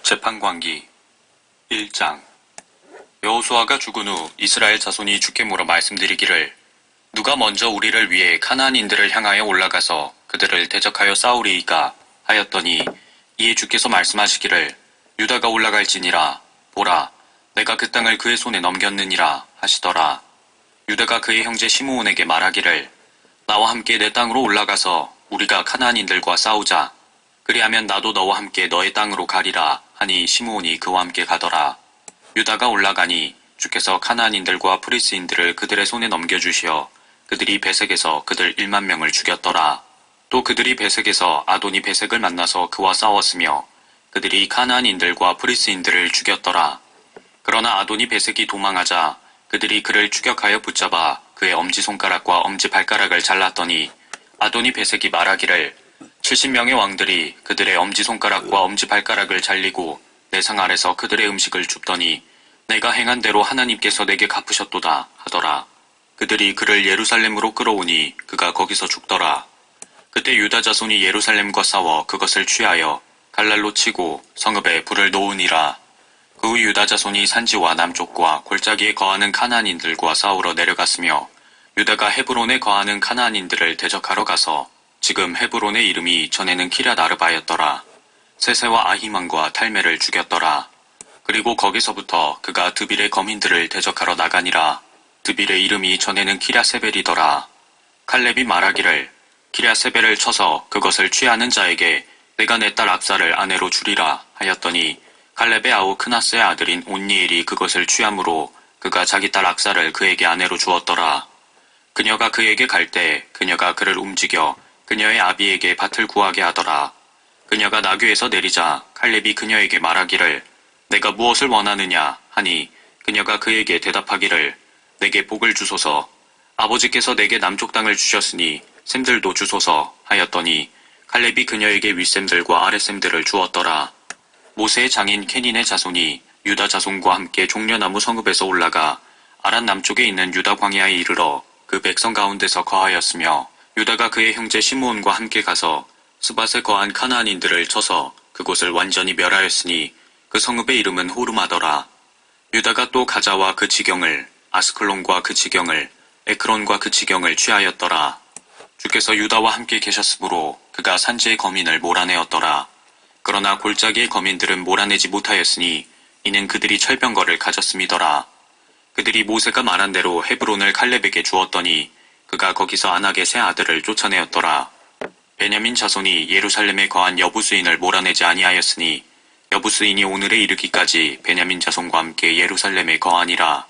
재판관기 1장. 여호수아가 죽은 후 이스라엘 자손이 주께 물어 말씀드리기를 누가 먼저 우리를 위해 가나안인들을 향하여 올라가서 그들을 대적하여 싸우리이까 하였더니 이에 주께서 말씀하시기를 유다가 올라갈지니라. 보라, 내가 그 땅을 그의 손에 넘겼느니라 하시더라. 유다가 그의 형제 시므온에게 말하기를 나와 함께 내 땅으로 올라가서 우리가 가나안인들과 싸우자. 그리하면 나도 너와 함께 너의 땅으로 가리라 하니 시므온이 그와 함께 가더라. 유다가 올라가니 주께서 가나안인들과 프리스인들을 그들의 손에 넘겨주시어 그들이 베색에서 그들 1만 명을 죽였더라. 또 그들이 베색에서 아도니 베색을 만나서 그와 싸웠으며 그들이 가나안인들과 프리스인들을 죽였더라. 그러나 아도니 베색이 도망하자 그들이 그를 추격하여 붙잡아 그의 엄지손가락과 엄지발가락을 잘랐더니 아도니 베색이 말하기를 70명의 왕들이 그들의 엄지손가락과 엄지발가락을 잘리고 내 상 아래서 그들의 음식을 줍더니 내가 행한 대로 하나님께서 내게 갚으셨도다 하더라. 그들이 그를 예루살렘으로 끌어오니 그가 거기서 죽더라. 그때 유다 자손이 예루살렘과 싸워 그것을 취하여 갈랄로 치고 성읍에 불을 놓으니라. 그 후 유다 자손이 산지와 남쪽과 골짜기에 거하는 가나안인들과 싸우러 내려갔으며 유다가 헤브론에 거하는 가나안인들을 대적하러 가서 지금 헤브론의 이름이 전에는 키랴 아르바였더라. 세세와 아히만과 탈메를 죽였더라. 그리고 거기서부터 그가 드빌의 거민들을 대적하러 나가니라. 드빌의 이름이 전에는 키랴세벨이더라. 칼렙이 말하기를 키랴세벨을 쳐서 그것을 취하는 자에게 내가 내 딸 압사를 아내로 주리라 하였더니 칼렙의 아우 크나스의 아들인 온니엘이 그것을 취함으로 그가 자기 딸 압사를 그에게 아내로 주었더라. 그녀가 그에게 갈 때 그녀가 그를 움직여 그녀의 아비에게 밭을 구하게 하더라. 그녀가 나귀에서 내리자 칼렙이 그녀에게 말하기를 내가 무엇을 원하느냐 하니 그녀가 그에게 대답하기를 내게 복을 주소서. 아버지께서 내게 남쪽 땅을 주셨으니 샘들도 주소서 하였더니 칼렙이 그녀에게 윗샘들과 아랫샘들을 주었더라. 모세의 장인 케닌의 자손이 유다 자손과 함께 종려나무 성읍에서 올라가 아란 남쪽에 있는 유다 광야에 이르러 그 백성 가운데서 거하였으며 유다가 그의 형제 시므온과 함께 가서 스밧에 거한 가나안인들을 쳐서 그곳을 완전히 멸하였으니 그 성읍의 이름은 호르마더라. 유다가 또 가자와 그 지경을, 아스클론과 그 지경을, 에크론과 그 지경을 취하였더라. 주께서 유다와 함께 계셨으므로 그가 산지의 거민을 몰아내었더라. 그러나 골짜기의 거민들은 몰아내지 못하였으니 이는 그들이 철병거를 가졌음이더라. 그들이 모세가 말한 대로 헤브론을 칼렙에게 주었더니 그가 거기서 아낙의 세 아들을 쫓아내었더라. 베냐민 자손이 예루살렘에 거한 여부스인을 몰아내지 아니하였으니 여부스인이 오늘에 이르기까지 베냐민 자손과 함께 예루살렘에 거하니라.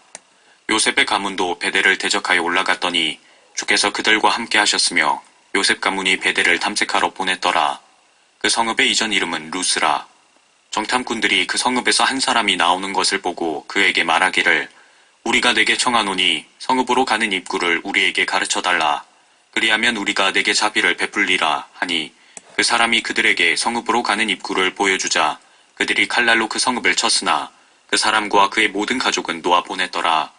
요셉의 가문도 베델을 대적하여 올라갔더니 주께서 그들과 함께 하셨으며 요셉 가문이 베델을 탐색하러 보냈더라. 그 성읍의 이전 이름은 루스라. 정탐꾼들이 그 성읍에서 한 사람이 나오는 것을 보고 그에게 말하기를 우리가 내게 청하노니 성읍으로 가는 입구를 우리에게 가르쳐달라. 그리하면 우리가 내게 자비를 베풀리라 하니 그 사람이 그들에게 성읍으로 가는 입구를 보여주자 그들이 칼날로 그 성읍을 쳤으나 그 사람과 그의 모든 가족은 놓아 보냈더라.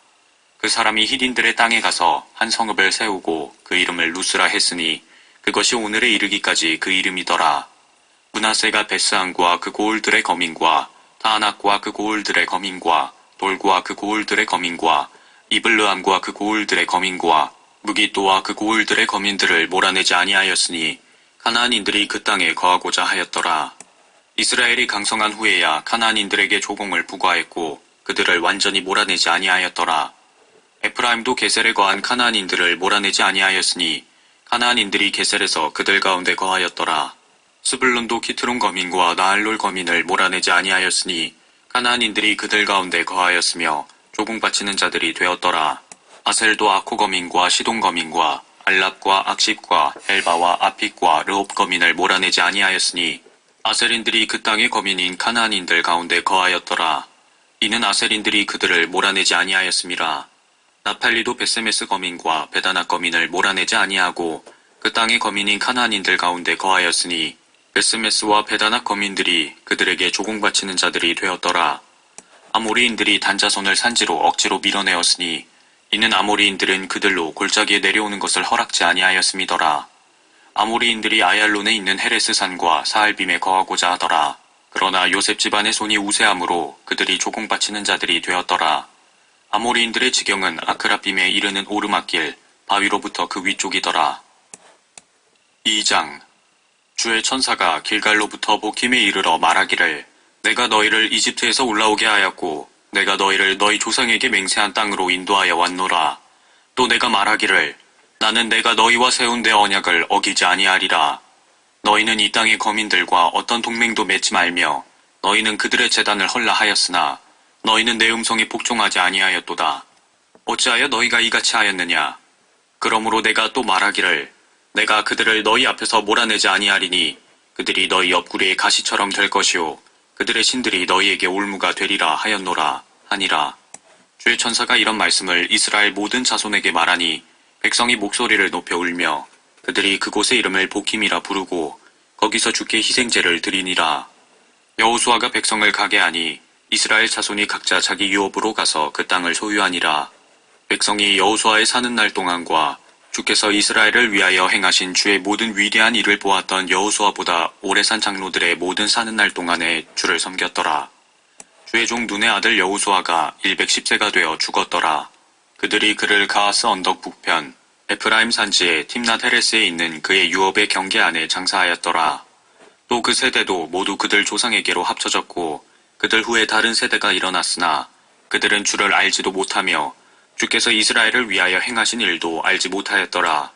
그 사람이 히딘들의 땅에 가서 한 성읍을 세우고 그 이름을 루스라 했으니 그것이 오늘에 이르기까지 그 이름이더라. 므낫세가 베스안과 그 고을들의 거민과 타아낙과 그 고을들의 거민과 돌과 그 고을들의 거민과 이블르암과 그 고을들의 거민과 무기또와 그 고을들의 거민들을 몰아내지 아니하였으니 가나안인들이 그 땅에 거하고자 하였더라. 이스라엘이 강성한 후에야 가나안인들에게 조공을 부과했고 그들을 완전히 몰아내지 아니하였더라. 에프라임도 게셀에 거한 가나안인들을 몰아내지 아니하였으니 가나안인들이 게셀에서 그들 가운데 거하였더라. 스불론도 키트론 거민과 나알롤 거민을 몰아내지 아니하였으니 가나안인들이 그들 가운데 거하였으며 조공 바치는 자들이 되었더라. 아셀도 아코 거민과 시돈 거민과 알랍과 악십과 헬바와 아픽과 르홉 거민을 몰아내지 아니하였으니 아셀인들이 그 땅의 거민인 가나안인들 가운데 거하였더라. 이는 아셀인들이 그들을 몰아내지 아니하였음이라. 나팔리도 베세메스 거민과 베다낙 거민을 몰아내지 아니하고 그 땅의 거민인 가나안인들 가운데 거하였으니 베스메스와 베다낙 거민들이 그들에게 조공 바치는 자들이 되었더라. 아모리인들이 단자손을 산지로 억지로 밀어내었으니 이는 아모리인들은 그들로 골짜기에 내려오는 것을 허락지 아니하였음이더라. 아모리인들이 아얄론에 있는 헤레스 산과 사알빔에 거하고자 하더라. 그러나 요셉 집안의 손이 우세함으로 그들이 조공바치는 자들이 되었더라. 아모리인들의 지경은 아크라빔에 이르는 오르막길 바위로부터 그 위쪽이더라. 2장. 주의 천사가 길갈로부터 보킴에 이르러 말하기를 내가 너희를 이집트에서 올라오게 하였고 내가 너희를 너희 조상에게 맹세한 땅으로 인도하여 왔노라. 또 내가 말하기를 나는 내가 너희와 세운 내 언약을 어기지 아니하리라. 너희는 이 땅의 거민들과 어떤 동맹도 맺지 말며 너희는 그들의 제단을 헐라하였으나 너희는 내 음성에 복종하지 아니하였도다. 어찌하여 너희가 이같이 하였느냐? 그러므로 내가 또 말하기를 내가 그들을 너희 앞에서 몰아내지 아니하리니 그들이 너희 옆구리의 가시처럼 될 것이요 그들의 신들이 너희에게 올무가 되리라 하였노라 하니라. 주의 천사가 이런 말씀을 이스라엘 모든 자손에게 말하니 백성이 목소리를 높여 울며 그들이 그곳의 이름을 보킴이라 부르고 거기서 주께 희생제를 드리니라. 여호수아가 백성을 가게 하니 이스라엘 자손이 각자 자기 유업으로 가서 그 땅을 소유하니라. 백성이 여호수아의 사는 날 동안과 주께서 이스라엘을 위하여 행하신 주의 모든 위대한 일을 보았던 여호수아보다 오래 산 장로들의 모든 사는 날 동안에 주를 섬겼더라. 주의 종 눈의 아들 여호수아가 110세가 되어 죽었더라. 그들이 그를 가하스 언덕 북편 에프라임 산지의 팀낫 헤레스에 있는 그의 유업의 경계 안에 장사하였더라. 또 그 세대도 모두 그들 조상에게로 합쳐졌고 그들 후에 다른 세대가 일어났으나 그들은 주를 알지도 못하며 주께서 이스라엘을 위하여 행하신 일도 알지 못하였더라.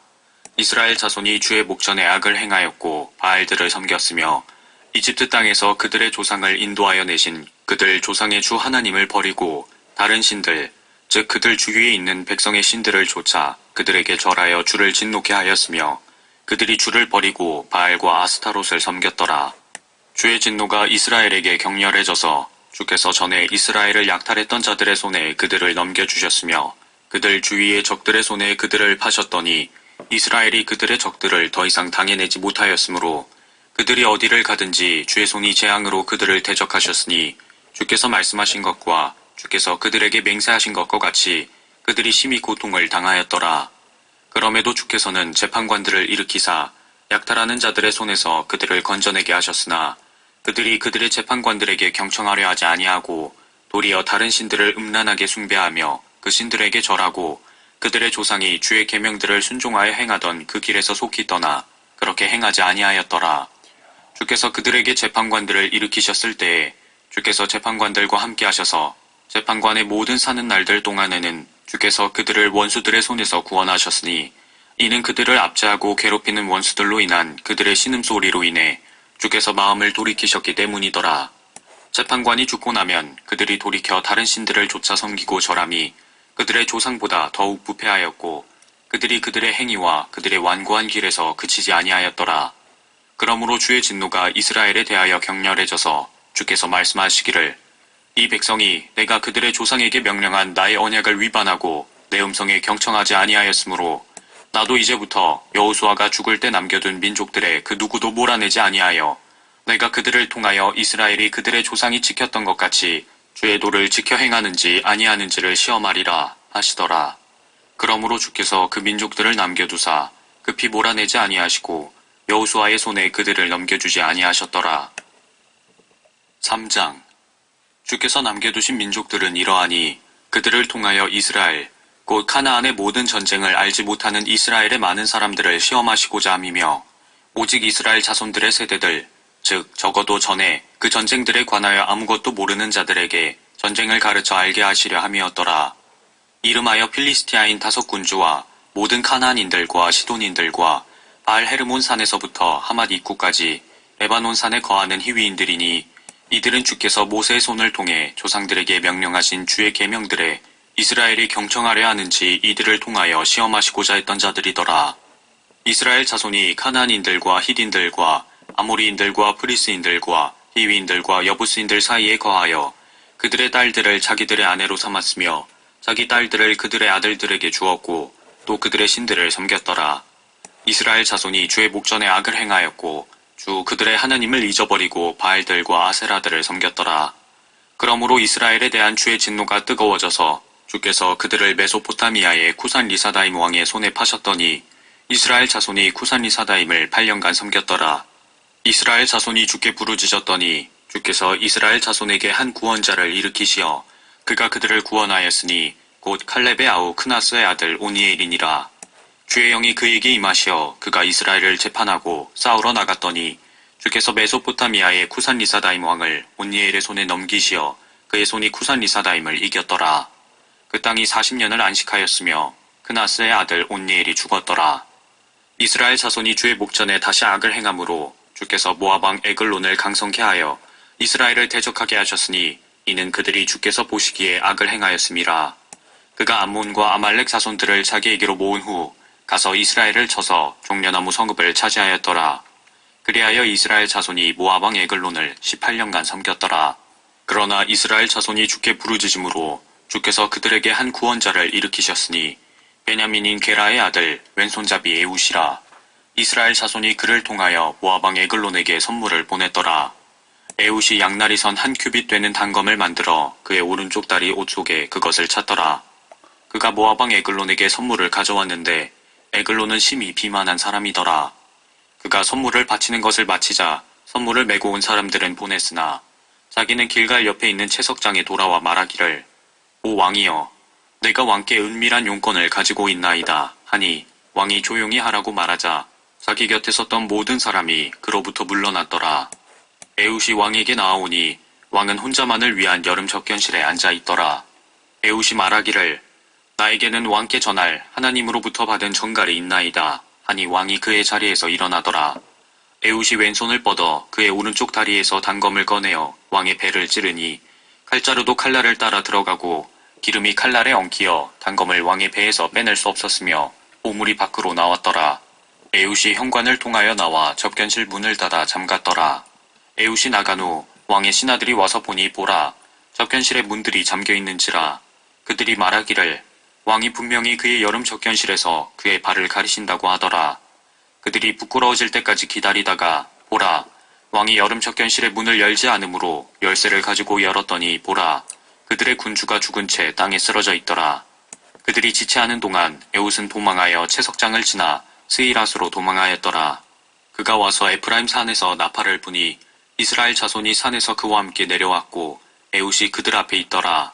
이스라엘 자손이 주의 목전에 악을 행하였고 바알들을 섬겼으며 이집트 땅에서 그들의 조상을 인도하여 내신 그들 조상의 주 하나님을 버리고 다른 신들 즉 그들 주위에 있는 백성의 신들을 좇아 그들에게 절하여 주를 진노케 하였으며 그들이 주를 버리고 바알과 아스타롯을 섬겼더라. 주의 진노가 이스라엘에게 격렬해져서 주께서 전에 이스라엘을 약탈했던 자들의 손에 그들을 넘겨주셨으며 그들 주위의 적들의 손에 그들을 파셨더니 이스라엘이 그들의 적들을 더 이상 당해내지 못하였으므로 그들이 어디를 가든지 주의 손이 재앙으로 그들을 대적하셨으니 주께서 말씀하신 것과 주께서 그들에게 맹세하신 것과 같이 그들이 심히 고통을 당하였더라. 그럼에도 주께서는 재판관들을 일으키사 약탈하는 자들의 손에서 그들을 건져내게 하셨으나 그들이 그들의 재판관들에게 경청하려 하지 아니하고 도리어 다른 신들을 음란하게 숭배하며 그 신들에게 절하고 그들의 조상이 주의 계명들을 순종하여 행하던 그 길에서 속히 떠나 그렇게 행하지 아니하였더라. 주께서 그들에게 재판관들을 일으키셨을 때에 주께서 재판관들과 함께 하셔서 재판관의 모든 사는 날들 동안에는 주께서 그들을 원수들의 손에서 구원하셨으니 이는 그들을 압제하고 괴롭히는 원수들로 인한 그들의 신음소리로 인해 주께서 마음을 돌이키셨기 때문이더라. 재판관이 죽고 나면 그들이 돌이켜 다른 신들을 쫓아 섬기고 절함이 그들의 조상보다 더욱 부패하였고 그들이 그들의 행위와 그들의 완고한 길에서 그치지 아니하였더라. 그러므로 주의 진노가 이스라엘에 대하여 격렬해져서 주께서 말씀하시기를 이 백성이 내가 그들의 조상에게 명령한 나의 언약을 위반하고 내 음성에 경청하지 아니하였으므로 나도 이제부터 여호수아가 죽을 때 남겨둔 민족들의 그 누구도 몰아내지 아니하여 내가 그들을 통하여 이스라엘이 그들의 조상이 지켰던 것 같이 주의 도를 지켜 행하는지 아니하는지를 시험하리라 하시더라. 그러므로 주께서 그 민족들을 남겨두사 급히 몰아내지 아니하시고 여호수아의 손에 그들을 넘겨주지 아니하셨더라. 3장. 주께서 남겨두신 민족들은 이러하니 그들을 통하여 이스라엘 곧 카나안의 모든 전쟁을 알지 못하는 이스라엘의 많은 사람들을 시험하시고자 함이며 오직 이스라엘 자손들의 세대들 즉 적어도 전에 그 전쟁들에 관하여 아무것도 모르는 자들에게 전쟁을 가르쳐 알게 하시려 함이었더라. 이름하여 필리스티아인 5군주와 모든 카나안인들과 시돈인들과 바알 헤르몬 산에서부터 하맛 입구까지 레바논 산에 거하는 히위인들이니 이들은 주께서 모세의 손을 통해 조상들에게 명령하신 주의 계명들에 이스라엘이 경청하려 하는지 이들을 통하여 시험하시고자 했던 자들이더라. 이스라엘 자손이 카나안인들과 히딘들과 아모리인들과 프리스인들과 히위인들과 여부스인들 사이에 거하여 그들의 딸들을 자기들의 아내로 삼았으며 자기 딸들을 그들의 아들들에게 주었고 또 그들의 신들을 섬겼더라. 이스라엘 자손이 주의 목전에 악을 행하였고 주 그들의 하나님을 잊어버리고 바알들과 아세라들을 섬겼더라. 그러므로 이스라엘에 대한 주의 진노가 뜨거워져서 주께서 그들을 메소포타미아의 쿠산 리사다임 왕의 손에 파셨더니 이스라엘 자손이 쿠산 리사다임을 8년간 섬겼더라. 이스라엘 자손이 주께 부르짖었더니 주께서 이스라엘 자손에게 한 구원자를 일으키시어 그가 그들을 구원하였으니 곧 칼렙의 아우 크나스의 아들 오니엘이니라. 주의 영이 그에게 임하시어 그가 이스라엘을 재판하고 싸우러 나갔더니 주께서 메소포타미아의 쿠산 리사다임 왕을 오니엘의 손에 넘기시어 그의 손이 쿠산 리사다임을 이겼더라. 그 땅이 40년을 안식하였으며 크나스의 아들 온니엘이 죽었더라. 이스라엘 자손이 주의 목전에 다시 악을 행함으로 주께서 모압 왕 에글론을 강성케 하여 이스라엘을 대적하게 하셨으니 이는 그들이 주께서 보시기에 악을 행하였음이라. 그가 암몬과 아말렉 자손들을 자기에게로 모은 후 가서 이스라엘을 쳐서 종려나무 성읍을 차지하였더라. 그리하여 이스라엘 자손이 모압 왕 에글론을 18년간 섬겼더라. 그러나 이스라엘 자손이 주께 부르짖음으로 주께서 그들에게 한 구원자를 일으키셨으니 베냐민인 게라의 아들 왼손잡이 에웃이라. 이스라엘 자손이 그를 통하여 모압 왕 에글론에게 선물을 보냈더라. 에웃이 양날이 선 한 큐빗 되는 단검을 만들어 그의 오른쪽 다리 옷 속에 그것을 찼더라. 그가 모압 왕 에글론에게 선물을 가져왔는데 에글론은 심히 비만한 사람이더라. 그가 선물을 바치는 것을 마치자 선물을 메고 온 사람들은 보냈으나 자기는 길갈 옆에 있는 채석장에 돌아와 말하기를 오 왕이여 내가 왕께 은밀한 용건을 가지고 있나이다 하니 왕이 조용히 하라고 말하자 자기 곁에 섰던 모든 사람이 그로부터 물러났더라. 에웃이 왕에게 나아오니 왕은 혼자만을 위한 여름 접견실에 앉아있더라. 에웃이 말하기를 나에게는 왕께 전할 하나님으로부터 받은 전갈이 있나이다 하니 왕이 그의 자리에서 일어나더라. 에웃이 왼손을 뻗어 그의 오른쪽 다리에서 단검을 꺼내어 왕의 배를 찌르니 칼자루도 칼날을 따라 들어가고 기름이 칼날에 엉키어 단검을 왕의 배에서 빼낼 수 없었으며 오물이 밖으로 나왔더라. 에웃이 현관을 통하여 나와 접견실 문을 닫아 잠갔더라. 에웃이 나간 후 왕의 신하들이 와서 보니 보라 접견실의 문들이 잠겨 있는지라. 그들이 말하기를 왕이 분명히 그의 여름 접견실에서 그의 발을 가리신다고 하더라. 그들이 부끄러워질 때까지 기다리다가 보라 왕이 여름 접견실의 문을 열지 않으므로 열쇠를 가지고 열었더니 보라 그들의 군주가 죽은 채 땅에 쓰러져 있더라. 그들이 지체하는 동안 에웃은 도망하여 채석장을 지나 스이랏으로 도망하였더라. 그가 와서 에프라임 산에서 나팔을 부니 이스라엘 자손이 산에서 그와 함께 내려왔고 에웃이 그들 앞에 있더라.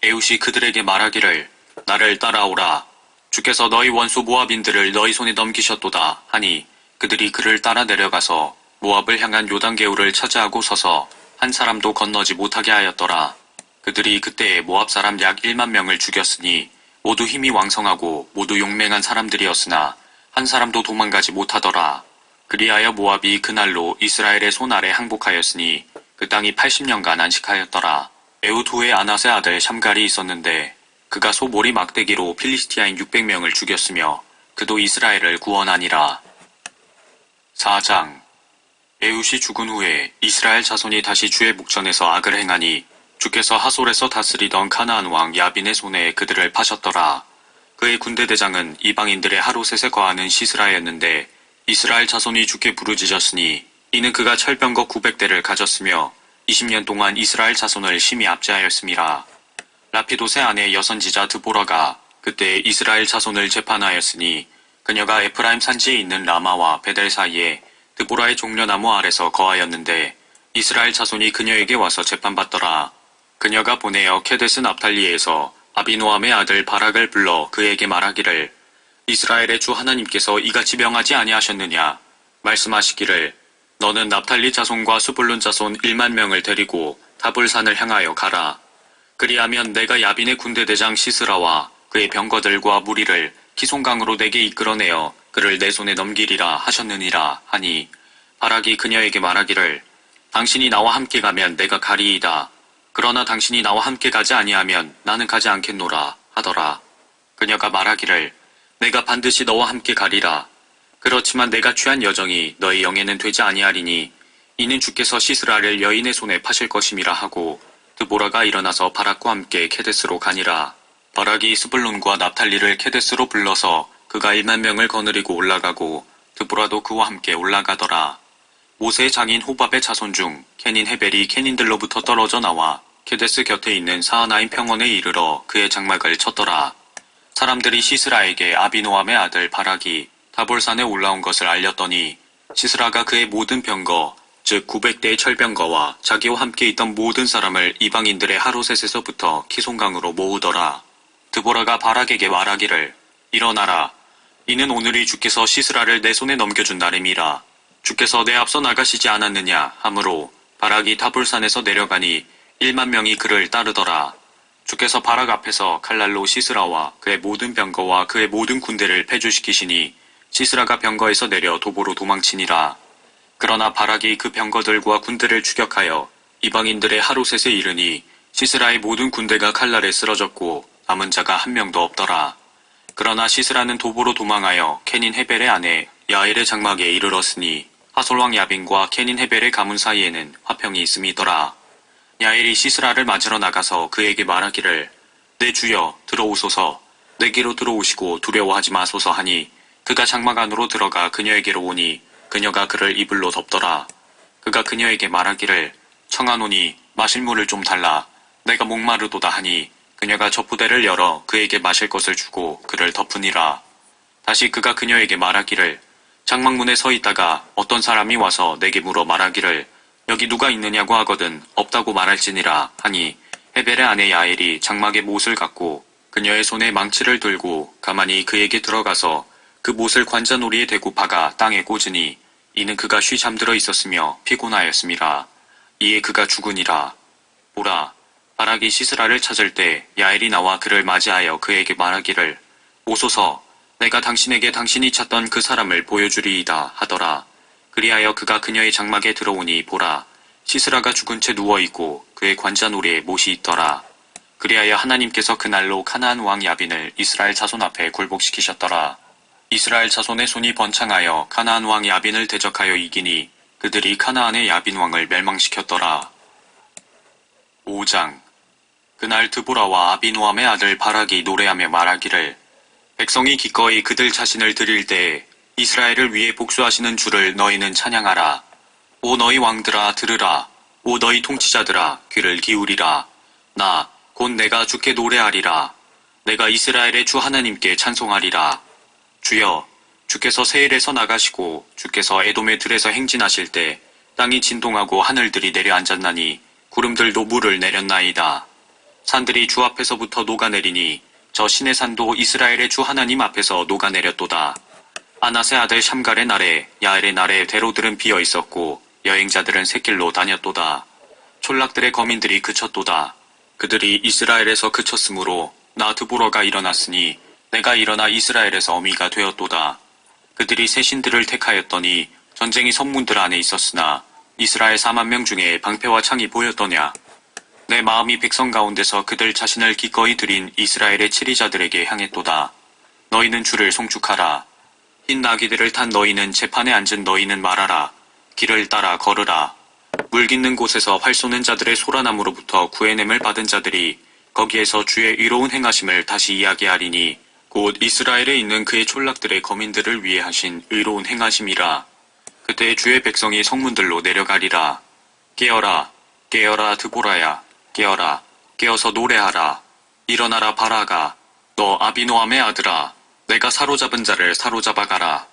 에웃이 그들에게 말하기를 나를 따라오라. 주께서 너희 원수 모압인들을 너희 손에 넘기셨도다 하니 그들이 그를 따라 내려가서 모압을 향한 요단개울을 차지하고 서서 한 사람도 건너지 못하게 하였더라. 그들이 그때에 모압 사람 약 1만 명을 죽였으니 모두 힘이 왕성하고 모두 용맹한 사람들이었으나 한 사람도 도망가지 못하더라. 그리하여 모압이 그날로 이스라엘의 손 아래 항복하였으니 그 땅이 80년간 안식하였더라. 에웃 후에 아낫의 아들 샴갈이 있었는데 그가 소몰이 막대기로 필리스티아인 600명을 죽였으며 그도 이스라엘을 구원하니라. 4장 에웃이 죽은 후에 이스라엘 자손이 다시 주의 목전에서 악을 행하니 주께서 하솔에서 다스리던 가나안 왕 야빈의 손에 그들을 파셨더라. 그의 군대 대장은 이방인들의 하루셋에 거하는 시스라였는데 이스라엘 자손이 주께 부르짖었으니 이는 그가 철병거 900대를 가졌으며 20년 동안 이스라엘 자손을 심히 압제하였음이라. 라피도세 아내 여선지자 드보라가 그때 이스라엘 자손을 재판하였으니 그녀가 에프라임 산지에 있는 라마와 베델 사이에 드보라의 종려나무 아래서 거하였는데 이스라엘 자손이 그녀에게 와서 재판받더라. 그녀가 보내어 케데스 납달리에서 아비노함의 아들 바락을 불러 그에게 말하기를 이스라엘의 주 하나님께서 이같이 명하지 아니하셨느냐. 말씀하시기를 너는 납달리 자손과 스불룬 자손 1만 명을 데리고 다볼산을 향하여 가라. 그리하면 내가 야빈의 군대대장 시스라와 그의 병거들과 무리를 키송강으로 내게 이끌어내어 그를 내 손에 넘기리라 하셨느니라 하니 바락이 그녀에게 말하기를 당신이 나와 함께 가면 내가 가리이다. 그러나 당신이 나와 함께 가지 아니하면 나는 가지 않겠노라 하더라. 그녀가 말하기를 내가 반드시 너와 함께 가리라. 그렇지만 내가 취한 여정이 너의 영에는 되지 아니하리니 이는 주께서 시스라를 여인의 손에 파실 것임이라 하고 드보라가 일어나서 바락과 함께 케데스로 가니라. 바락이 스불론과 납탈리를 케데스로 불러서 그가 1만 명을 거느리고 올라가고 드보라도 그와 함께 올라가더라. 모세의 장인 호밥의 자손 중 케닌 헤벨이 케닌들로부터 떨어져 나와 케데스 곁에 있는 사하나임 평원에 이르러 그의 장막을 쳤더라. 사람들이 시스라에게 아비노함의 아들 바락이 다볼산에 올라온 것을 알렸더니 시스라가 그의 모든 병거 즉 900대의 철병거와 자기와 함께 있던 모든 사람을 이방인들의 하롯셋에서부터 키손강으로 모으더라. 드보라가 바락에게 말하기를 일어나라. 이는 오늘이 주께서 시스라를 내 손에 넘겨준 날임이라. 주께서 내 앞서 나가시지 않았느냐 하므로 바락이 타불산에서 내려가니 1만 명이 그를 따르더라. 주께서 바락 앞에서 칼날로 시스라와 그의 모든 병거와 그의 모든 군대를 패주시키시니 시스라가 병거에서 내려 도보로 도망치니라. 그러나 바락이 그 병거들과 군대를 추격하여 이방인들의 하롯셋에 이르니 시스라의 모든 군대가 칼날에 쓰러졌고 남은 자가 한 명도 없더라. 그러나 시스라는 도보로 도망하여 케닌 헤벨의 아내 야엘의 장막에 이르렀으니 하솔왕 야빈과 케닌 헤벨의 가문 사이에는 화평이 있음이더라. 야엘이 시스라를 맞으러 나가서 그에게 말하기를 내 주여 들어오소서. 내게로 들어오시고 두려워하지 마소서 하니 그가 장막 안으로 들어가 그녀에게로 오니 그녀가 그를 이불로 덮더라. 그가 그녀에게 말하기를 청하노니 마실 물을 좀 달라. 내가 목마르도다 하니 그녀가 젖부대를 열어 그에게 마실 것을 주고 그를 덮으니라. 다시 그가 그녀에게 말하기를 장막문에 서 있다가 어떤 사람이 와서 내게 물어 말하기를 여기 누가 있느냐고 하거든 없다고 말할지니라 하니 헤벨의 아내 야엘이 장막의 못을 갖고 그녀의 손에 망치를 들고 가만히 그에게 들어가서 그 못을 관자놀이에 대고 박아 땅에 꽂으니 이는 그가 쉬 잠들어 있었으며 피곤하였음이라. 이에 그가 죽으니라. 보라, 바락이 시스라를 찾을 때 야엘이 나와 그를 맞이하여 그에게 말하기를 오소서, 내가 당신에게 당신이 찾던 그 사람을 보여주리이다 하더라. 그리하여 그가 그녀의 장막에 들어오니 보라, 시스라가 죽은 채 누워있고 그의 관자놀이에 못이 있더라. 그리하여 하나님께서 그날로 가나안 왕 야빈을 이스라엘 자손 앞에 굴복시키셨더라. 이스라엘 자손의 손이 번창하여 가나안 왕 야빈을 대적하여 이기니 그들이 가나안의 야빈 왕을 멸망시켰더라. 5장. 그날 드보라와 아비노함의 아들 바락이 노래하며 말하기를 백성이 기꺼이 그들 자신을 드릴 때에 이스라엘을 위해 복수하시는 주를 너희는 찬양하라. 오 너희 왕들아 들으라. 오 너희 통치자들아 귀를 기울이라. 나 곧 내가 주께 노래하리라. 내가 이스라엘의 주 하나님께 찬송하리라. 주여, 주께서 세일에서 나가시고 주께서 에돔의 들에서 행진하실 때 땅이 진동하고 하늘들이 내려앉았나니 구름들도 물을 내렸나이다. 산들이 주 앞에서부터 녹아내리니 저 신의 산도 이스라엘의 주 하나님 앞에서 녹아내렸도다. 아낫의 아들 샴갈의 날에 야엘의 날에 대로들은 비어 있었고 여행자들은 샛길로 다녔도다. 촌락들의 거민들이 그쳤도다. 그들이 이스라엘에서 그쳤으므로 나 드보라가 일어났으니 내가 일어나 이스라엘에서 어미가 되었도다. 그들이 새 신들을 택하였더니 전쟁이 성문들 안에 있었으나 이스라엘 4만 명 중에 방패와 창이 보였더냐. 내 마음이 백성 가운데서 그들 자신을 기꺼이 드린 이스라엘의 치리자들에게 향했도다. 너희는 주를 송축하라. 흰 나귀들을 탄 너희는 재판에 앉은 너희는 말하라. 길을 따라 걸으라. 물 깃는 곳에서 활 쏘는 자들의 소라나무로부터 구해냄을 받은 자들이 거기에서 주의 의로운 행하심을 다시 이야기하리니 곧 이스라엘에 있는 그의 촌락들의 거민들을 위해 하신 의로운 행하심이라. 그때 주의 백성이 성문들로 내려가리라. 깨어라, 깨어라 드보라야, 깨어라, 깨어서 노래하라. 일어나라 바라가, 너 아비노함의 아들아, 내가 사로잡은 자를 사로잡아가라.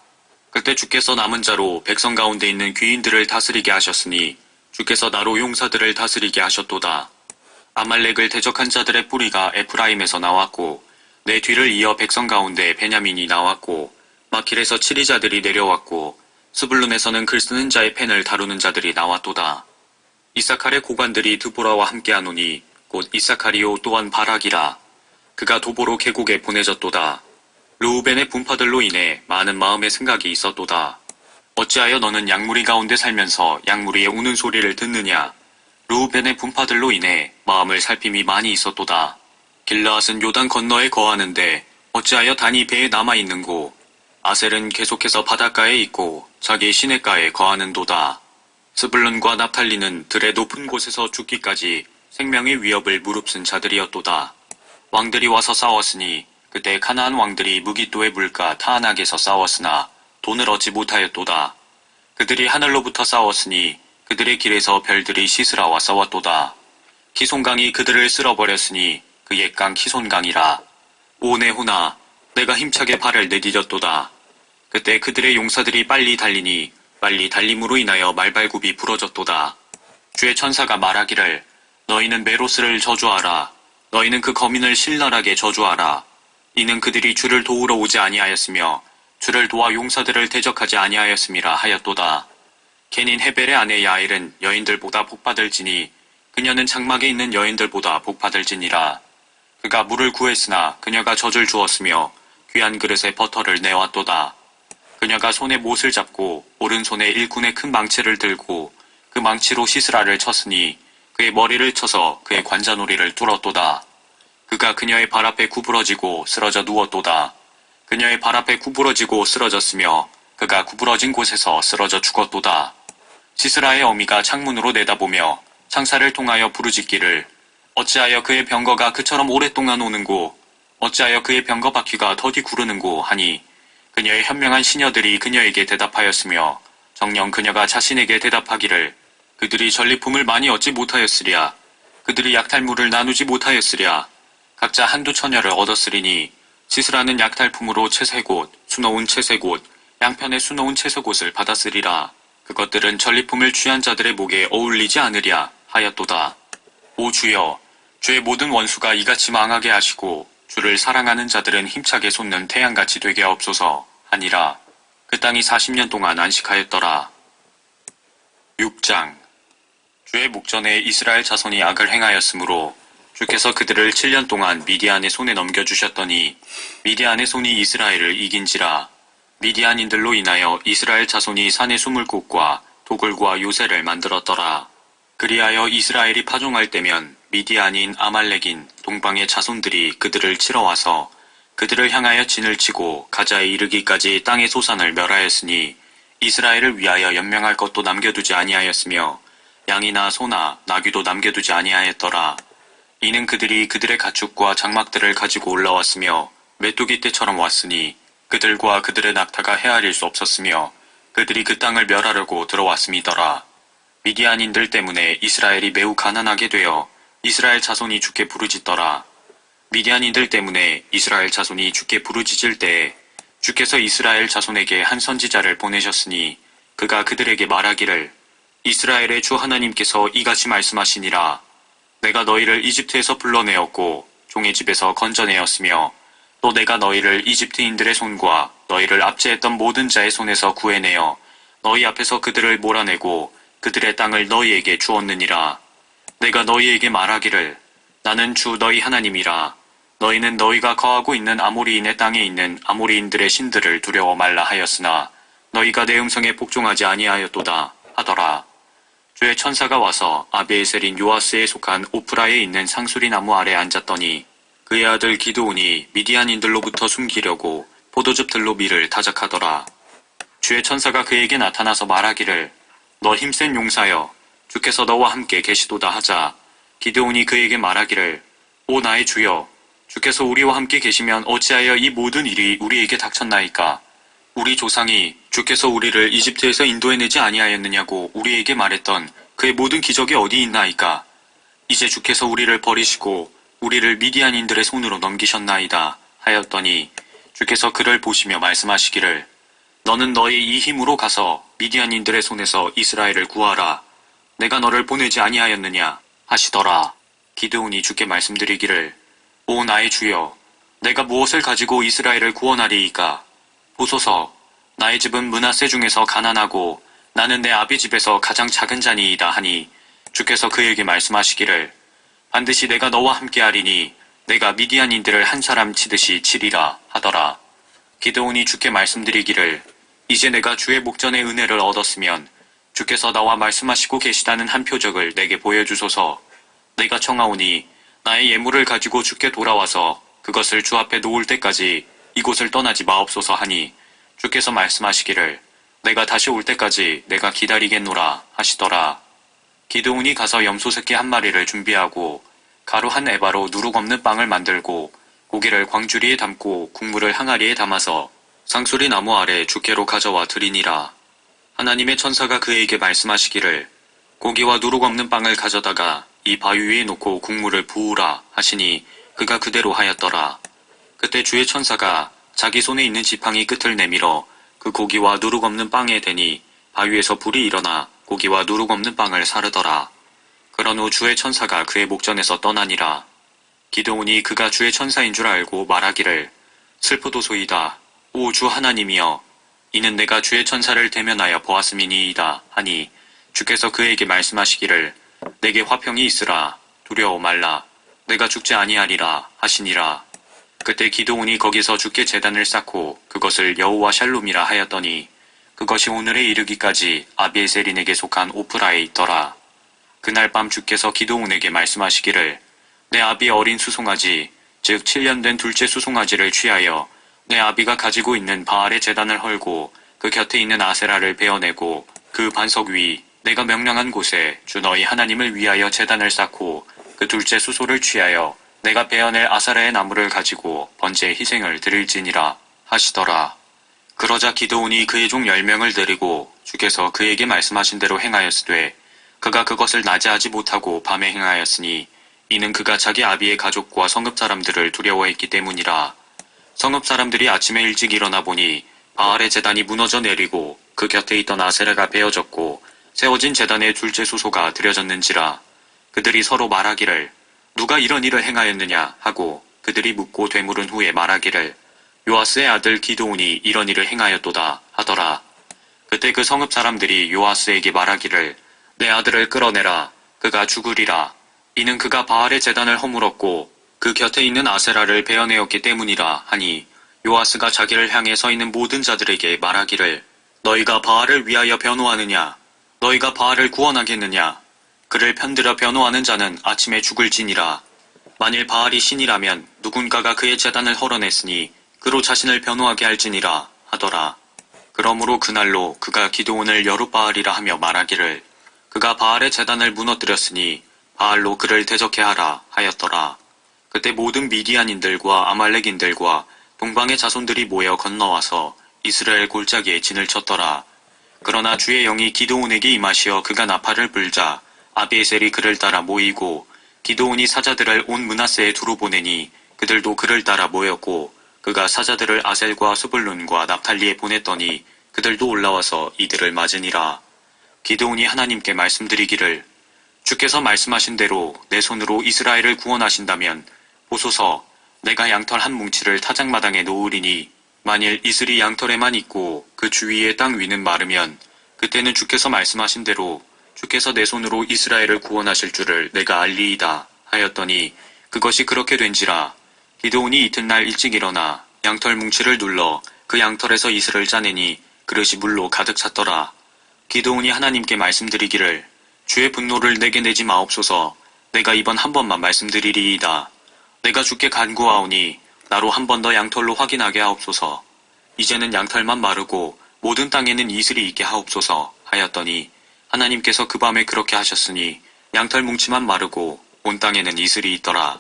그때 주께서 남은 자로 백성 가운데 있는 귀인들을 다스리게 하셨으니 주께서 나로 용사들을 다스리게 하셨도다. 아말렉을 대적한 자들의 뿌리가 에프라임에서 나왔고 내 뒤를 이어 백성 가운데 베냐민이 나왔고 마킬에서 치리자들이 내려왔고 스불룬에서는 글 쓰는 자의 펜을 다루는 자들이 나왔도다. 이사칼의 고관들이 드보라와 함께하노니 곧 이사칼이요 또한 바락이라. 그가 도보로 계곡에 보내졌도다. 르우벤의 분파들로 인해 많은 마음의 생각이 있었도다. 어찌하여 너는 양무리 가운데 살면서 양무리의 우는 소리를 듣느냐. 르우벤의 분파들로 인해 마음을 살핌이 많이 있었도다. 길르앗은 요단 건너에 거하는데 어찌하여 단이 배에 남아있는고. 아셀은 계속해서 바닷가에 있고 자기 시냇가에 거하는도다. 스불룬과 납탈리는 들의 높은 곳에서 죽기까지 생명의 위협을 무릅쓴 자들이었도다. 왕들이 와서 싸웠으니 그때 가나안 왕들이 무기또의 물가 타아낙에서 싸웠으나 돈을 얻지 못하였도다. 그들이 하늘로부터 싸웠으니 그들의 길에서 별들이 시스라와 싸웠도다. 키손강이 그들을 쓸어버렸으니 그 옛강 키손강이라. 오 네후나, 내가 힘차게 발을 내디뎠도다. 그때 그들의 용사들이 빨리 달리니 빨리 달림으로 인하여 말발굽이 부러졌도다. 주의 천사가 말하기를 너희는 메로스를 저주하라. 너희는 그 거민을 신랄하게 저주하라. 이는 그들이 주를 도우러 오지 아니하였으며 주를 도와 용사들을 대적하지 아니하였음이라 하였도다. 게닌 헤벨의 아내 야엘은 여인들보다 복받을지니 그녀는 장막에 있는 여인들보다 복받을지니라. 그가 물을 구했으나 그녀가 젖을 주었으며 귀한 그릇에 버터를 내왔도다. 그녀가 손에 못을 잡고 오른손에 일꾼의 큰 망치를 들고 그 망치로 시스라를 쳤으니 그의 머리를 쳐서 그의 관자놀이를 뚫었도다. 그가 그녀의 발 앞에 구부러지고 쓰러져 누웠도다. 그녀의 발 앞에 구부러지고 쓰러졌으며 그가 구부러진 곳에서 쓰러져 죽었도다. 시스라의 어미가 창문으로 내다보며 창사를 통하여 부르짖기를 어찌하여 그의 병거가 그처럼 오랫동안 오는고 어찌하여 그의 병거 바퀴가 더디 구르는고 하니 그녀의 현명한 시녀들이 그녀에게 대답하였으며 정녕 그녀가 자신에게 대답하기를 그들이 전리품을 많이 얻지 못하였으랴. 그들이 약탈물을 나누지 못하였으랴. 각자 한두 처녀를 얻었으리니 시스라는 약탈품으로 채색옷, 수놓은 채색옷, 양편에 수놓은 채색옷을 받았으리라. 그것들은 전리품을 취한 자들의 목에 어울리지 않으랴 하였도다. 오 주여, 주의 모든 원수가 이같이 망하게 하시고 주를 사랑하는 자들은 힘차게 솟는 태양같이 되게 하옵소서 하니라. 그 땅이 40년 동안 안식하였더라. 6장. 주의 목전에 이스라엘 자손이 악을 행하였으므로 주께서 그들을 7년 동안 미디안의 손에 넘겨주셨더니 미디안의 손이 이스라엘을 이긴지라. 미디안인들로 인하여 이스라엘 자손이 산에 숨을 곳과 도굴과 요새를 만들었더라. 그리하여 이스라엘이 파종할 때면 미디안인 아말렉인 동방의 자손들이 그들을 치러 와서 그들을 향하여 진을 치고 가자에 이르기까지 땅의 소산을 멸하였으니 이스라엘을 위하여 연명할 것도 남겨두지 아니하였으며 양이나 소나 나귀도 남겨두지 아니하였더라. 이는 그들이 그들의 가축과 장막들을 가지고 올라왔으며 메뚜기 떼처럼 왔으니 그들과 그들의 낙타가 헤아릴 수 없었으며 그들이 그 땅을 멸하려고 들어왔음이더라. 미디안인들 때문에 이스라엘이 매우 가난하게 되어 이스라엘 자손이 주께 부르짖더라. 미디안인들 때문에 이스라엘 자손이 주께 부르짖을 때에 주께서 이스라엘 자손에게 한 선지자를 보내셨으니 그가 그들에게 말하기를 이스라엘의 주 하나님께서 이같이 말씀하시니라. 내가 너희를 이집트에서 불러내었고 종의 집에서 건져내었으며 또 내가 너희를 이집트인들의 손과 너희를 압제했던 모든 자의 손에서 구해내어 너희 앞에서 그들을 몰아내고 그들의 땅을 너희에게 주었느니라. 내가 너희에게 말하기를 나는 주 너희 하나님이라. 너희는 너희가 거하고 있는 아모리인의 땅에 있는 아모리인들의 신들을 두려워 말라 하였으나 너희가 내 음성에 복종하지 아니하였도다 하더라. 주의 천사가 와서 아비에셀인 요아스에 속한 오프라에 있는 상수리 나무 아래 앉았더니 그의 아들 기드온이 미디안인들로부터 숨기려고 포도즙들로 밀을 타작하더라. 주의 천사가 그에게 나타나서 말하기를 너 힘센 용사여 주께서 너와 함께 계시도다 하자. 기드온이 그에게 말하기를 오 나의 주여 주께서 우리와 함께 계시면 어찌하여 이 모든 일이 우리에게 닥쳤나이까. 우리 조상이 주께서 우리를 이집트에서 인도해내지 아니하였느냐고 우리에게 말했던 그의 모든 기적이 어디 있나이까. 이제 주께서 우리를 버리시고 우리를 미디안인들의 손으로 넘기셨나이다 하였더니 주께서 그를 보시며 말씀하시기를 너는 너의 이 힘으로 가서 미디안인들의 손에서 이스라엘을 구하라. 내가 너를 보내지 아니하였느냐 하시더라. 기드온이 주께 말씀드리기를 오 나의 주여 내가 무엇을 가지고 이스라엘을 구원하리이까. 보소서 나의 집은 므낫세 중에서 가난하고 나는 내 아비 집에서 가장 작은 자니이다 하니 주께서 그에게 말씀하시기를 반드시 내가 너와 함께하리니 내가 미디안인들을 한 사람 치듯이 치리라 하더라. 기드온이 주께 말씀드리기를 이제 내가 주의 목전에 은혜를 얻었으면 주께서 나와 말씀하시고 계시다는 한 표적을 내게 보여주소서. 내가 청하오니 나의 예물을 가지고 주께 돌아와서 그것을 주 앞에 놓을 때까지 이곳을 떠나지 마옵소서 하니 주께서 말씀하시기를 내가 다시 올 때까지 내가 기다리겠노라 하시더라. 기드온이 가서 염소 새끼 한 마리를 준비하고 가루 한 에바로 누룩 없는 빵을 만들고 고기를 광주리에 담고 국물을 항아리에 담아서 상수리 나무 아래 주께로 가져와 드리니라. 하나님의 천사가 그에게 말씀하시기를 고기와 누룩 없는 빵을 가져다가 이 바위 위에 놓고 국물을 부으라 하시니 그가 그대로 하였더라. 그때 주의 천사가 자기 손에 있는 지팡이 끝을 내밀어 그 고기와 누룩 없는 빵에 대니 바위에서 불이 일어나 고기와 누룩 없는 빵을 사르더라. 그런 후 주의 천사가 그의 목전에서 떠나니라. 기드온이 그가 주의 천사인 줄 알고 말하기를 슬프도소이다. 오 주 하나님이여, 이는 내가 주의 천사를 대면하여 보았음이니이다 하니 주께서 그에게 말씀하시기를 내게 화평이 있으라. 두려워 말라. 내가 죽지 아니하리라 하시니라. 그때 기드온이 거기서 주께 제단을 쌓고 그것을 여호와 샬롬이라 하였더니 그것이 오늘에 이르기까지 아비에셀인에게 속한 오프라에 있더라. 그날 밤 주께서 기드온에게 말씀하시기를 내 아비의 어린 수송아지 즉 7년 된 둘째 수송아지를 취하여 내 아비가 가지고 있는 바알의 제단을 헐고 그 곁에 있는 아세라를 베어내고 그 반석 위 내가 명령한 곳에 주 너희 하나님을 위하여 제단을 쌓고 그 둘째 수소를 취하여 내가 베어낼 아사라의 나무를 가지고 번제의 희생을 드릴지니라 하시더라. 그러자 기드온이 그의 종 10명을 데리고 주께서 그에게 말씀하신 대로 행하였으되 그가 그것을 낮에 하지 못하고 밤에 행하였으니 이는 그가 자기 아비의 가족과 성읍 사람들을 두려워했기 때문이라. 성읍 사람들이 아침에 일찍 일어나 보니 바알의 제단이 무너져 내리고 그 곁에 있던 아세라가 베어졌고 세워진 제단의 둘째 수소가 드려졌는지라. 그들이 서로 말하기를 누가 이런 일을 행하였느냐 하고 그들이 묻고 되물은 후에 말하기를 요아스의 아들 기드온이 이런 일을 행하였도다 하더라. 그때 그 성읍 사람들이 요아스에게 말하기를 내 아들을 끌어내라. 그가 죽으리라. 이는 그가 바알의 제단을 허물었고 그 곁에 있는 아세라를 베어내었기 때문이라 하니 요아스가 자기를 향해 서 있는 모든 자들에게 말하기를 너희가 바알을 위하여 변호하느냐? 너희가 바알을 구원하겠느냐? 그를 편들어 변호하는 자는 아침에 죽을지니라. 만일 바알이 신이라면 누군가가 그의 제단을 헐어냈으니 그로 자신을 변호하게 할지니라 하더라. 그러므로 그날로 그가 기드온을 여룻바알이라 하며 말하기를 그가 바알의 제단을 무너뜨렸으니 바알로 그를 대적해 하라 하였더라. 그때 모든 미디안인들과 아말렉인들과 동방의 자손들이 모여 건너와서 이스라엘 골짜기에 진을 쳤더라. 그러나 주의 영이 기드온에게 임하시어 그가 나팔을 불자 아비에셀이 그를 따라 모이고 기드온이 사자들을 온 므낫세에 두루 보내니 그들도 그를 따라 모였고 그가 사자들을 아셀과 스불룬과 납탈리에 보냈더니 그들도 올라와서 이들을 맞으니라. 기드온이 하나님께 말씀드리기를 주께서 말씀하신 대로 내 손으로 이스라엘을 구원하신다면 보소서 내가 양털 한 뭉치를 타작마당에 놓으리니 만일 이슬이 양털에만 있고 그 주위의 땅 위는 마르면 그때는 주께서 말씀하신 대로 주께서 내 손으로 이스라엘을 구원하실 줄을 내가 알리이다 하였더니 그것이 그렇게 된지라. 기드온이 이튿날 일찍 일어나 양털 뭉치를 눌러 그 양털에서 이슬을 짜내니 그릇이 물로 가득 찼더라. 기드온이 하나님께 말씀드리기를 주의 분노를 내게 내지 마옵소서. 내가 이번 한 번만 말씀드리리이다. 내가 주께 간구하오니 나로 한 번 더 양털로 확인하게 하옵소서. 이제는 양털만 마르고 모든 땅에는 이슬이 있게 하옵소서 하였더니 하나님께서 그 밤에 그렇게 하셨으니 양털 뭉치만 마르고 온 땅에는 이슬이 있더라.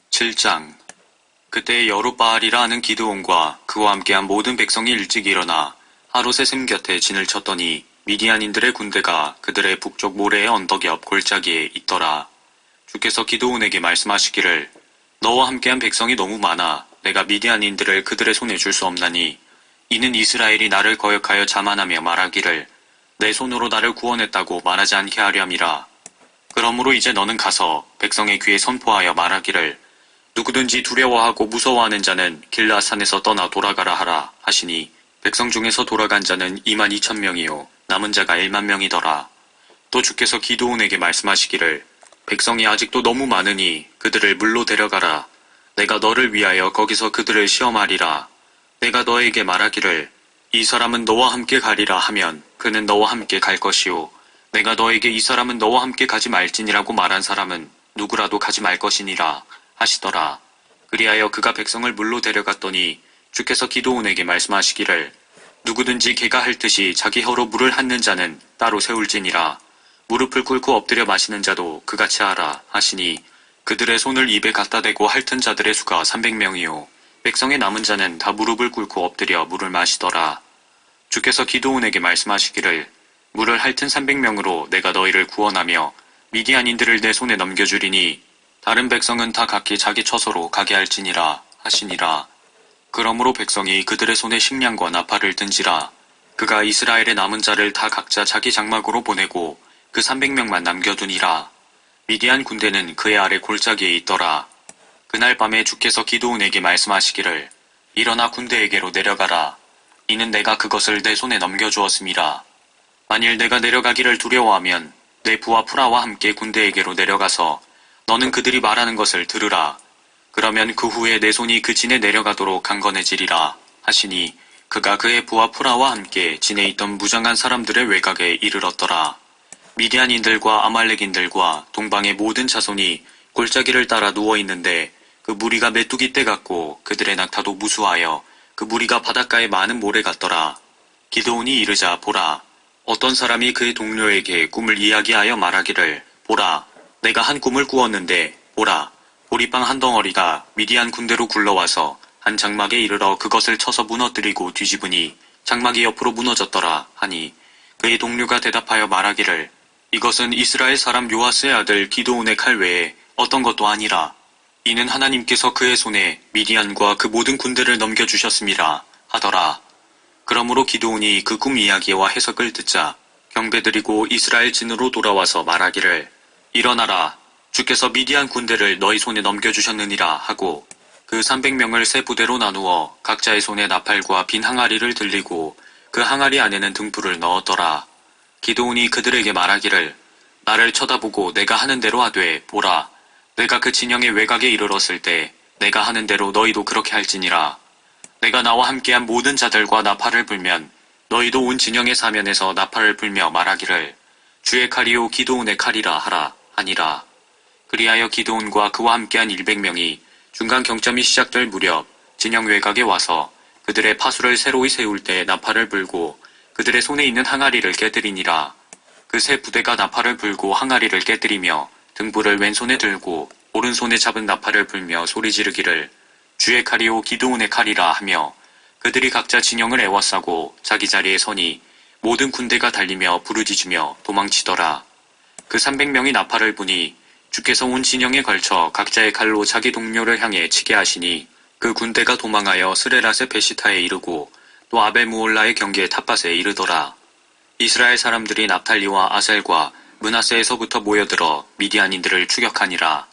7장. 그때 여룻바알이라 하는 기드온과 그와 함께한 모든 백성이 일찍 일어나 하롯세셈 곁에 진을 쳤더니 미디안인들의 군대가 그들의 북쪽 모래의 언덕 옆 골짜기에 있더라. 주께서 기드온에게 말씀하시기를 너와 함께한 백성이 너무 많아 내가 미디안인들을 그들의 손에 줄 수 없나니 이는 이스라엘이 나를 거역하여 자만하며 말하기를 내 손으로 나를 구원했다고 말하지 않게 하려 함이라. 그러므로 이제 너는 가서 백성의 귀에 선포하여 말하기를 누구든지 두려워하고 무서워하는 자는 길라산에서 떠나 돌아가라 하라 하시니 백성 중에서 돌아간 자는 22,000명이요 남은 자가 10,000명이더라. 또 주께서 기드온에게 말씀하시기를 백성이 아직도 너무 많으니 그들을 물로 데려가라. 내가 너를 위하여 거기서 그들을 시험하리라. 내가 너에게 말하기를 이 사람은 너와 함께 가리라 하면 그는 너와 함께 갈 것이요 내가 너에게 이 사람은 너와 함께 가지 말지니라고 말한 사람은 누구라도 가지 말 것이니라 하시더라. 그리하여 그가 백성을 물로 데려갔더니 주께서 기드온에게 말씀하시기를 누구든지 개가 핥듯이 자기 혀로 물을 핥는 자는 따로 세울지니라. 무릎을 꿇고 엎드려 마시는 자도 그같이 하라 하시니 그들의 손을 입에 갖다 대고 핥은 자들의 수가 300명이요 백성의 남은 자는 다 무릎을 꿇고 엎드려 물을 마시더라. 주께서 기드온에게 말씀하시기를 물을 핥은 300명으로 내가 너희를 구원하며 미디안인들을 내 손에 넘겨주리니 다른 백성은 다 각기 자기 처소로 가게 할지니라 하시니라. 그러므로 백성이 그들의 손에 식량과 나팔을 든지라. 그가 이스라엘의 남은 자를 다 각자 자기 장막으로 보내고 그 300명만 남겨두니라. 미디안 군대는 그의 아래 골짜기에 있더라. 그날 밤에 주께서 기드온에게 말씀하시기를 일어나 군대에게로 내려가라. 이는 내가 그것을 내 손에 넘겨주었음이라. 만일 내가 내려가기를 두려워하면 내 부하 푸라와 함께 군대에게로 내려가서 너는 그들이 말하는 것을 들으라. 그러면 그 후에 내 손이 그 진에 내려가도록 강건해지리라 하시니 그가 그의 부하 푸라와 함께 진에 있던 무장한 사람들의 외곽에 이르렀더라. 미디안인들과 아말렉인들과 동방의 모든 자손이 골짜기를 따라 누워있는데 그 무리가 메뚜기 떼 같고 그들의 낙타도 무수하여 그 무리가 바닷가에 많은 모래 같더라. 기드온이 이르자 보라. 어떤 사람이 그의 동료에게 꿈을 이야기하여 말하기를 보라. 내가 한 꿈을 꾸었는데 보라. 보리빵 한 덩어리가 미디안 군대로 굴러와서 한 장막에 이르러 그것을 쳐서 무너뜨리고 뒤집으니 장막이 옆으로 무너졌더라 하니 그의 동료가 대답하여 말하기를 이것은 이스라엘 사람 요아스의 아들 기드온의 칼 외에 어떤 것도 아니라 이는 하나님께서 그의 손에 미디안과 그 모든 군대를 넘겨주셨음이라 하더라. 그러므로 기드온이 그 꿈 이야기와 해석을 듣자 경배드리고 이스라엘 진으로 돌아와서 말하기를 일어나라. 주께서 미디안 군대를 너희 손에 넘겨주셨느니라 하고 그 300명을 세 부대로 나누어 각자의 손에 나팔과 빈 항아리를 들리고 그 항아리 안에는 등불을 넣었더라. 기드온이 그들에게 말하기를 나를 쳐다보고 내가 하는 대로 하되 보라. 내가 그 진영의 외곽에 이르렀을 때 내가 하는 대로 너희도 그렇게 할지니라. 내가 나와 함께한 모든 자들과 나팔을 불면 너희도 온 진영의 사면에서 나팔을 불며 말하기를 주의 칼이요 기드온의 칼이라 하라 하니라. 그리하여 기드온과 그와 함께한 100명이 중간 경점이 시작될 무렵 진영 외곽에 와서 그들의 파수를 새로이 세울 때 나팔을 불고 그들의 손에 있는 항아리를 깨뜨리니라. 그 세 부대가 나팔을 불고 항아리를 깨뜨리며 등불을 왼손에 들고 오른손에 잡은 나팔을 불며 소리 지르기를 주의 칼이요 기드온의 칼이라 하며 그들이 각자 진영을 에워싸고 자기 자리에 서니 모든 군대가 달리며 부르짖으며 도망치더라. 그 300명이 나팔을 부니 주께서 온 진영에 걸쳐 각자의 칼로 자기 동료를 향해 치게 하시니 그 군대가 도망하여 스레라세 베시타에 이르고 또 아벨무올라의 경계의 탑밭에 이르더라. 이스라엘 사람들이 납탈리와 아셀과 므낫세에서부터 모여들어 미디안인들을 추격하니라.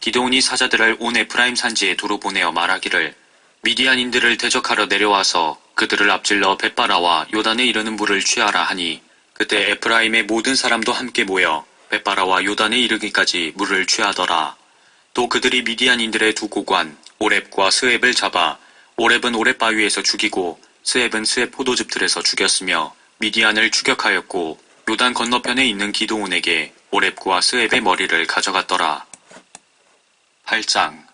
기드온이 사자들을 온 에프라임 산지에 두루 보내어 말하기를 미디안인들을 대적하러 내려와서 그들을 앞질러 벳바라와 요단에 이르는 물을 취하라 하니 그때 에프라임의 모든 사람도 함께 모여 벳바라와 요단에 이르기까지 물을 취하더라. 또 그들이 미디안인들의 두 고관 오렙과 스앱을 잡아 오렙은 오렙 바위에서 죽이고 스앱은 스앱 포도즙들에서 죽였으며 미디안을 추격하였고 요단 건너편에 있는 기드온에게 오렙과 스앱의 머리를 가져갔더라. 8장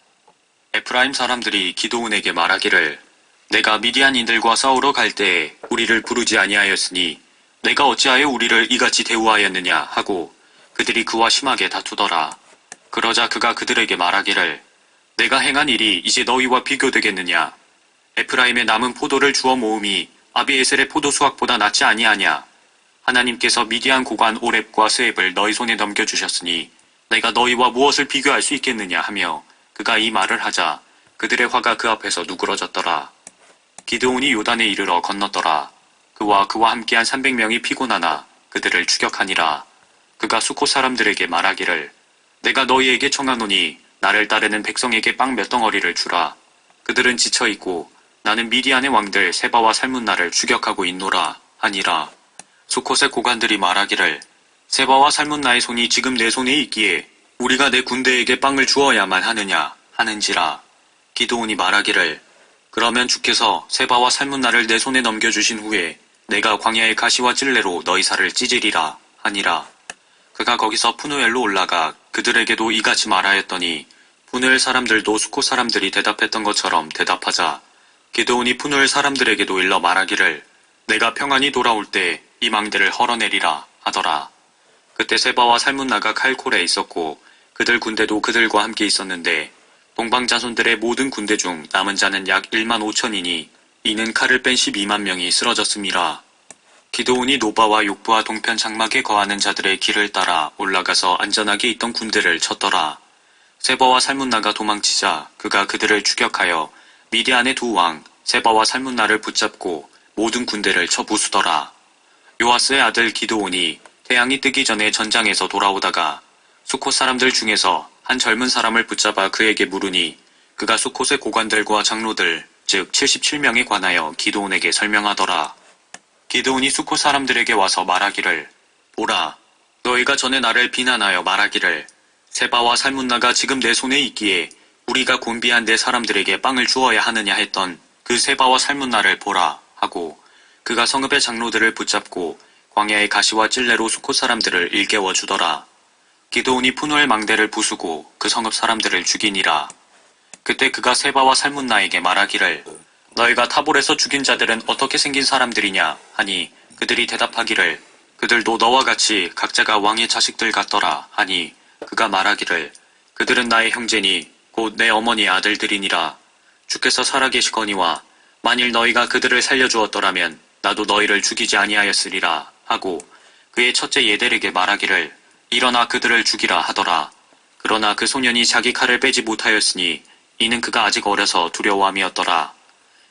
에프라임 사람들이 기드온에게 말하기를 내가 미디안인들과 싸우러 갈 때에 우리를 부르지 아니하였으니 내가 어찌하여 우리를 이같이 대우하였느냐 하고 그들이 그와 심하게 다투더라. 그러자 그가 그들에게 말하기를 내가 행한 일이 이제 너희와 비교되겠느냐. 에프라임의 남은 포도를 주워 모음이 아비에셀의 포도 수확보다 낫지 아니하냐. 하나님께서 미디안 고관 오렙과 스앱을 너희 손에 넘겨주셨으니 내가 너희와 무엇을 비교할 수 있겠느냐 하며 그가 이 말을 하자 그들의 화가 그 앞에서 누그러졌더라. 기드온이 요단에 이르러 건넜더라. 그와 함께한 300명이 피곤하나 그들을 추격하니라. 그가 수코 사람들에게 말하기를 내가 너희에게 청하노니 나를 따르는 백성에게 빵 몇 덩어리를 주라. 그들은 지쳐있고 나는 미디안의 왕들 세바와 살문나를 추격하고 있노라 하니라. 수콧의 고관들이 말하기를 세바와 살문나의 손이 지금 내 손에 있기에 우리가 내 군대에게 빵을 주어야만 하느냐 하는지라. 기드온이 말하기를 그러면 주께서 세바와 살문나를 내 손에 넘겨주신 후에 내가 광야의 가시와 찔레로 너희 살을 찢으리라 하니라. 그가 거기서 푸누엘로 올라가 그들에게도 이같이 말하였더니 푸누엘 사람들도 수콧 사람들이 대답했던 것처럼 대답하자 기드온이 푸누엘 사람들에게도 일러 말하기를 내가 평안히 돌아올 때 이 망대를 헐어내리라 하더라. 그때 세바와 살문나가 칼콜에 있었고 그들 군대도 그들과 함께 있었는데 동방 자손들의 모든 군대 중 남은 자는 약 1만 5천이니 이는 칼을 뺀 12만 명이 쓰러졌음이라. 기드온이 노바와 욕부와 동편 장막에 거하는 자들의 길을 따라 올라가서 안전하게 있던 군대를 쳤더라. 세바와 살문나가 도망치자 그가 그들을 추격하여 미디안의 두 왕 세바와 살문나를 붙잡고 모든 군대를 쳐 부수더라. 요아스의 아들 기드온이 태양이 뜨기 전에 전장에서 돌아오다가 수콧 사람들 중에서 한 젊은 사람을 붙잡아 그에게 물으니 그가 수콧의 고관들과 장로들 즉 77명에 관하여 기드온에게 설명하더라. 기드온이 수콧 사람들에게 와서 말하기를 보라, 너희가 전에 나를 비난하여 말하기를 세바와 살문나가 지금 내 손에 있기에 우리가 곤비한 내 사람들에게 빵을 주어야 하느냐 했던 그 세바와 살문나를 보라 하고 그가 성읍의 장로들을 붙잡고 광야의 가시와 찔레로 수콧 사람들을 일깨워 주더라. 기드온이 푸누엘 망대를 부수고 그 성읍 사람들을 죽이니라. 그때 그가 세바와 살문나에게 말하기를 너희가 타볼에서 죽인 자들은 어떻게 생긴 사람들이냐 하니 그들이 대답하기를 그들도 너와 같이 각자가 왕의 자식들 같더라 하니 그가 말하기를 그들은 나의 형제니 곧 내 어머니의 아들들이니라. 주께서 살아계시거니와 만일 너희가 그들을 살려주었더라면 나도 너희를 죽이지 아니하였으리라 하고 그의 첫째 예델에게 말하기를 일어나 그들을 죽이라 하더라. 그러나 그 소년이 자기 칼을 빼지 못하였으니 이는 그가 아직 어려서 두려워함이었더라.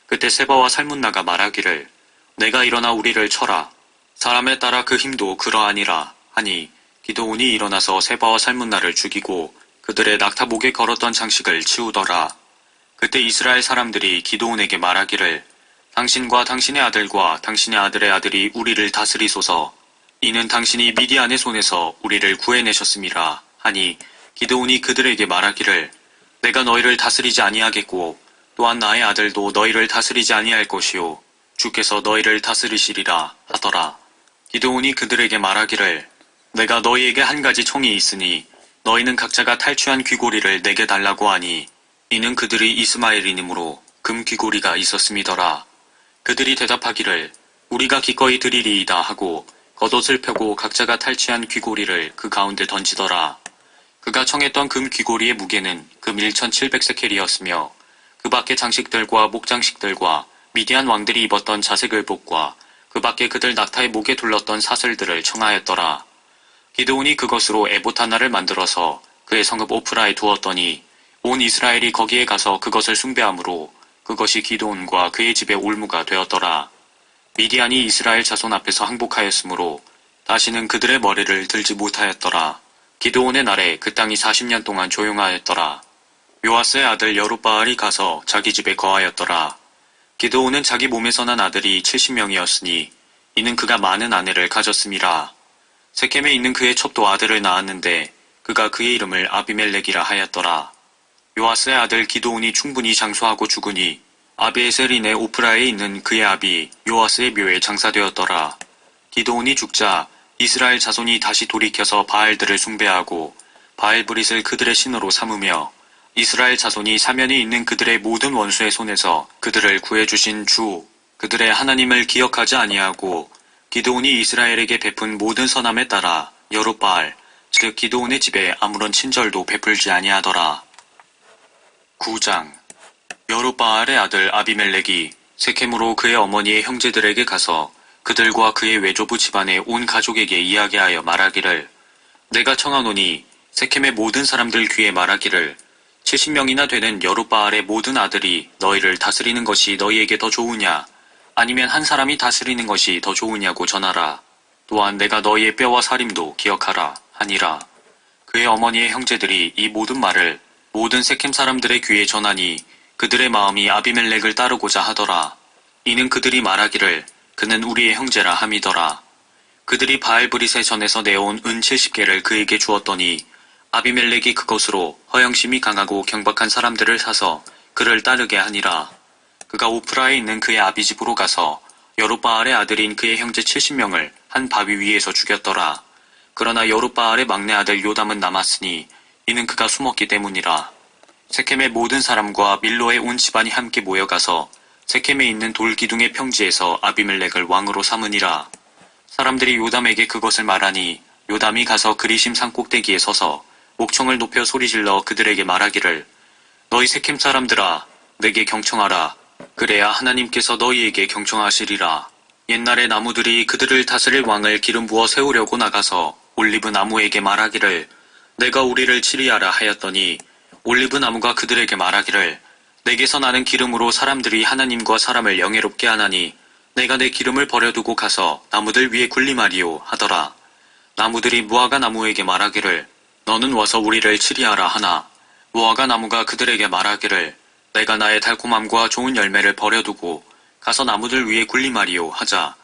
그때 세바와 살문나가 말하기를 내가 일어나 우리를 쳐라. 사람에 따라 그 힘도 그러하니라 하니 기드온이 일어나서 세바와 살문나를 죽이고 그들의 낙타 목에 걸었던 장식을 치우더라. 그때 이스라엘 사람들이 기드온에게 말하기를 당신과 당신의 아들과 당신의 아들의 아들이 우리를 다스리소서. 이는 당신이 미디안의 손에서 우리를 구해내셨음이라 하니 기드온이 그들에게 말하기를 내가 너희를 다스리지 아니하겠고 또한 나의 아들도 너희를 다스리지 아니할 것이요 주께서 너희를 다스리시리라 하더라. 기드온이 그들에게 말하기를 내가 너희에게 한 가지 청이 있으니 너희는 각자가 탈취한 귀고리를 내게 달라고 하니 이는 그들이 이스마엘인이므로 금 귀고리가 있었음이더라. 그들이 대답하기를 우리가 기꺼이 드리리이다 하고 겉옷을 펴고 각자가 탈취한 귀고리를 그 가운데 던지더라. 그가 청했던 금 귀고리의 무게는 금 1700세켈이었으며 그 밖의 장식들과 목장식들과 미디안 왕들이 입었던 자색을복과 그 밖에 그들 낙타의 목에 둘렀던 사슬들을 청하였더라. 기드온이 그것으로 에봇 하나를 만들어서 그의 성읍 오프라에 두었더니 온 이스라엘이 거기에 가서 그것을 숭배함으로 그것이 기드온과 그의 집의 올무가 되었더라. 미디안이 이스라엘 자손 앞에서 항복하였으므로 다시는 그들의 머리를 들지 못하였더라. 기드온의 날에 그 땅이 40년 동안 조용하였더라. 요아스의 아들 여룻바알이 가서 자기 집에 거하였더라. 기드온은 자기 몸에서 난 아들이 70명이었으니 이는 그가 많은 아내를 가졌음이라. 세켐에 있는 그의 첩도 아들을 낳았는데 그가 그의 이름을 아비멜렉이라 하였더라. 요아스의 아들 기드온이 충분히 장수하고 죽으니 아비에셀인의 오프라에 있는 그의 아비 요아스의 묘에 장사되었더라. 기드온이 죽자 이스라엘 자손이 다시 돌이켜서 바알들을 숭배하고 바알브릿을 그들의 신으로 삼으며 이스라엘 자손이 사면에 있는 그들의 모든 원수의 손에서 그들을 구해주신 주 그들의 하나님을 기억하지 아니하고 기드온이 이스라엘에게 베푼 모든 선함에 따라 여룻바알 즉 기드온의 집에 아무런 친절도 베풀지 아니하더라. 9장 여룻바알의 아들 아비멜렉이 세켐으로 그의 어머니의 형제들에게 가서 그들과 그의 외조부 집안의 온 가족에게 이야기하여 말하기를 내가 청하노니 세켐의 모든 사람들 귀에 말하기를 70명이나 되는 여룻바알의 모든 아들이 너희를 다스리는 것이 너희에게 더 좋으냐 아니면 한 사람이 다스리는 것이 더 좋으냐고 전하라. 또한 내가 너희의 뼈와 살림도 기억하라 하니라. 그의 어머니의 형제들이 이 모든 말을 모든 세켐 사람들의 귀에 전하니 그들의 마음이 아비멜렉을 따르고자 하더라. 이는 그들이 말하기를 그는 우리의 형제라 함이더라. 그들이 바알브릿의 전에서 내온 은 70개를 그에게 주었더니 아비멜렉이 그것으로 허영심이 강하고 경박한 사람들을 사서 그를 따르게 하니라. 그가 오프라에 있는 그의 아비 집으로 가서 여룻바알의 아들인 그의 형제 70명을 한 바위 위에서 죽였더라. 그러나 여룻바알의 막내 아들 요담은 남았으니 이는 그가 숨었기 때문이라. 세켐의 모든 사람과 밀로의 온 집안이 함께 모여가서 세켐에 있는 돌기둥의 평지에서 아비멜렉을 왕으로 삼으니라. 사람들이 요담에게 그것을 말하니 요담이 가서 그리심 산 꼭대기에 서서 목청을 높여 소리질러 그들에게 말하기를 너희 세켐 사람들아 내게 경청하라. 그래야 하나님께서 너희에게 경청하시리라. 옛날에 나무들이 그들을 다스릴 왕을 기름 부어 세우려고 나가서 올리브 나무에게 말하기를 내가 우리를 치리하라 하였더니 올리브 나무가 그들에게 말하기를 내게서 나는 기름으로 사람들이 하나님과 사람을 영예롭게 하나니 내가 내 기름을 버려두고 가서 나무들 위에 군림하리요 하더라. 나무들이 무화과 나무에게 말하기를 너는 와서 우리를 치리하라 하나 무화과 나무가 그들에게 말하기를 내가 나의 달콤함과 좋은 열매를 버려두고 가서 나무들 위에 군림하리요 하자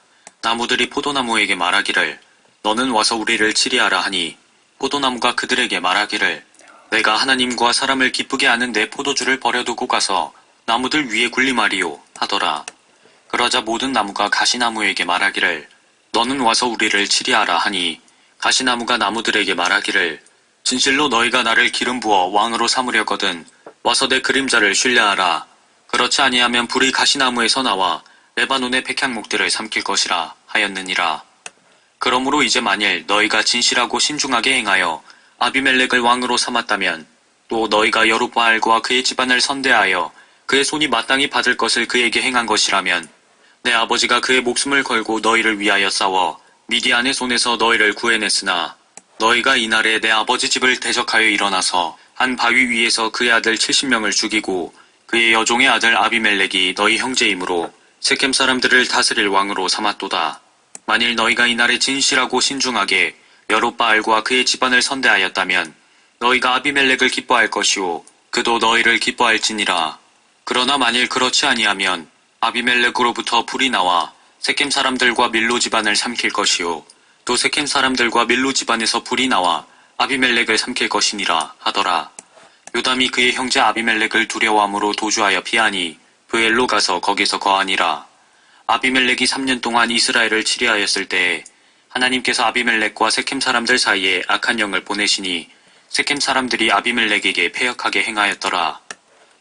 나무들이 포도나무에게 말하기를 너는 와서 우리를 치리하라 하니 포도나무가 그들에게 말하기를 내가 하나님과 사람을 기쁘게 하는 내 포도주를 버려두고 가서 나무들 위에 군림하리요 하더라. 그러자 모든 나무가 가시나무에게 말하기를 너는 와서 우리를 치리하라 하니 가시나무가 나무들에게 말하기를 진실로 너희가 나를 기름 부어 왕으로 삼으려거든 와서 내 그림자를 신뢰하라. 그렇지 아니하면 불이 가시나무에서 나와 레바논의 백향목들을 삼킬 것이라 하였느니라. 그러므로 이제 만일 너희가 진실하고 신중하게 행하여 아비멜렉을 왕으로 삼았다면 또 너희가 여룻바알과 그의 집안을 선대하여 그의 손이 마땅히 받을 것을 그에게 행한 것이라면 내 아버지가 그의 목숨을 걸고 너희를 위하여 싸워 미디안의 손에서 너희를 구해냈으나 너희가 이날에 내 아버지 집을 대적하여 일어나서 한 바위 위에서 그의 아들 70명을 죽이고 그의 여종의 아들 아비멜렉이 너희 형제이므로 세겜 사람들을 다스릴 왕으로 삼았도다. 만일 너희가 이날에 진실하고 신중하게 여룻바알과 그의 집안을 선대하였다면 너희가 아비멜렉을 기뻐할 것이요 그도 너희를 기뻐할지니라. 그러나 만일 그렇지 아니하면 아비멜렉으로부터 불이 나와 세겜 사람들과 밀로 집안을 삼킬 것이요 또 세겜 사람들과 밀로 집안에서 불이 나와 아비멜렉을 삼킬 것이니라 하더라. 요담이 그의 형제 아비멜렉을 두려워함으로 도주하여 피하니 브엘로 가서 거기서 거하니라. 아비멜렉이 3년 동안 이스라엘을 치리하였을 때에 하나님께서 아비멜렉과 세겜 사람들 사이에 악한 영을 보내시니 세겜 사람들이 아비멜렉에게 패역하게 행하였더라.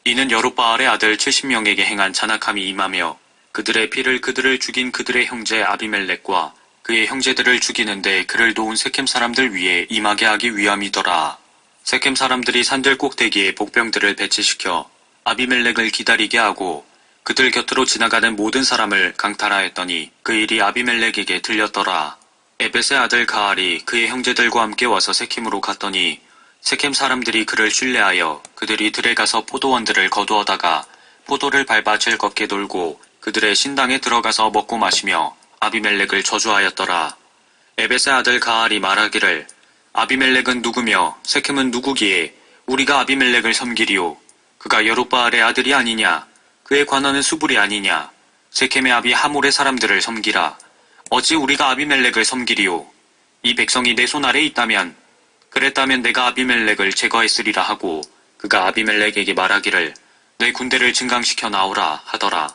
이는 여룻바알의 아들 70명에게 행한 잔악함이 임하며 그들의 피를 그들을 죽인 그들의 형제 아비멜렉과 그의 형제들을 죽이는데 그를 도운 세겜 사람들 위에 임하게 하기 위함이더라. 세겜 사람들이 산들 꼭대기에 복병들을 배치시켜 아비멜렉을 기다리게 하고 그들 곁으로 지나가는 모든 사람을 강탈하였더니 그 일이 아비멜렉에게 들렸더라. 에벳의 아들 가알이 그의 형제들과 함께 와서 세겜으로 갔더니 세겜 사람들이 그를 신뢰하여 그들이 들에 가서 포도원들을 거두어다가 포도를 밟아 즐겁게 놀고 그들의 신당에 들어가서 먹고 마시며 아비멜렉을 저주하였더라. 에벳의 아들 가알이 말하기를 아비멜렉은 누구며 세겜은 누구기에 우리가 아비멜렉을 섬기리오. 그가 여룻바알의 아들이 아니냐. 그의 관원은 수불이 아니냐. 세겜의 아비 하몰의 사람들을 섬기라. 어찌 우리가 아비멜렉을 섬기리오. 이 백성이 내 손 아래 있다면 그랬다면 내가 아비멜렉을 제거했으리라 하고 그가 아비멜렉에게 말하기를 내 군대를 증강시켜 나오라 하더라.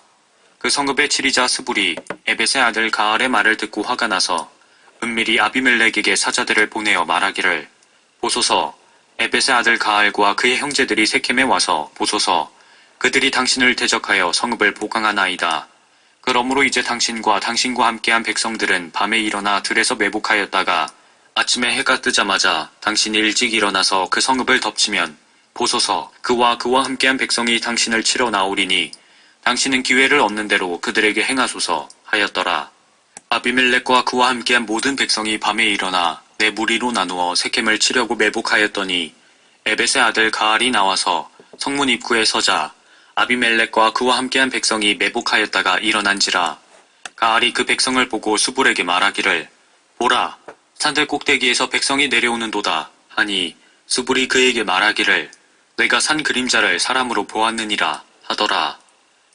그 성읍의 치리자 스불이 에벳의 아들 가알의 말을 듣고 화가 나서 은밀히 아비멜렉에게 사자들을 보내어 말하기를 보소서 에벳의 아들 가알과 그의 형제들이 세겜에 와서 보소서 그들이 당신을 대적하여 성읍을 보강하나이다. 그러므로 이제 당신과 함께한 백성들은 밤에 일어나 들에서 매복하였다가 아침에 해가 뜨자마자 당신이 일찍 일어나서 그 성읍을 덮치면 보소서 그와 함께한 백성이 당신을 치러 나오리니 당신은 기회를 얻는 대로 그들에게 행하소서 하였더라. 아비멜렉과 그와 함께한 모든 백성이 밤에 일어나 네 무리로 나누어 세겜을 치려고 매복하였더니 에벳의 아들 가알이 나와서 성문 입구에 서자 아비멜렉과 그와 함께한 백성이 매복하였다가 일어난지라. 가알이 그 백성을 보고 수불에게 말하기를 보라 산들 꼭대기에서 백성이 내려오는도다 하니 수불이 그에게 말하기를 내가 산 그림자를 사람으로 보았느니라 하더라.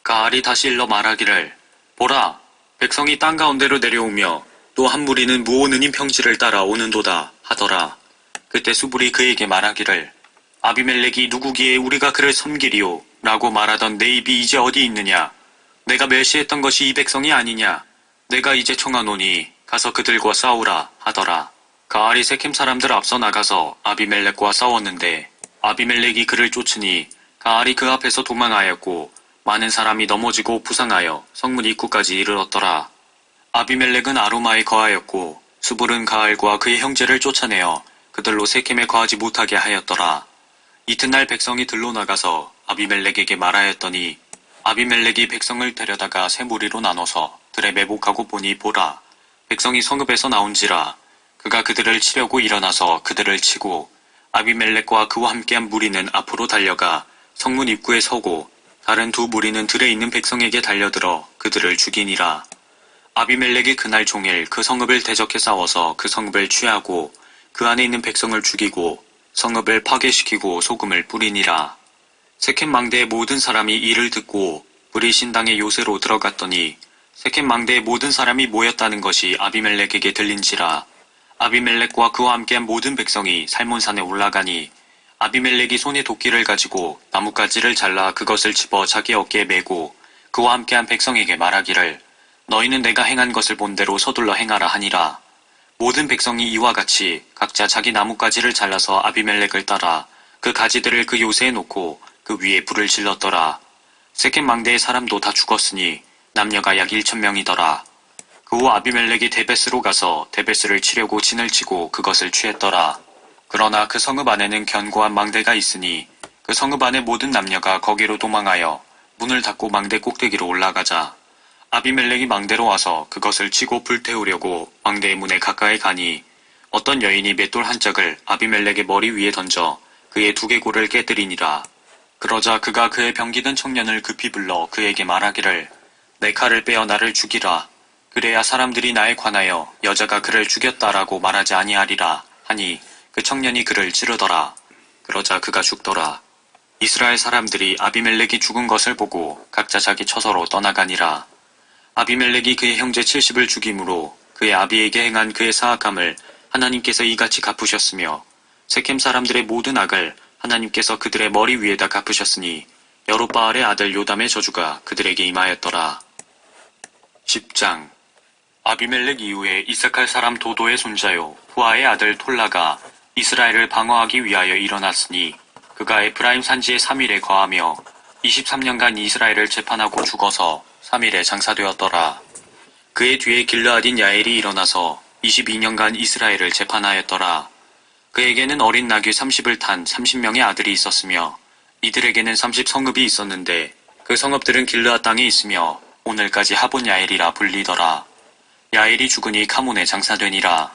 가알이 다시 일러 말하기를 보라 백성이 땅 가운데로 내려오며 또 한 무리는 무오느님 평지를 따라 오는도다 하더라. 그때 수불이 그에게 말하기를 아비멜렉이 누구기에 우리가 그를 섬기리오 라고 말하던 내 입이 이제 어디 있느냐. 내가 멸시했던 것이 이 백성이 아니냐. 내가 이제 청하노니 가서 그들과 싸우라 하더라. 가알이 세겜 사람들 앞서 나가서 아비멜렉과 싸웠는데 아비멜렉이 그를 쫓으니 가알이 그 앞에서 도망하였고 많은 사람이 넘어지고 부상하여 성문 입구까지 이르렀더라. 아비멜렉은 아로마에 거하였고 수불은 가알과 그의 형제를 쫓아내어 그들로 세겜에 거하지 못하게 하였더라. 이튿날 백성이 들로 나가서 아비멜렉에게 말하였더니 아비멜렉이 백성을 데려다가 세 무리로 나눠서 들에 매복하고 보니 보라 백성이 성읍에서 나온지라. 그가 그들을 치려고 일어나서 그들을 치고 아비멜렉과 그와 함께한 무리는 앞으로 달려가 성문 입구에 서고 다른 두 무리는 들에 있는 백성에게 달려들어 그들을 죽이니라. 아비멜렉이 그날 종일 그 성읍을 대적해 싸워서 그 성읍을 취하고 그 안에 있는 백성을 죽이고 성읍을 파괴시키고 소금을 뿌리니라. 세겜 망대의 모든 사람이 이를 듣고 불이 신당의 요새로 들어갔더니 세겜 망대의 모든 사람이 모였다는 것이 아비멜렉에게 들린지라. 아비멜렉과 그와 함께한 모든 백성이 살몬산에 올라가니 아비멜렉이 손에 도끼를 가지고 나뭇가지를 잘라 그것을 집어 자기 어깨에 메고 그와 함께한 백성에게 말하기를 너희는 내가 행한 것을 본 대로 서둘러 행하라 하니라. 모든 백성이 이와 같이 각자 자기 나뭇가지를 잘라서 아비멜렉을 따라 그 가지들을 그 요새에 놓고 그 위에 불을 질렀더라. 세겜 망대의 사람도 다 죽었으니 남녀가 약 1,000명이더라. 그 후 아비멜렉이 데베스로 가서 데베스를 치려고 진을 치고 그것을 취했더라. 그러나 그 성읍 안에는 견고한 망대가 있으니 그 성읍 안의 모든 남녀가 거기로 도망하여 문을 닫고 망대 꼭대기로 올라가자 아비멜렉이 망대로 와서 그것을 치고 불태우려고 망대의 문에 가까이 가니 어떤 여인이 맷돌 한 짝을 아비멜렉의 머리 위에 던져 그의 두개골을 깨뜨리니라. 그러자 그가 그의 병기든 청년을 급히 불러 그에게 말하기를 내 칼을 빼어 나를 죽이라. 그래야 사람들이 나에 관하여 여자가 그를 죽였다라고 말하지 아니하리라 하니 그 청년이 그를 찌르더라. 그러자 그가 죽더라. 이스라엘 사람들이 아비멜렉이 죽은 것을 보고 각자 자기 처소로 떠나가니라. 아비멜렉이 그의 형제 70을 죽임으로 그의 아비에게 행한 그의 사악함을 하나님께서 이같이 갚으셨으며 세겜 사람들의 모든 악을 하나님께서 그들의 머리 위에다 갚으셨으니 여롯바알의 아들 요담의 저주가 그들에게 임하였더라. 10장. 아비멜렉 이후에 이스칼 사람 도도의 손자요 후아의 아들 톨라가 이스라엘을 방어하기 위하여 일어났으니 그가 에프라임 산지에 3일에 거하며 23년간 이스라엘을 재판하고 죽어서 3일에 장사되었더라. 그의 뒤에 길르앗인 야엘이 일어나서 22년간 이스라엘을 재판하였더라. 그에게는 어린 나귀 30을 탄 30명의 아들이 있었으며 이들에게는 30성읍이 있었는데 그 성읍들은 길르앗 땅에 있으며 오늘까지 하본 야엘이라 불리더라. 야엘이 죽으니 카몬에 장사되니라.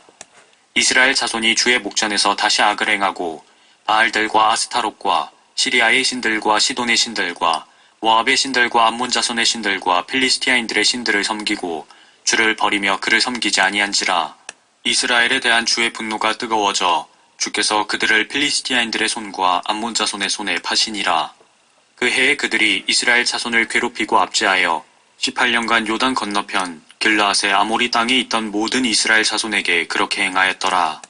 이스라엘 자손이 주의 목전에서 다시 악을 행하고 바알들과 아스타롯과 시리아의 신들과 시돈의 신들과 모압의 신들과 암몬 자손의 신들과 필리스티아인들의 신들을 섬기고 주를 버리며 그를 섬기지 아니한지라. 이스라엘에 대한 주의 분노가 뜨거워져 주께서 그들을 필리스티아인들의 손과 암몬 자손의 손에 파시니라. 그 해에 그들이 이스라엘 자손을 괴롭히고 압제하여 18년간 요단 건너편 길르앗의 아모리 땅에 있던 모든 이스라엘 자손에게 그렇게 행하였더라.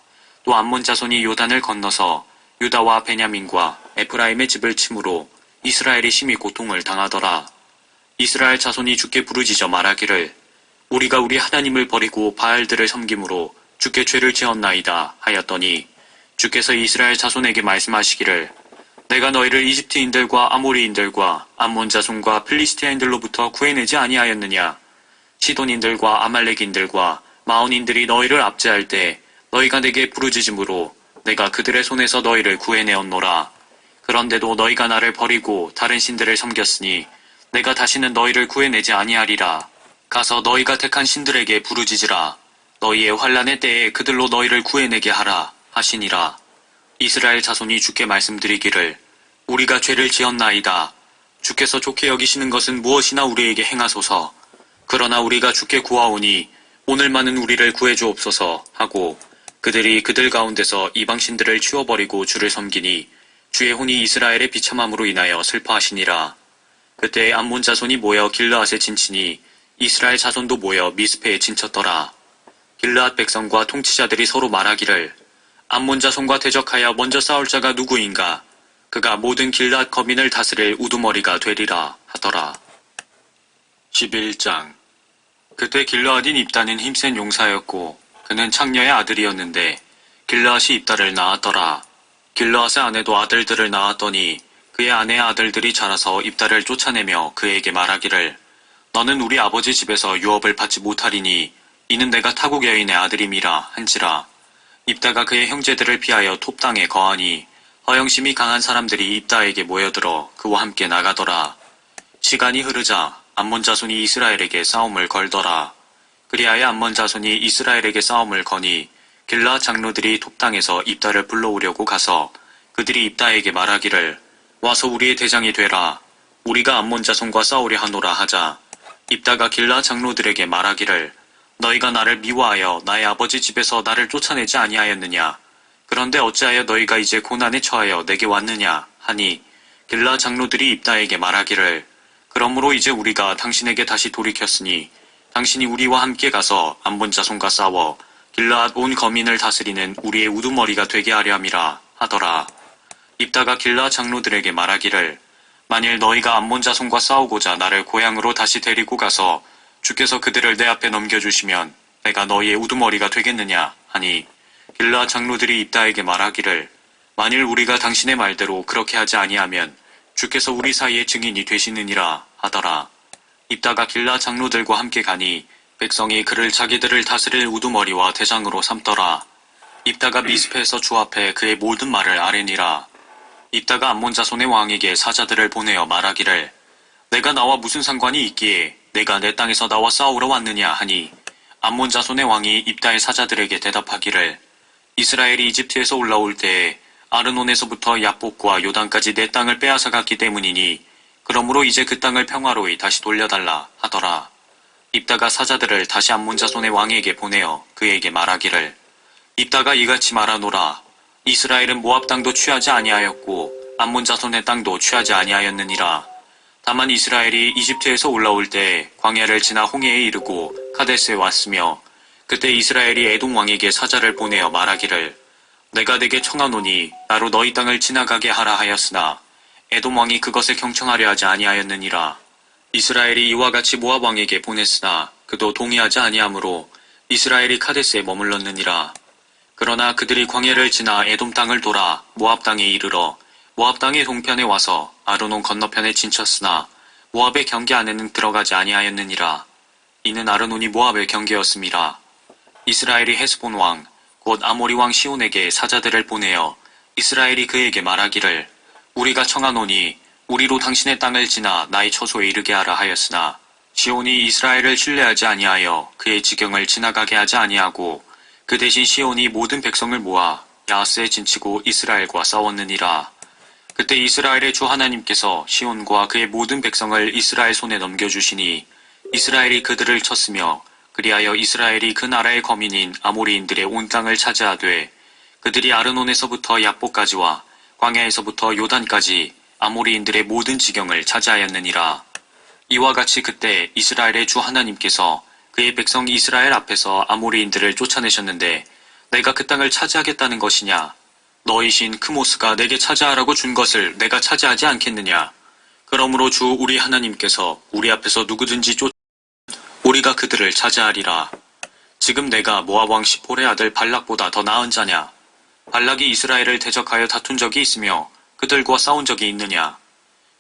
또 암몬 자손이 요단을 건너서 유다와 베냐민과 에프라임의 집을 침으로 이스라엘이 심히 고통을 당하더라. 이스라엘 자손이 주께 부르짖어 말하기를 우리가 우리 하나님을 버리고 바알들을 섬김으로 주께 죄를 지었나이다 하였더니 주께서 이스라엘 자손에게 말씀하시기를 내가 너희를 이집트인들과 아모리인들과 암몬 자손과 필리스티아인들로부터 구해내지 아니하였느냐. 시돈인들과 아말렉인들과 마온인들이 너희를 압제할 때 너희가 내게 부르짖음으로 내가 그들의 손에서 너희를 구해내었노라. 그런데도 너희가 나를 버리고 다른 신들을 섬겼으니 내가 다시는 너희를 구해내지 아니하리라. 가서 너희가 택한 신들에게 부르짖으라. 너희의 환난의 때에 그들로 너희를 구해내게 하라 하시니라. 이스라엘 자손이 주께 말씀드리기를 우리가 죄를 지었나이다. 주께서 좋게 여기시는 것은 무엇이나 우리에게 행하소서. 그러나 우리가 주께 구하오니 오늘만은 우리를 구해주옵소서 하고 그들이 그들 가운데서 이방신들을 치워버리고 주를 섬기니 주의 혼이 이스라엘의 비참함으로 인하여 슬퍼하시니라. 그때 암몬 자손이 모여 길르앗에 진치니 이스라엘 자손도 모여 미스페에 진쳤더라. 길르앗 백성과 통치자들이 서로 말하기를 암몬 자손과 대적하여 먼저 싸울 자가 누구인가? 그가 모든 길르앗 거민을 다스릴 우두머리가 되리라 하더라. 11장. 그때 길르앗인 입다는 힘센 용사였고 그는 창녀의 아들이었는데 길르앗이 입다를 낳았더라. 길르앗의 아내도 아들들을 낳았더니 그의 아내의 아들들이 자라서 입다를 쫓아내며 그에게 말하기를 너는 우리 아버지 집에서 유업을 받지 못하리니 이는 내가 타국 여인의 아들임이라 한지라. 입다가 그의 형제들을 피하여 톱 땅에 거하니 허영심이 강한 사람들이 입다에게 모여들어 그와 함께 나가더라. 시간이 흐르자 암몬 자손이 이스라엘에게 싸움을 걸더라. 그리하여 암몬 자손이 이스라엘에게 싸움을 거니 길르앗 장로들이 톱 땅에서 입다를 불러오려고 가서 그들이 입다에게 말하기를 와서 우리의 대장이 되라. 우리가 암몬 자손과 싸우려 하노라 하자. 입다가 길르앗 장로들에게 말하기를 너희가 나를 미워하여 나의 아버지 집에서 나를 쫓아내지 아니하였느냐? 그런데 어찌하여 너희가 이제 고난에 처하여 내게 왔느냐? 하니 길라 장로들이 입다에게 말하기를 그러므로 이제 우리가 당신에게 다시 돌이켰으니 당신이 우리와 함께 가서 암몬 자손과 싸워 길라앗 온 거민을 다스리는 우리의 우두머리가 되게 하려 함이라 하더라. 입다가 길라 장로들에게 말하기를 만일 너희가 암몬 자손과 싸우고자 나를 고향으로 다시 데리고 가서 주께서 그들을 내 앞에 넘겨주시면 내가 너희의 우두머리가 되겠느냐 하니 길라 장로들이 입다에게 말하기를 만일 우리가 당신의 말대로 그렇게 하지 아니하면 주께서 우리 사이의 증인이 되시느니라 하더라. 입다가 길라 장로들과 함께 가니 백성이 그를 자기들을 다스릴 우두머리와 대장으로 삼더라. 입다가 미스페에서 주 앞에 그의 모든 말을 아뢰니라. 입다가 암몬 자손의 왕에게 사자들을 보내어 말하기를 내가 나와 무슨 상관이 있기에 내가 내 땅에서 나와 싸우러 왔느냐 하니 암몬 자손의 왕이 입다의 사자들에게 대답하기를 이스라엘이 이집트에서 올라올 때에 아르논에서부터 야복과 요단까지 내 땅을 빼앗아갔기 때문이니 그러므로 이제 그 땅을 평화로이 다시 돌려달라 하더라. 입다가 사자들을 다시 암몬 자손의 왕에게 보내어 그에게 말하기를 입다가 이같이 말하노라. 이스라엘은 모압 땅도 취하지 아니하였고 암몬 자손의 땅도 취하지 아니하였느니라. 다만 이스라엘이 이집트에서 올라올 때 광야를 지나 홍해에 이르고 카데스에 왔으며 그때 이스라엘이 에돔 왕에게 사자를 보내어 말하기를 내가 내게 청하노니 나로 너희 땅을 지나가게 하라 하였으나 에돔 왕이 그것에 경청하려 하지 아니하였느니라. 이스라엘이 이와 같이 모압 왕에게 보냈으나 그도 동의하지 아니하므로 이스라엘이 카데스에 머물렀느니라. 그러나 그들이 광야를 지나 에돔 땅을 돌아 모압 땅에 이르러 모압 땅의 동편에 와서 아르논 건너편에 진쳤으나 모압의 경계 안에는 들어가지 아니하였느니라. 이는 아르논이 모압의 경계였음이라. 이스라엘이 헤스본 왕 곧 아모리 왕 시온에게 사자들을 보내어 이스라엘이 그에게 말하기를 우리가 청하노니 우리로 당신의 땅을 지나 나의 처소에 이르게 하라 하였으나 시온이 이스라엘을 신뢰하지 아니하여 그의 지경을 지나가게 하지 아니하고 그 대신 시온이 모든 백성을 모아 야하스에 진치고 이스라엘과 싸웠느니라. 그때 이스라엘의 주 하나님께서 시온과 그의 모든 백성을 이스라엘 손에 넘겨주시니 이스라엘이 그들을 쳤으며 그리하여 이스라엘이 그 나라의 거민인 아모리인들의 온 땅을 차지하되 그들이 아르논에서부터 야복까지와 광야에서부터 요단까지 아모리인들의 모든 지경을 차지하였느니라. 이와 같이 그때 이스라엘의 주 하나님께서 그의 백성 이스라엘 앞에서 아모리인들을 쫓아내셨는데 내가 그 땅을 차지하겠다는 것이냐? 너희신 크모스가 내게 차지하라고 준 것을 내가 차지하지 않겠느냐? 그러므로 주 우리 하나님께서 우리 앞에서 누구든지 우리가 그들을 차지하리라. 지금 내가 모압 왕 시폴의 아들 발락보다 더 나은 자냐? 발락이 이스라엘을 대적하여 다툰 적이 있으며 그들과 싸운 적이 있느냐?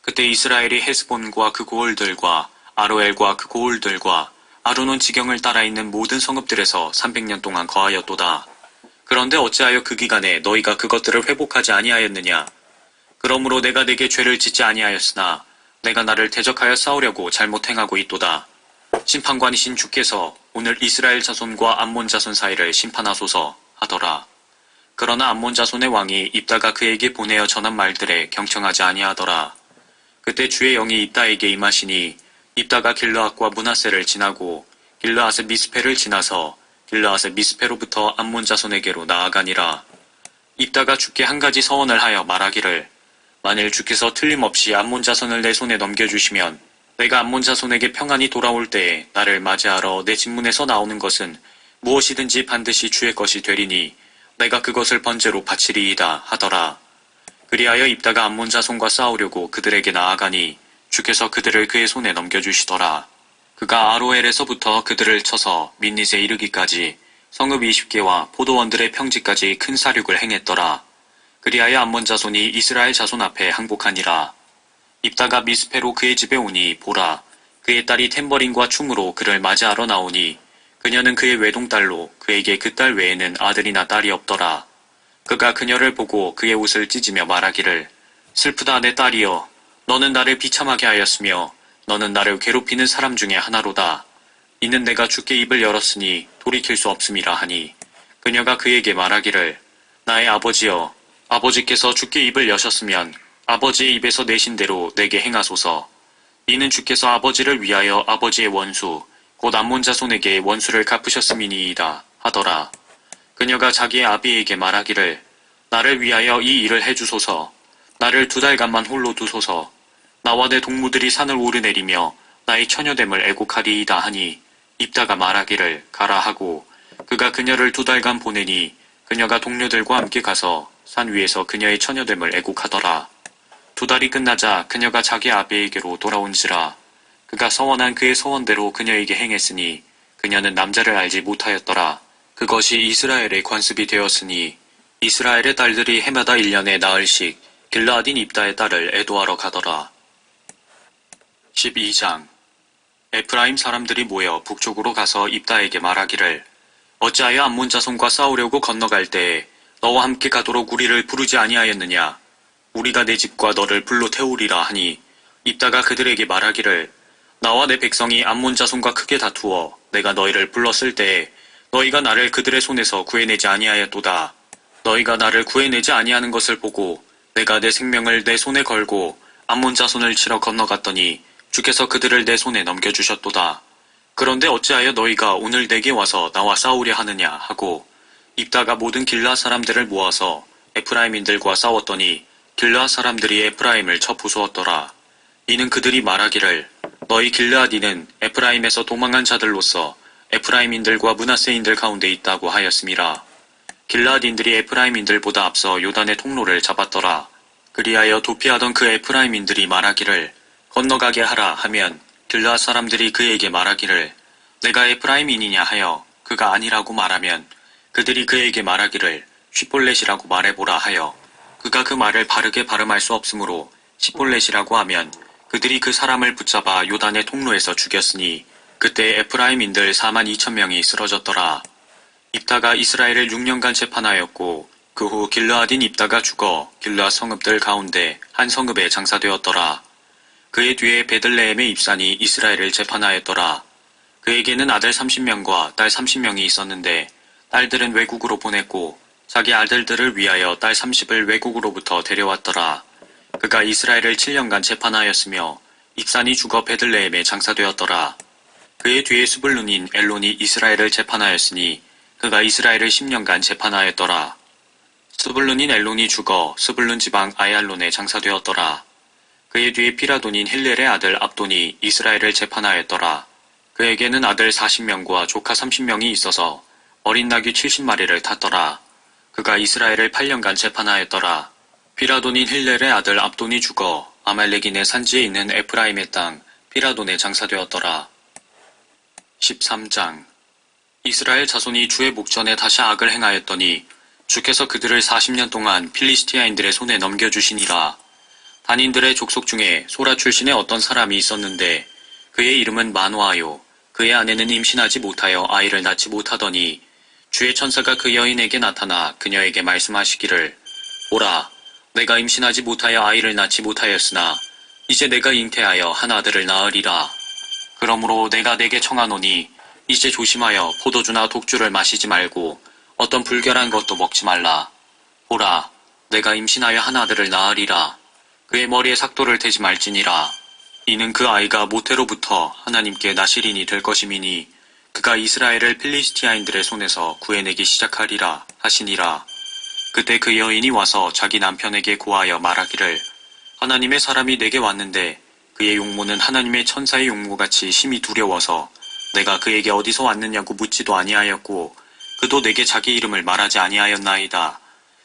그때 이스라엘이 헤스본과 그 고을들과 아로엘과 그 고을들과 아르논 지경을 따라 있는 모든 성읍들에서 300년 동안 거하였도다. 그런데 어찌하여 그 기간에 너희가 그것들을 회복하지 아니하였느냐? 그러므로 내가 내게 죄를 짓지 아니하였으나 내가 나를 대적하여 싸우려고 잘못 행하고 있도다. 심판관이신 주께서 오늘 이스라엘 자손과 암몬 자손 사이를 심판하소서 하더라. 그러나 암몬 자손의 왕이 입다가 그에게 보내어 전한 말들에 경청하지 아니하더라. 그때 주의 영이 입다에게 임하시니 입다가 길르앗과 므낫세를 지나고 길르앗의 미스페를 지나서 길르앗의 미스페로부터 암몬 자손에게로 나아가니라. 입다가 주께 한 가지 서원을 하여 말하기를 만일 주께서 틀림없이 암몬 자손을 내 손에 넘겨주시면 내가 암몬 자손에게 평안히 돌아올 때에 나를 맞이하러 내 집문에서 나오는 것은 무엇이든지 반드시 주의 것이 되리니 내가 그것을 번제로 바치리이다 하더라. 그리하여 입다가 암몬 자손과 싸우려고 그들에게 나아가니 주께서 그들을 그의 손에 넘겨주시더라. 그가 아로엘에서부터 그들을 쳐서 민닛에 이르기까지 성읍 20개와 포도원들의 평지까지 큰 사륙을 행했더라. 그리하여 암몬 자손이 이스라엘 자손 앞에 항복하니라. 입다가 미스페로 그의 집에 오니 보라, 그의 딸이 탬버린과 충으로 그를 맞이하러 나오니 그녀는 그의 외동딸로 그에게 그 딸 외에는 아들이나 딸이 없더라. 그가 그녀를 보고 그의 옷을 찢으며 말하기를 슬프다 내 딸이여, 너는 나를 비참하게 하였으며 너는 나를 괴롭히는 사람 중에 하나로다. 이는 내가 주께 입을 열었으니 돌이킬 수 없음이라 하니 그녀가 그에게 말하기를 나의 아버지여, 아버지께서 주께 입을 여셨으면 아버지의 입에서 내신 대로 내게 행하소서. 이는 주께서 아버지를 위하여 아버지의 원수 곧 암몬 자손에게 원수를 갚으셨음이니이다 하더라. 그녀가 자기의 아비에게 말하기를 나를 위하여 이 일을 해주소서. 나를 2달간만 홀로 두소서. 나와 내 동무들이 산을 오르내리며 나의 처녀됨을 애곡하리이다 하니 입다가 말하기를 가라 하고 그가 그녀를 2달간 보내니 그녀가 동료들과 함께 가서 산 위에서 그녀의 처녀됨을 애곡하더라. 2달이 끝나자 그녀가 자기 아비에게로 돌아온지라 그가 서원한 그의 서원대로 그녀에게 행했으니 그녀는 남자를 알지 못하였더라. 그것이 이스라엘의 관습이 되었으니 이스라엘의 딸들이 해마다 1년에 나흘씩 길르앗인 입다의 딸을 애도하러 가더라. 12장 에프라임 사람들이 모여 북쪽으로 가서 입다에게 말하기를 어찌하여 암몬 자손과 싸우려고 건너갈 때에 너와 함께 가도록 우리를 부르지 아니하였느냐. 우리가 내 집과 너를 불로 태우리라 하니 입다가 그들에게 말하기를 나와 내 백성이 암몬 자손과 크게 다투어 내가 너희를 불렀을 때에 너희가 나를 그들의 손에서 구해내지 아니하였도다. 너희가 나를 구해내지 아니하는 것을 보고 내가 내 생명을 내 손에 걸고 암몬 자손을 치러 건너갔더니 주께서 그들을 내 손에 넘겨주셨도다. 그런데 어찌하여 너희가 오늘 내게 와서 나와 싸우려 하느냐 하고 입다가 모든 길르앗 사람들을 모아서 에프라임인들과 싸웠더니 길르앗 사람들이 에프라임을 쳐 부수었더라. 이는 그들이 말하기를 너희 길르앗인은 에프라임에서 도망한 자들로서 에프라임인들과 므낫세인들 가운데 있다고 하였음이라. 길르앗인들이 에프라임인들보다 앞서 요단의 통로를 잡았더라. 그리하여 도피하던 그 에프라임인들이 말하기를 건너가게 하라 하면 길르앗 사람들이 그에게 말하기를 내가 에프라임인이냐 하여 그가 아니라고 말하면 그들이 그에게 말하기를 시볼렛이라고 말해보라 하여 그가 그 말을 바르게 발음할 수 없으므로 시볼렛이라고 하면 그들이 그 사람을 붙잡아 요단의 통로에서 죽였으니 그때 에프라임인들 42,000명이 쓰러졌더라. 입다가 이스라엘을 6년간 재판하였고 그 후 길르앗인 입다가 죽어 길르앗 성읍들 가운데 한 성읍에 장사되었더라. 그의 뒤에 베들레헴의 입산이 이스라엘을 재판하였더라. 그에게는 아들 30명과 딸 30명이 있었는데 딸들은 외국으로 보냈고 자기 아들들을 위하여 딸 30을 외국으로부터 데려왔더라. 그가 이스라엘을 7년간 재판하였으며 입산이 죽어 베들레헴에 장사되었더라. 그의 뒤에 스불룬인 엘론이 이스라엘을 재판하였으니 그가 이스라엘을 10년간 재판하였더라. 스불룬인 엘론이 죽어 스불룬 지방 아얄론에 장사되었더라. 그의 뒤에 피라돈인 힐렐의 아들 압돈이 이스라엘을 재판하였더라. 그에게는 아들 40명과 조카 30명이 있어서 어린 나귀 70마리를 탔더라. 그가 이스라엘을 8년간 재판하였더라. 피라돈인 힐렐의 아들 압돈이 죽어 아말렉인의 산지에 있는 에프라임의 땅 피라돈에 장사되었더라. 13장 이스라엘 자손이 주의 목전에 다시 악을 행하였더니 주께서 그들을 40년 동안 필리스티아인들의 손에 넘겨주시니라. 단인들의 족속 중에 소라 출신의 어떤 사람이 있었는데 그의 이름은 마노아요. 그의 아내는 임신하지 못하여 아이를 낳지 못하더니 주의 천사가 그 여인에게 나타나 그녀에게 말씀하시기를 보라, 내가 임신하지 못하여 아이를 낳지 못하였으나 이제 내가 잉태하여 한 아들을 낳으리라. 그러므로 내가 내게 청하노니 이제 조심하여 포도주나 독주를 마시지 말고 어떤 불결한 것도 먹지 말라. 보라, 내가 임신하여 한 아들을 낳으리라. 그의 머리에 삭도를 대지 말지니라. 이는 그 아이가 모태로부터 하나님께 나실인이 될 것임이니 그가 이스라엘을 필리스티아인들의 손에서 구해내기 시작하리라 하시니라. 그때 그 여인이 와서 자기 남편에게 고하여 말하기를 하나님의 사람이 내게 왔는데 그의 용모는 하나님의 천사의 용모같이 심히 두려워서 내가 그에게 어디서 왔느냐고 묻지도 아니하였고 그도 내게 자기 이름을 말하지 아니하였나이다.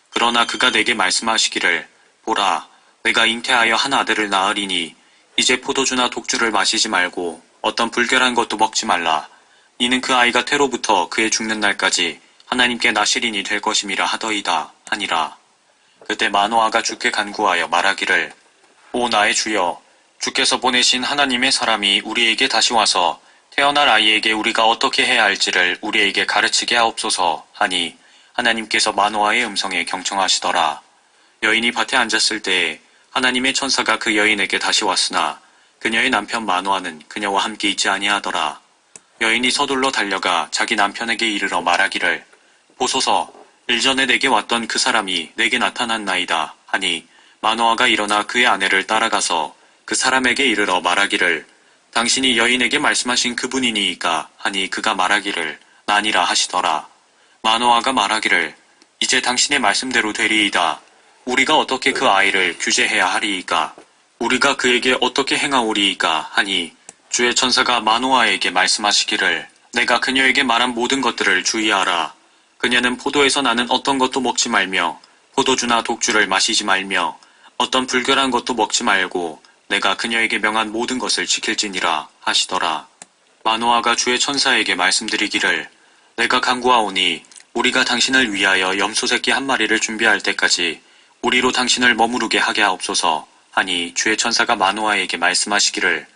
그러나 그가 내게 말씀하시기를 보라, 내가 잉태하여 한 아들을 낳으리니 이제 포도주나 독주를 마시지 말고 어떤 불결한 것도 먹지 말라. 이는 그 아이가 태로부터 그의 죽는 날까지 하나님께 나실인이 될 것임이라 하더이다 하니라. 그때 마노아가 주께 간구하여 말하기를 오 나의 주여, 주께서 보내신 하나님의 사람이 우리에게 다시 와서 태어날 아이에게 우리가 어떻게 해야 할지를 우리에게 가르치게 하옵소서 하니 하나님께서 마노아의 음성에 경청하시더라. 여인이 밭에 앉았을 때에 하나님의 천사가 그 여인에게 다시 왔으나 그녀의 남편 마노아는 그녀와 함께 있지 아니하더라. 여인이 서둘러 달려가 자기 남편에게 이르러 말하기를 보소서, 일전에 내게 왔던 그 사람이 내게 나타났나이다 하니 마노아가 일어나 그의 아내를 따라가서 그 사람에게 이르러 말하기를 당신이 여인에게 말씀하신 그분이니이까 하니 그가 말하기를 나니라 하시더라. 마노아가 말하기를 이제 당신의 말씀대로 되리이다. 우리가 어떻게 그 아이를 규제해야 하리이까? 우리가 그에게 어떻게 행하오리이까? 하니 주의 천사가 마노아에게 말씀하시기를 내가 그녀에게 말한 모든 것들을 주의하라. 그녀는 포도에서 나는 어떤 것도 먹지 말며 포도주나 독주를 마시지 말며 어떤 불결한 것도 먹지 말고 내가 그녀에게 명한 모든 것을 지킬지니라 하시더라. 마노아가 주의 천사에게 말씀드리기를 내가 간구하오니 우리가 당신을 위하여 염소 새끼 한 마리를 준비할 때까지 우리로 당신을 머무르게 하게 하옵소서 하니 주의 천사가 마노아에게 말씀하시기를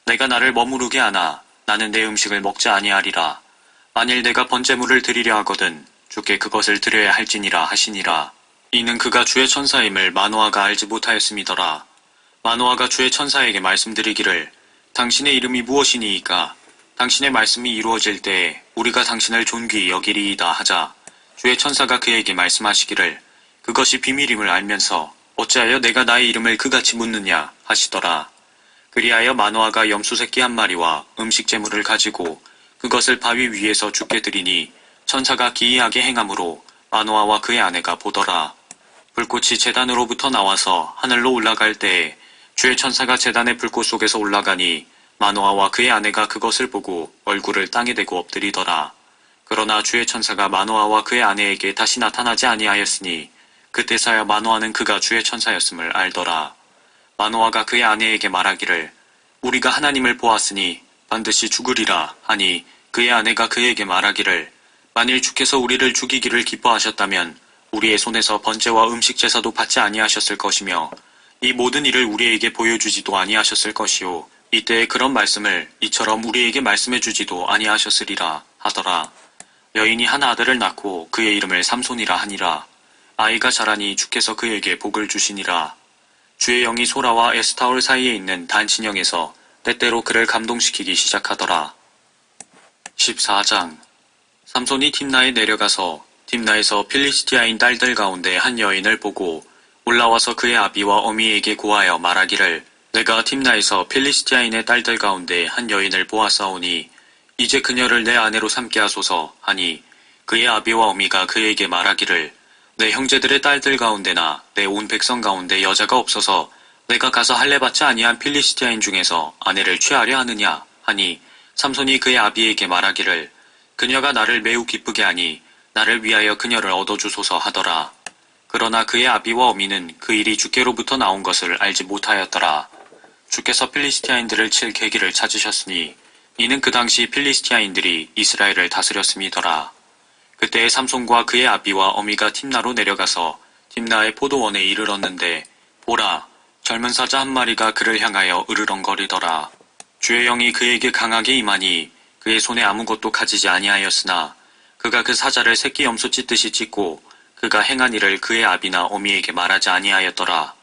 내가 나를 머무르게 하나 나는 내 음식을 먹지 아니하리라. 만일 내가 번제물을 드리려 하거든 주께 그것을 드려야 할지니라 하시니라. 이는 그가 주의 천사임을 마노아가 알지 못하였음이더라. 마노아가 주의 천사에게 말씀드리기를 당신의 이름이 무엇이니이까? 당신의 말씀이 이루어질 때에 우리가 당신을 존귀히 여기리이다 하자 주의 천사가 그에게 말씀하시기를 그것이 비밀임을 알면서 어찌하여 내가 나의 이름을 그같이 묻느냐 하시더라. 그리하여 마노아가 염소 새끼 한 마리와 음식 재물을 가지고 그것을 바위 위에서 주께 드리니 천사가 기이하게 행함으로 마노아와 그의 아내가 보더라. 불꽃이 제단으로부터 나와서 하늘로 올라갈 때에 주의 천사가 제단의 불꽃 속에서 올라가니 마노아와 그의 아내가 그것을 보고 얼굴을 땅에 대고 엎드리더라. 그러나 주의 천사가 마노아와 그의 아내에게 다시 나타나지 아니하였으니 그때서야 마노아는 그가 주의 천사였음을 알더라. 마노아가 그의 아내에게 말하기를 우리가 하나님을 보았으니 반드시 죽으리라 하니 그의 아내가 그에게 말하기를 만일 주께서 우리를 죽이기를 기뻐하셨다면 우리의 손에서 번제와 음식 제사도 받지 아니하셨을 것이며 이 모든 일을 우리에게 보여주지도 아니하셨을 것이요 이때에 그런 말씀을 이처럼 우리에게 말씀해 주지도 아니하셨으리라 하더라. 여인이 한 아들을 낳고 그의 이름을 삼손이라 하니라. 아이가 자라니 주께서 그에게 복을 주시니라. 주의 영이 소라와 에스타올 사이에 있는 단신령에서 때때로 그를 감동시키기 시작하더라. 14장 삼손이 팀나에 내려가서 팀나에서 필리스티아인 딸들 가운데 한 여인을 보고 올라와서 그의 아비와 어미에게 고하여 말하기를 내가 팀나에서 필리스티아인의 딸들 가운데 한 여인을 보았사오니 이제 그녀를 내 아내로 삼게 하소서 하니 그의 아비와 어미가 그에게 말하기를 내 형제들의 딸들 가운데나 내 온 백성 가운데 여자가 없어서 내가 가서 할례받지 아니한 필리스티아인 중에서 아내를 취하려 하느냐 하니 삼손이 그의 아비에게 말하기를 그녀가 나를 매우 기쁘게 하니 나를 위하여 그녀를 얻어주소서 하더라. 그러나 그의 아비와 어미는 그 일이 주께로부터 나온 것을 알지 못하였더라. 주께서 필리스티아인들을 칠 계기를 찾으셨으니 이는 그 당시 필리스티아인들이 이스라엘을 다스렸음이더라. 그때 삼손과 그의 아비와 어미가 tim나로 내려가서 tim나의 포도원에 이르렀는데 보라, 젊은 사자 한 마리가 그를 향하여 으르렁거리더라. 주의 영이 그에게 강하게 임하니 그의 손에 아무것도 가지지 아니하였으나 그가 그 사자를 새끼 염소 찢듯이 찢고 그가 행한 일을 그의 아비나 어미에게 말하지 아니하였더라.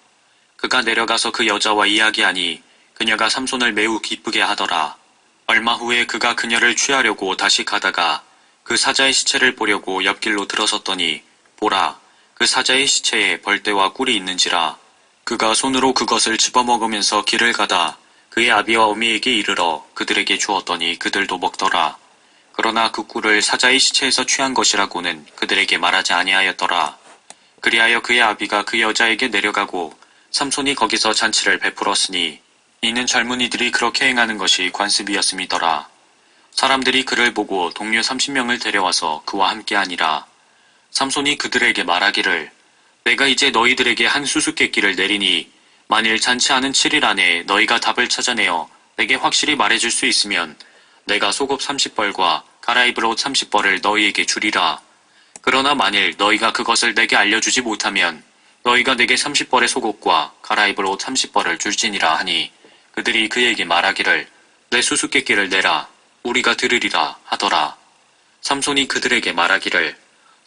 그가 내려가서 그 여자와 이야기하니 그녀가 삼손을 매우 기쁘게 하더라. 얼마 후에 그가 그녀를 취하려고 다시 가다가 그 사자의 시체를 보려고 옆길로 들어섰더니 보라, 그 사자의 시체에 벌떼와 꿀이 있는지라. 그가 손으로 그것을 집어먹으면서 길을 가다 그의 아비와 어미에게 이르러 그들에게 주었더니 그들도 먹더라. 그러나 그 꿀을 사자의 시체에서 취한 것이라고는 그들에게 말하지 아니하였더라. 그리하여 그의 아비가 그 여자에게 내려가고 삼손이 거기서 잔치를 베풀었으니 이는 젊은이들이 그렇게 행하는 것이 관습이었음이더라. 사람들이 그를 보고 동료 30명을 데려와서 그와 함께하니라. 삼손이 그들에게 말하기를 내가 이제 너희들에게 한 수수께끼를 내리니 만일 잔치하는 7일 안에 너희가 답을 찾아내어 내게 확실히 말해줄 수 있으면 내가 속옷 30벌과 갈아입을 옷 30벌을 너희에게 주리라. 그러나 만일 너희가 그것을 내게 알려주지 못하면 너희가 내게 30벌의 속옷과 갈아입을 옷 30벌을 줄지니라 하니 그들이 그에게 말하기를 내 수수께끼를 내라. 우리가 들으리라 하더라. 삼손이 그들에게 말하기를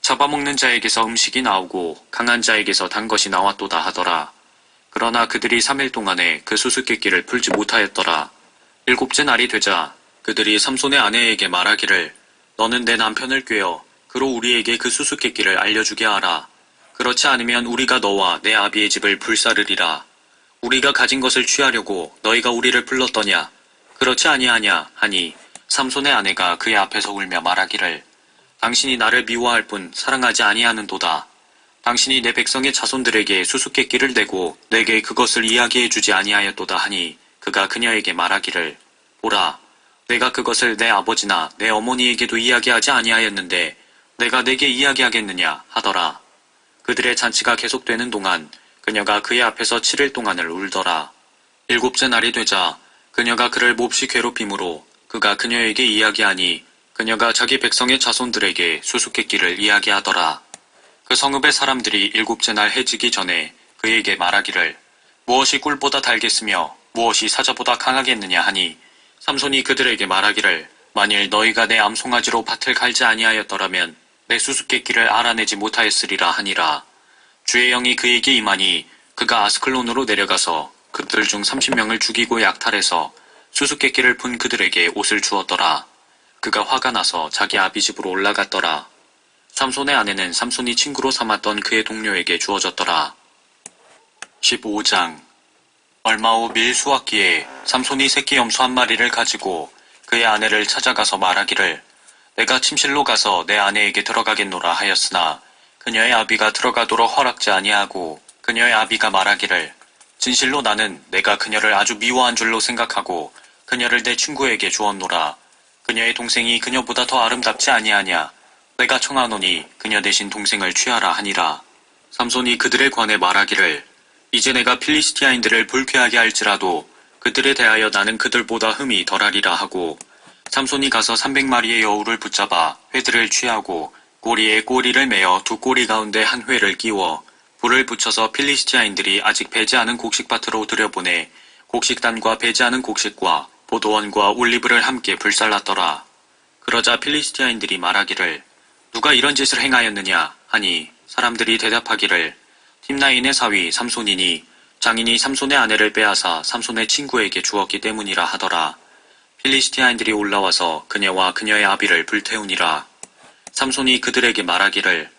잡아먹는 자에게서 음식이 나오고 강한 자에게서 단 것이 나왔도다 하더라. 그러나 그들이 3일 동안에 그 수수께끼를 풀지 못하였더라. 7째 날이 되자 그들이 삼손의 아내에게 말하기를 너는 내 남편을 꾀어 그로 우리에게 그 수수께끼를 알려주게 하라. 그렇지 않으면 우리가 너와 내 아비의 집을 불사르리라. 우리가 가진 것을 취하려고 너희가 우리를 불렀더냐. 그렇지 아니하냐 하니 삼손의 아내가 그의 앞에서 울며 말하기를 당신이 나를 미워할 뿐 사랑하지 아니하는도다. 당신이 내 백성의 자손들에게 수수께끼를 내고 내게 그것을 이야기해 주지 아니하였도다 하니 그가 그녀에게 말하기를 보라, 내가 그것을 내 아버지나 내 어머니에게도 이야기하지 아니하였는데 내가 내게 이야기하겠느냐 하더라. 그들의 잔치가 계속되는 동안 그녀가 그의 앞에서 7일 동안을 울더라. 7째 날이 되자 그녀가 그를 몹시 괴롭힘으로 그가 그녀에게 이야기하니 그녀가 자기 백성의 자손들에게 수수께끼를 이야기하더라. 그 성읍의 사람들이 7째 날 해지기 전에 그에게 말하기를 무엇이 꿀보다 달겠으며 무엇이 사자보다 강하겠느냐 하니 삼손이 그들에게 말하기를 만일 너희가 내 암송아지로 밭을 갈지 아니하였더라면 내 수수께끼를 알아내지 못하였으리라 하니라. 주의 영이 그에게 임하니 그가 아스클론으로 내려가서 그들 중 30명을 죽이고 약탈해서 수수께끼를 푼 그들에게 옷을 주었더라. 그가 화가 나서 자기 아비 집으로 올라갔더라. 삼손의 아내는 삼손이 친구로 삼았던 그의 동료에게 주어졌더라. 15장. 얼마 후 밀 수확기에 삼손이 새끼 염소 한 마리를 가지고 그의 아내를 찾아가서 말하기를 내가 침실로 가서 내 아내에게 들어가겠노라 하였으나 그녀의 아비가 들어가도록 허락지 아니하고 그녀의 아비가 말하기를 진실로 나는 내가 그녀를 아주 미워한 줄로 생각하고 그녀를 내 친구에게 주었노라. 그녀의 동생이 그녀보다 더 아름답지 아니하냐. 내가 청하노니 그녀 대신 동생을 취하라 하니라. 삼손이 그들에 관해 말하기를 이제 내가 필리스티아인들을 불쾌하게 할지라도 그들에 대하여 나는 그들보다 흠이 덜하리라 하고 삼손이 가서 300마리의 여우를 붙잡아 회들을 취하고 꼬리에 꼬리를 매어 두 꼬리 가운데 한 회를 끼워 불을 붙여서 필리스티아인들이 아직 배지 않은 곡식밭으로 들여보내 곡식단과 배지 않은 곡식과 포도원과 올리브를 함께 불살랐더라. 그러자 필리스티아인들이 말하기를 누가 이런 짓을 행하였느냐 하니 사람들이 대답하기를 팀나인의 사위 삼손이니 장인이 삼손의 아내를 빼앗아 삼손의 친구에게 주었기 때문이라 하더라. 필리스티아인들이 올라와서 그녀와 그녀의 아비를 불태우니라. 삼손이 그들에게 말하기를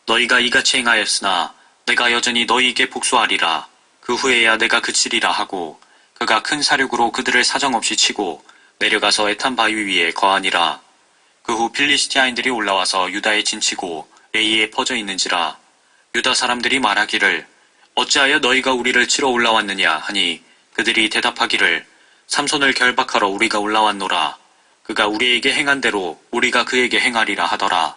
너희가 이같이 행하였으나 내가 여전히 너희에게 복수하리라. 그 후에야 내가 그치리라 하고 그가 큰 사륙으로 그들을 사정없이 치고 내려가서 에탄 바위 위에 거하니라. 그 후 필리스티아인들이 올라와서 유다에 진치고 레이에 퍼져 있는지라. 유다 사람들이 말하기를 어찌하여 너희가 우리를 치러 올라왔느냐 하니 그들이 대답하기를 삼손을 결박하러 우리가 올라왔노라. 그가 우리에게 행한 대로 우리가 그에게 행하리라 하더라.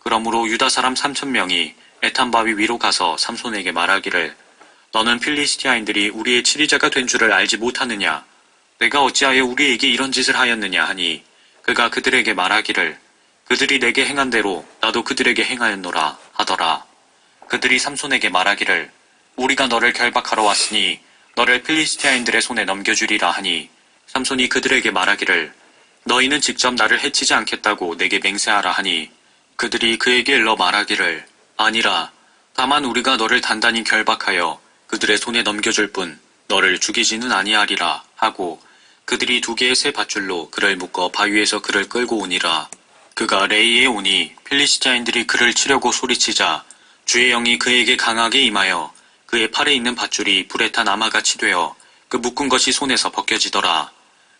그러므로 유다 사람 3,000명이 에탄 바위 위로 가서 삼손에게 말하기를 너는 필리스티아인들이 우리의 치리자가 된 줄을 알지 못하느냐. 내가 어찌하여 우리에게 이런 짓을 하였느냐 하니 그가 그들에게 말하기를 그들이 내게 행한 대로 나도 그들에게 행하였노라 하더라. 그들이 삼손에게 말하기를 우리가 너를 결박하러 왔으니 너를 필리스티아인들의 손에 넘겨주리라 하니 삼손이 그들에게 말하기를 너희는 직접 나를 해치지 않겠다고 내게 맹세하라 하니 그들이 그에게 일러 말하기를 아니라 다만 우리가 너를 단단히 결박하여 그들의 손에 넘겨줄 뿐 너를 죽이지는 아니하리라 하고 그들이 2개의 새 밧줄로 그를 묶어 바위에서 그를 끌고 오니라. 그가 레이에 오니 필리스티아인들이 그를 치려고 소리치자 주의 영이 그에게 강하게 임하여 그의 팔에 있는 밧줄이 불에 탄 아마같이 되어 그 묶은 것이 손에서 벗겨지더라.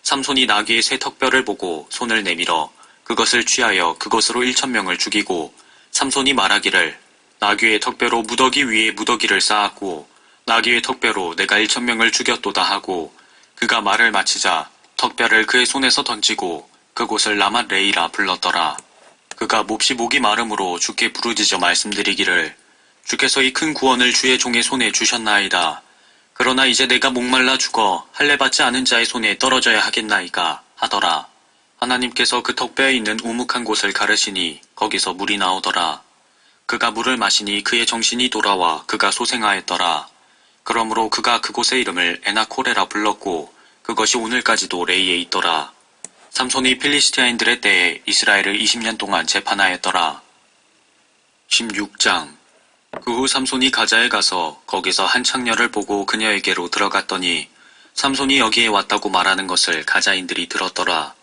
삼손이 나귀의 새 턱뼈를 보고 손을 내밀어 그것을 취하여 그것으로 1,000명을 죽이고 삼손이 말하기를 나귀의 턱뼈로 무더기 위에 무더기를 쌓았고 나귀의 턱뼈로 내가 1,000명을 죽였도다 하고 그가 말을 마치자 턱뼈를 그의 손에서 던지고 그곳을 라맛 레이라 불렀더라. 그가 몹시 목이 마름으로 주께 부르짖어 말씀드리기를 주께서 이 큰 구원을 주의 종의 손에 주셨나이다. 그러나 이제 내가 목말라 죽어 할례 받지 않은 자의 손에 떨어져야 하겠나이까 하더라. 하나님께서 그 턱뼈에 있는 우묵한 곳을 가르시니 거기서 물이 나오더라. 그가 물을 마시니 그의 정신이 돌아와 그가 소생하였더라. 그러므로 그가 그곳의 이름을 에나코레라 불렀고 그것이 오늘까지도 레이에 있더라. 삼손이 필리스티아인들의 때에 이스라엘을 20년 동안 재판하였더라. 16장. 그 후 삼손이 가자에 가서 거기서 한 창녀를 보고 그녀에게로 들어갔더니 삼손이 여기에 왔다고 말하는 것을 가자인들이 들었더라.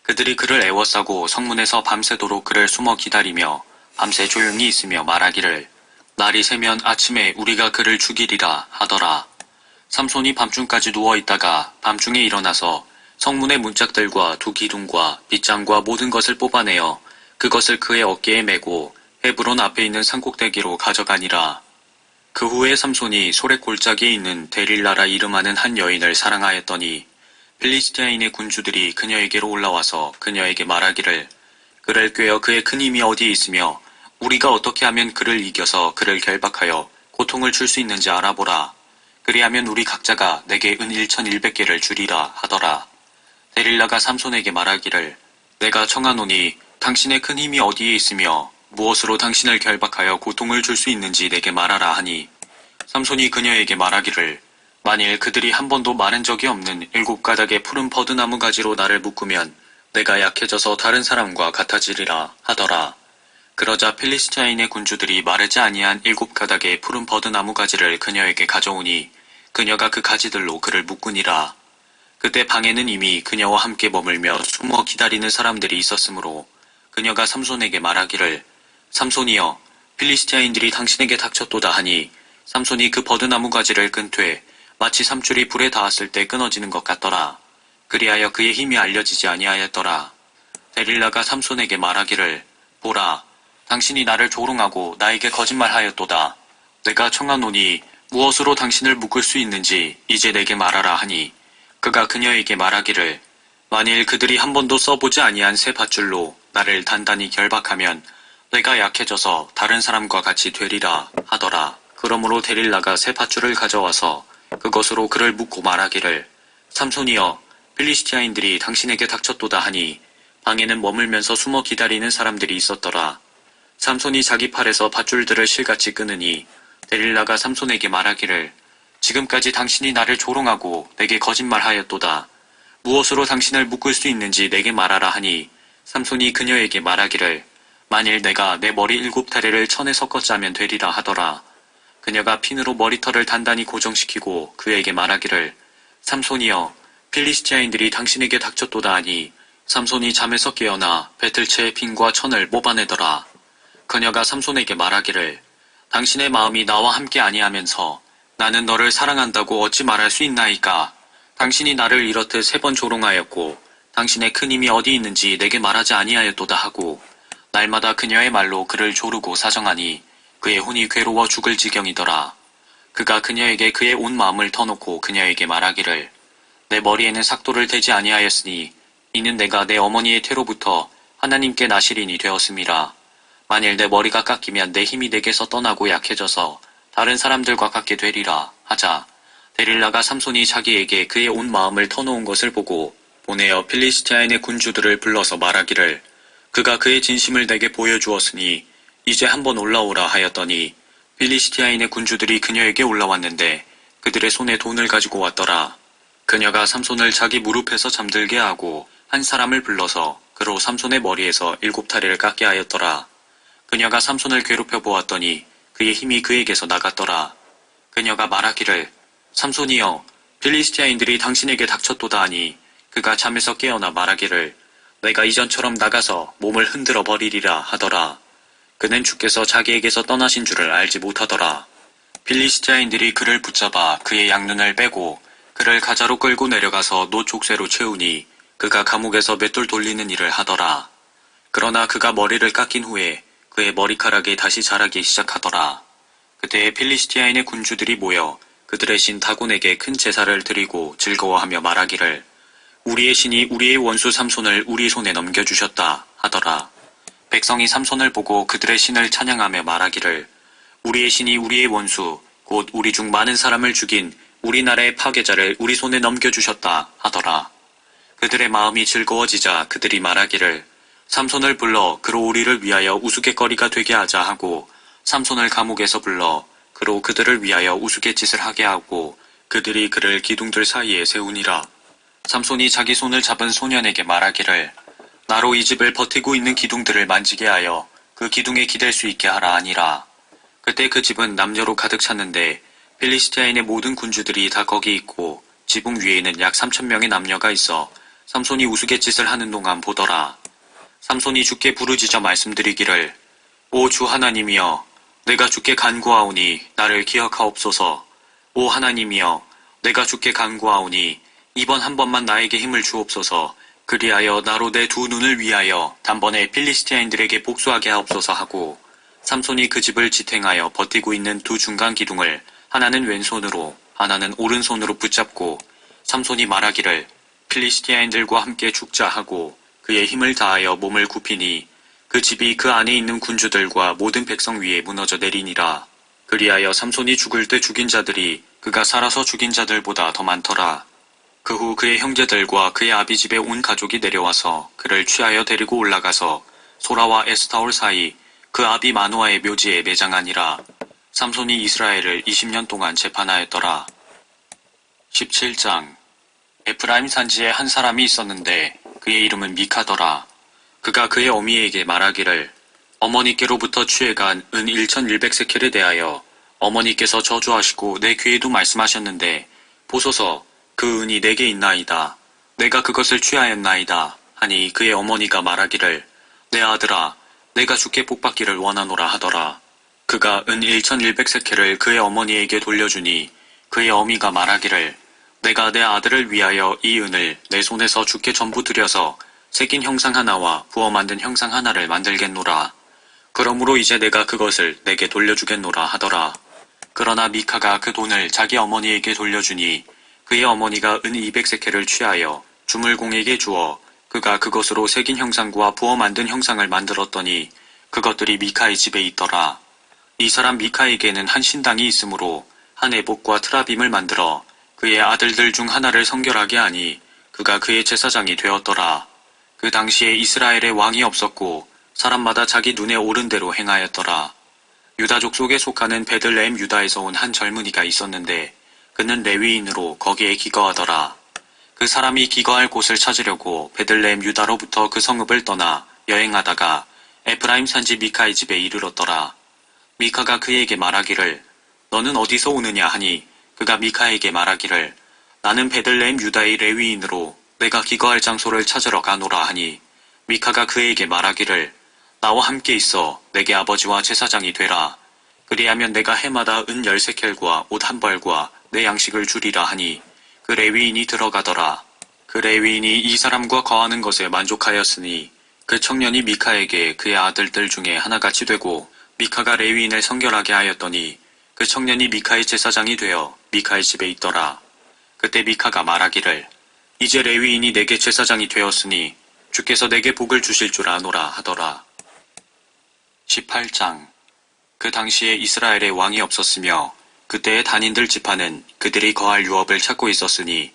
그들이 그를 애워싸고 성문에서 밤새도록 그를 숨어 기다리며 밤새 조용히 있으며 말하기를 날이 새면 아침에 우리가 그를 죽이리라 하더라. 삼손이 밤중까지 누워있다가 밤중에 일어나서 성문의 문짝들과 두 기둥과 빗장과 모든 것을 뽑아내어 그것을 그의 어깨에 메고 헤브론 앞에 있는 산꼭대기로 가져가니라. 그 후에 삼손이 소렉 골짜기에 있는 데릴라라 이름하는 한 여인을 사랑하였더니 필리스티아인의 군주들이 그녀에게로 올라와서 그녀에게 말하기를 그를 꾀어 그의 큰 힘이 어디에 있으며 우리가 어떻게 하면 그를 이겨서 그를 결박하여 고통을 줄 수 있는지 알아보라. 그리하면 우리 각자가 내게 은 1100개를 주리라 하더라. 데릴라가 삼손에게 말하기를 내가 청하노니 당신의 큰 힘이 어디에 있으며 무엇으로 당신을 결박하여 고통을 줄 수 있는지 내게 말하라 하니 삼손이 그녀에게 말하기를 만일 그들이 한 번도 마른 적이 없는 7가닥의 푸른 버드나무 가지로 나를 묶으면 내가 약해져서 다른 사람과 같아지리라 하더라. 그러자 필리스티아인의 군주들이 마르지 아니한 7가닥의 푸른 버드나무 가지를 그녀에게 가져오니 그녀가 그 가지들로 그를 묶으니라. 그때 방에는 이미 그녀와 함께 머물며 숨어 기다리는 사람들이 있었으므로 그녀가 삼손에게 말하기를 삼손이여 필리스티아인들이 당신에게 닥쳤도다 하니 삼손이 그 버드나무 가지를 끈되 마치 삼줄이 불에 닿았을 때 끊어지는 것 같더라. 그리하여 그의 힘이 알려지지 아니하였더라. 데릴라가 삼손에게 말하기를 보라 당신이 나를 조롱하고 나에게 거짓말하였도다. 내가 청하노니 무엇으로 당신을 묶을 수 있는지 이제 내게 말하라 하니 그가 그녀에게 말하기를 만일 그들이 한 번도 써보지 아니한 새 밧줄로 나를 단단히 결박하면 내가 약해져서 다른 사람과 같이 되리라 하더라. 그러므로 데릴라가 새 밧줄을 가져와서 그것으로 그를 묶고 말하기를 삼손이여 필리스티아인들이 당신에게 닥쳤도다 하니 방에는 머물면서 숨어 기다리는 사람들이 있었더라. 삼손이 자기 팔에서 밧줄들을 실같이 끊으니 데릴라가 삼손에게 말하기를 지금까지 당신이 나를 조롱하고 내게 거짓말하였도다. 무엇으로 당신을 묶을 수 있는지 내게 말하라 하니 삼손이 그녀에게 말하기를 만일 내가 내 머리 7타래를 천에 섞어 짜면 되리라 하더라. 그녀가 핀으로 머리털을 단단히 고정시키고 그에게 말하기를 삼손이여 필리스티아인들이 당신에게 닥쳤도다 하니 삼손이 잠에서 깨어나 배틀채의 핀과 천을 뽑아내더라. 그녀가 삼손에게 말하기를 당신의 마음이 나와 함께 아니하면서 나는 너를 사랑한다고 어찌 말할 수 있나이까. 당신이 나를 이렇듯 3번 조롱하였고 당신의 큰 힘이 어디 있는지 내게 말하지 아니하였도다 하고 날마다 그녀의 말로 그를 조르고 사정하니 그의 혼이 괴로워 죽을 지경이더라. 그가 그녀에게 그의 온 마음을 터놓고 그녀에게 말하기를 내 머리에는 삭도를 대지 아니하였으니 이는 내가 내 어머니의 태로부터 하나님께 나시린이 되었음이라. 만일 내 머리가 깎이면 내 힘이 내게서 떠나고 약해져서 다른 사람들과 같게 되리라 하자 데릴라가 삼손이 자기에게 그의 온 마음을 터놓은 것을 보고 보내어 필리스티아인의 군주들을 불러서 말하기를 그가 그의 진심을 내게 보여주었으니 이제 한번 올라오라 하였더니 필리스티아인의 군주들이 그녀에게 올라왔는데 그들의 손에 돈을 가지고 왔더라. 그녀가 삼손을 자기 무릎에서 잠들게 하고 한 사람을 불러서 그로 삼손의 머리에서 7타래를 깎게 하였더라. 그녀가 삼손을 괴롭혀 보았더니 그의 힘이 그에게서 나갔더라. 그녀가 말하기를 삼손이여 필리스티아인들이 당신에게 닥쳤도다 하니 그가 잠에서 깨어나 말하기를 내가 이전처럼 나가서 몸을 흔들어 버리리라 하더라. 그는 주께서 자기에게서 떠나신 줄을 알지 못하더라. 필리스티아인들이 그를 붙잡아 그의 양눈을 빼고 그를 가자로 끌고 내려가서 노족쇄로 채우니 그가 감옥에서 맷돌 돌리는 일을 하더라. 그러나 그가 머리를 깎인 후에 그의 머리카락이 다시 자라기 시작하더라. 그때 필리스티아인의 군주들이 모여 그들의 신 다곤에게 큰 제사를 드리고 즐거워하며 말하기를 우리의 신이 우리의 원수 삼손을 우리 손에 넘겨주셨다 하더라. 백성이 삼손을 보고 그들의 신을 찬양하며 말하기를 우리의 신이 우리의 원수 곧 우리 중 많은 사람을 죽인 우리나라의 파괴자를 우리 손에 넘겨주셨다 하더라. 그들의 마음이 즐거워지자 그들이 말하기를 삼손을 불러 그로 우리를 위하여 우스갯거리가 되게 하자 하고 삼손을 감옥에서 불러 그로 그들을 위하여 우스갯짓을 하게 하고 그들이 그를 기둥들 사이에 세우니라. 삼손이 자기 손을 잡은 소년에게 말하기를 나로 이 집을 버티고 있는 기둥들을 만지게 하여 그 기둥에 기댈 수 있게 하라 하니라. 그때 그 집은 남녀로 가득 찼는데 필리스티아인의 모든 군주들이 다 거기 있고 지붕 위에는 약 3,000명의 남녀가 있어 삼손이 우스갯짓을 하는 동안 보더라. 삼손이 주께 부르짖어 말씀드리기를 오 주 하나님이여 내가 주께 간구하오니 나를 기억하옵소서. 오 하나님이여 내가 주께 간구하오니 이번 한 번만 나에게 힘을 주옵소서. 그리하여 나로 내 두 눈을 위하여 단번에 필리스티아인들에게 복수하게 하옵소서 하고 삼손이 그 집을 지탱하여 버티고 있는 두 중간 기둥을 하나는 왼손으로 하나는 오른손으로 붙잡고 삼손이 말하기를 필리스티아인들과 함께 죽자 하고 그의 힘을 다하여 몸을 굽히니 그 집이 그 안에 있는 군주들과 모든 백성 위에 무너져 내리니라. 그리하여 삼손이 죽을 때 죽인 자들이 그가 살아서 죽인 자들보다 더 많더라. 그 후 그의 형제들과 그의 아비 집에 온 가족이 내려와서 그를 취하여 데리고 올라가서 소라와 에스타올 사이 그 아비 마노아의 묘지에 매장하니라. 삼손이 이스라엘을 20년 동안 재판하였더라. 17장. 에프라임 산지에 한 사람이 있었는데 그의 이름은 미카더라. 그가 그의 어미에게 말하기를 어머니께로부터 취해간 은 1100세켈에 대하여 어머니께서 저주하시고 내 귀에도 말씀하셨는데 보소서 그 은이 내게 있나이다. 내가 그것을 취하였나이다. 하니 그의 어머니가 말하기를 내 아들아 내가 주께 복받기를 원하노라 하더라. 그가 은 1100세켈을 그의 어머니에게 돌려주니 그의 어미가 말하기를 내가 내 아들을 위하여 이 은을 내 손에서 주께 전부 들여서 새긴 형상 하나와 부어 만든 형상 하나를 만들겠노라. 그러므로 이제 내가 그것을 내게 돌려주겠노라 하더라. 그러나 미카가 그 돈을 자기 어머니에게 돌려주니 그의 어머니가 은 200세켈을 취하여 주물공에게 주어 그가 그것으로 새긴 형상과 부어 만든 형상을 만들었더니 그것들이 미카의 집에 있더라. 이 사람 미카에게는 한 신당이 있으므로 한 에봇과 트라빔을 만들어 그의 아들들 중 하나를 성결하게 하니 그가 그의 제사장이 되었더라. 그 당시에 이스라엘에 왕이 없었고 사람마다 자기 눈에 오른 대로 행하였더라. 유다족 속에 속하는 베들레헴 유다에서 온 한 젊은이가 있었는데 그는 레위인으로 거기에 기거하더라. 그 사람이 기거할 곳을 찾으려고 베들레헴 유다로부터 그 성읍을 떠나 여행하다가 에프라임 산지 미카의 집에 이르렀더라. 미카가 그에게 말하기를 너는 어디서 오느냐 하니 그가 미카에게 말하기를 나는 베들레헴 유다의 레위인으로 내가 기거할 장소를 찾으러 가노라 하니 미카가 그에게 말하기를 나와 함께 있어 내게 아버지와 제사장이 되라. 그리하면 내가 해마다 은 10세켈과 옷 한 벌과 내 양식을 주리라 하니 그 레위인이 들어가더라. 그 레위인이 이 사람과 거하는 것에 만족하였으니 그 청년이 미카에게 그의 아들들 중에 하나같이 되고 미카가 레위인을 성결하게 하였더니 그 청년이 미카의 제사장이 되어 미카의 집에 있더라. 그때 미카가 말하기를 이제 레위인이 내게 제사장이 되었으니 주께서 내게 복을 주실 줄 아노라 하더라. 18장. 그 당시에 이스라엘에 왕이 없었으며 그때의 단인들 지파는 그들이 거할 유업을 찾고 있었으니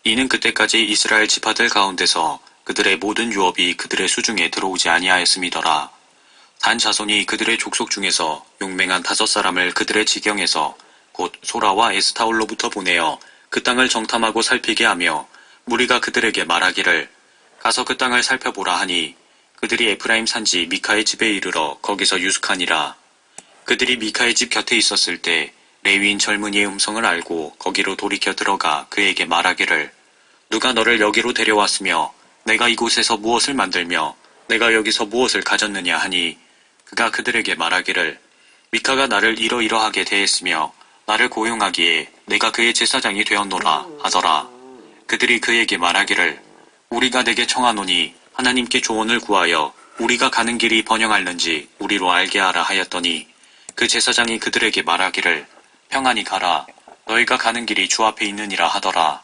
이는 그때까지 이스라엘 지파들 가운데서 그들의 모든 유업이 그들의 수중에 들어오지 아니하였음이더라. 단 자손이 그들의 족속 중에서 용맹한 5사람을 그들의 지경에서 곧 소라와 에스타올로부터 보내어 그 땅을 정탐하고 살피게 하며 무리가 그들에게 말하기를 가서 그 땅을 살펴보라 하니 그들이 에프라임 산지 미카의 집에 이르러 거기서 유숙하니라. 그들이 미카의 집 곁에 있었을 때 레위인 젊은이의 음성을 알고 거기로 돌이켜 들어가 그에게 말하기를 누가 너를 여기로 데려왔으며 내가 이곳에서 무엇을 만들며 내가 여기서 무엇을 가졌느냐 하니 그가 그들에게 말하기를 미카가 나를 이러이러하게 대했으며 나를 고용하기에 내가 그의 제사장이 되었노라 하더라. 그들이 그에게 말하기를 우리가 내게 청하노니 하나님께 조언을 구하여 우리가 가는 길이 번영할는지 우리로 알게 하라 하였더니 그 제사장이 그들에게 말하기를 평안히 가라. 너희가 가는 길이 주 앞에 있느니라 하더라.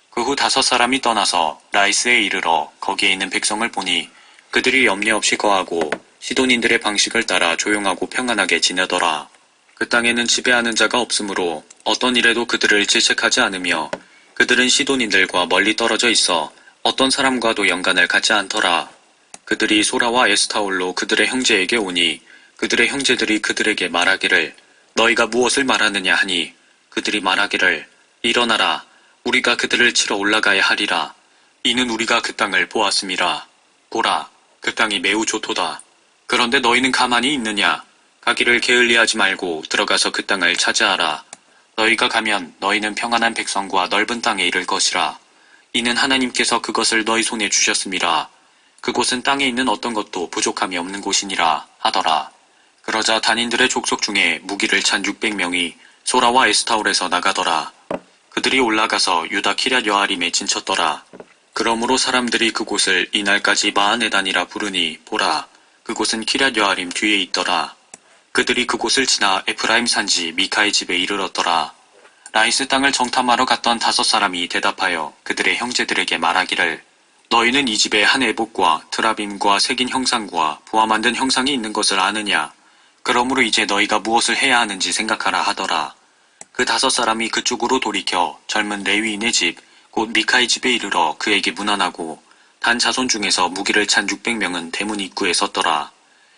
그 후 5사람이 떠나서 라이스에 이르러 거기에 있는 백성을 보니 그들이 염려 없이 거하고 시돈인들의 방식을 따라 조용하고 평안하게 지내더라. 그 땅에는 지배하는 자가 없으므로 어떤 일에도 그들을 질책하지 않으며 그들은 시돈인들과 멀리 떨어져 있어 어떤 사람과도 연관을 갖지 않더라. 그들이 소라와 에스타올로 그들의 형제에게 오니 그들의 형제들이 그들에게 말하기를 너희가 무엇을 말하느냐 하니 그들이 말하기를 일어나라. 우리가 그들을 치러 올라가야 하리라. 이는 우리가 그 땅을 보았음이라. 보라, 그 땅이 매우 좋도다. 그런데 너희는 가만히 있느냐? 가기를 게을리하지 말고 들어가서 그 땅을 차지하라. 너희가 가면 너희는 평안한 백성과 넓은 땅에 이를 것이라. 이는 하나님께서 그것을 너희 손에 주셨음이라. 그곳은 땅에 있는 어떤 것도 부족함이 없는 곳이니라 하더라. 그러자 단인들의 족속 중에 무기를 찬 600명이 소라와 에스타올에서 나가더라. 그들이 올라가서 유다 키럇 여아림에 진쳤더라. 그러므로 사람들이 그곳을 이날까지 마하네단이라 부르니 보라, 그곳은 키럇 여아림 뒤에 있더라. 그들이 그곳을 지나 에프라임 산지 미카의 집에 이르렀더라. 라이스 땅을 정탐하러 갔던 5사람이 대답하여 그들의 형제들에게 말하기를, 너희는 이 집에 한 에봇과 트라빔과 새긴 형상과 부화 만든 형상이 있는 것을 아느냐? 그러므로 이제 너희가 무엇을 해야 하는지 생각하라 하더라. 그 5사람이 그쪽으로 돌이켜 젊은 레위인의 집, 곧 미카의 집에 이르러 그에게 문안하고, 단 자손 중에서 무기를 찬 600명은 대문 입구에 섰더라.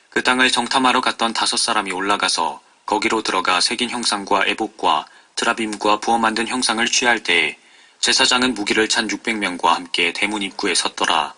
그 땅을 정탐하러 갔던 5사람이 올라가서 거기로 들어가 새긴 형상과 에봇과 트라빔과 부어 만든 형상을 취할 때에 제사장은 무기를 찬 600명과 함께 대문 입구에 섰더라.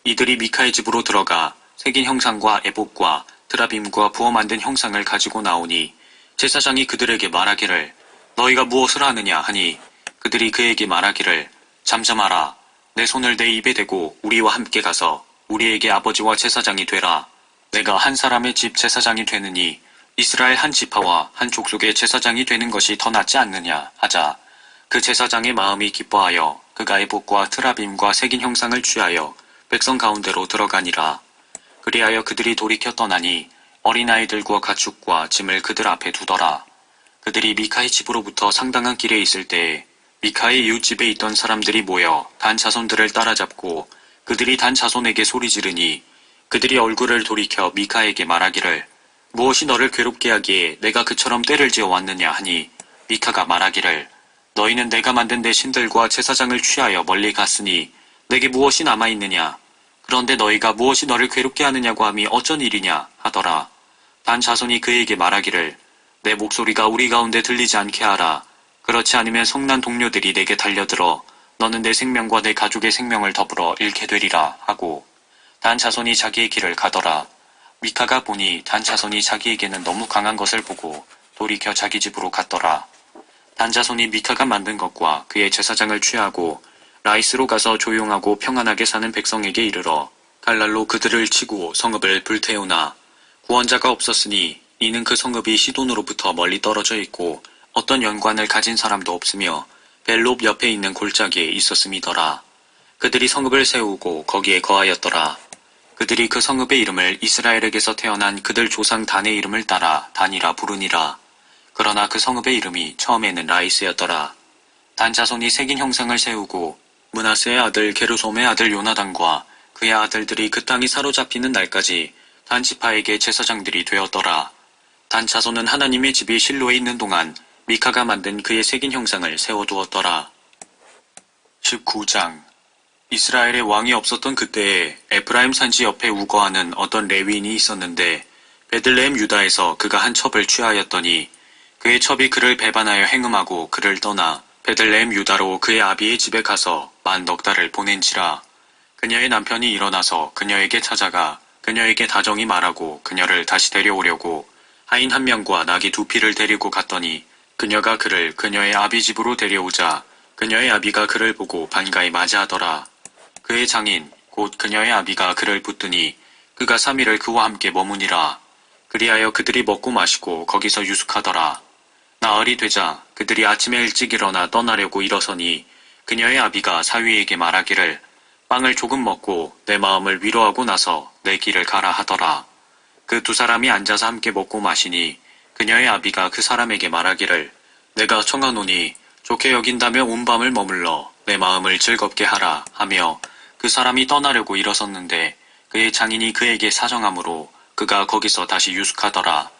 이들이 미카의 집으로 들어가 새긴 형상과 에봇과 트라빔과 부어 만든 형상을 가지고 나오니 제사장이 그들에게 말하기를, 너희가 무엇을 하느냐 하니 그들이 그에게 말하기를, 잠잠하라. 내 손을 내 입에 대고 우리와 함께 가서 우리에게 아버지와 제사장이 되라. 내가 한 사람의 집 제사장이 되느니 이스라엘 한 지파와 한 족속의 제사장이 되는 것이 더 낫지 않느냐 하자, 그 제사장의 마음이 기뻐하여 그가 에봇과 트라빔과 새긴 형상을 취하여 백성 가운데로 들어가니라. 그리하여 그들이 돌이켜 떠나니 어린아이들과 가축과 짐을 그들 앞에 두더라. 그들이 미카의 집으로부터 상당한 길에 있을 때에 미카의 이웃집에 있던 사람들이 모여 단 자손들을 따라잡고 그들이 단 자손에게 소리 지르니 그들이 얼굴을 돌이켜 미카에게 말하기를, 무엇이 너를 괴롭게 하기에 내가 그처럼 때를 지어 왔느냐 하니 미카가 말하기를, 너희는 내가 만든 내 신들과 제사장을 취하여 멀리 갔으니 내게 무엇이 남아있느냐? 그런데 너희가 무엇이 너를 괴롭게 하느냐고 함이 어쩐 일이냐 하더라. 단 자손이 그에게 말하기를, 내 목소리가 우리 가운데 들리지 않게 하라. 그렇지 않으면 성난 동료들이 내게 달려들어 너는 내 생명과 내 가족의 생명을 더불어 잃게 되리라 하고, 단 자손이 자기의 길을 가더라. 미카가 보니 단 자손이 자기에게는 너무 강한 것을 보고 돌이켜 자기 집으로 갔더라. 단 자손이 미카가 만든 것과 그의 제사장을 취하고 라이스로 가서 조용하고 평안하게 사는 백성에게 이르러 칼날로 그들을 치고 성읍을 불태우나 구원자가 없었으니 이는 그 성읍이 시돈으로부터 멀리 떨어져 있고 어떤 연관을 가진 사람도 없으며 벨롭 옆에 있는 골짜기에 있었음이더라. 그들이 성읍을 세우고 거기에 거하였더라. 그들이 그 성읍의 이름을 이스라엘에게서 태어난 그들 조상 단의 이름을 따라 단이라 부르니라. 그러나 그 성읍의 이름이 처음에는 라이스였더라. 단 자손이 새긴 형상을 세우고 므낫세의 아들 게르솜의 아들 요나단과 그의 아들들이 그 땅이 사로잡히는 날까지 단 지파에게 제사장들이 되었더라. 단 자손은 하나님의 집이 실로에 있는 동안 미카가 만든 그의 새긴 형상을 세워두었더라. 19장. 이스라엘의 왕이 없었던 그때에 에프라임 산지 옆에 우거하는 어떤 레위인이 있었는데 베들레헴 유다에서 그가 한 첩을 취하였더니 그의 첩이 그를 배반하여 행음하고 그를 떠나 베들레헴 유다로 그의 아비의 집에 가서 만 넉 달을 보낸지라. 그녀의 남편이 일어나서 그녀에게 찾아가 그녀에게 다정히 말하고 그녀를 다시 데려오려고 하인 1명과 나귀 2匹를 데리고 갔더니 그녀가 그를 그녀의 아비 집으로 데려오자 그녀의 아비가 그를 보고 반가이 맞이하더라. 그의 장인 곧 그녀의 아비가 그를 붙드니 그가 3일을 그와 함께 머무니라. 그리하여 그들이 먹고 마시고 거기서 유숙하더라. 나흘이 되자 그들이 아침에 일찍 일어나 떠나려고 일어서니 그녀의 아비가 사위에게 말하기를, 빵을 조금 먹고 내 마음을 위로하고 나서 내 길을 가라 하더라. 그 2사람이 앉아서 함께 먹고 마시니 그녀의 아비가 그 사람에게 말하기를, 내가 청하노니 좋게 여긴다며 온 밤을 머물러 내 마음을 즐겁게 하라 하며 그 사람이 떠나려고 일어섰는데 그의 장인이 그에게 사정하므로 그가 거기서 다시 유숙하더라.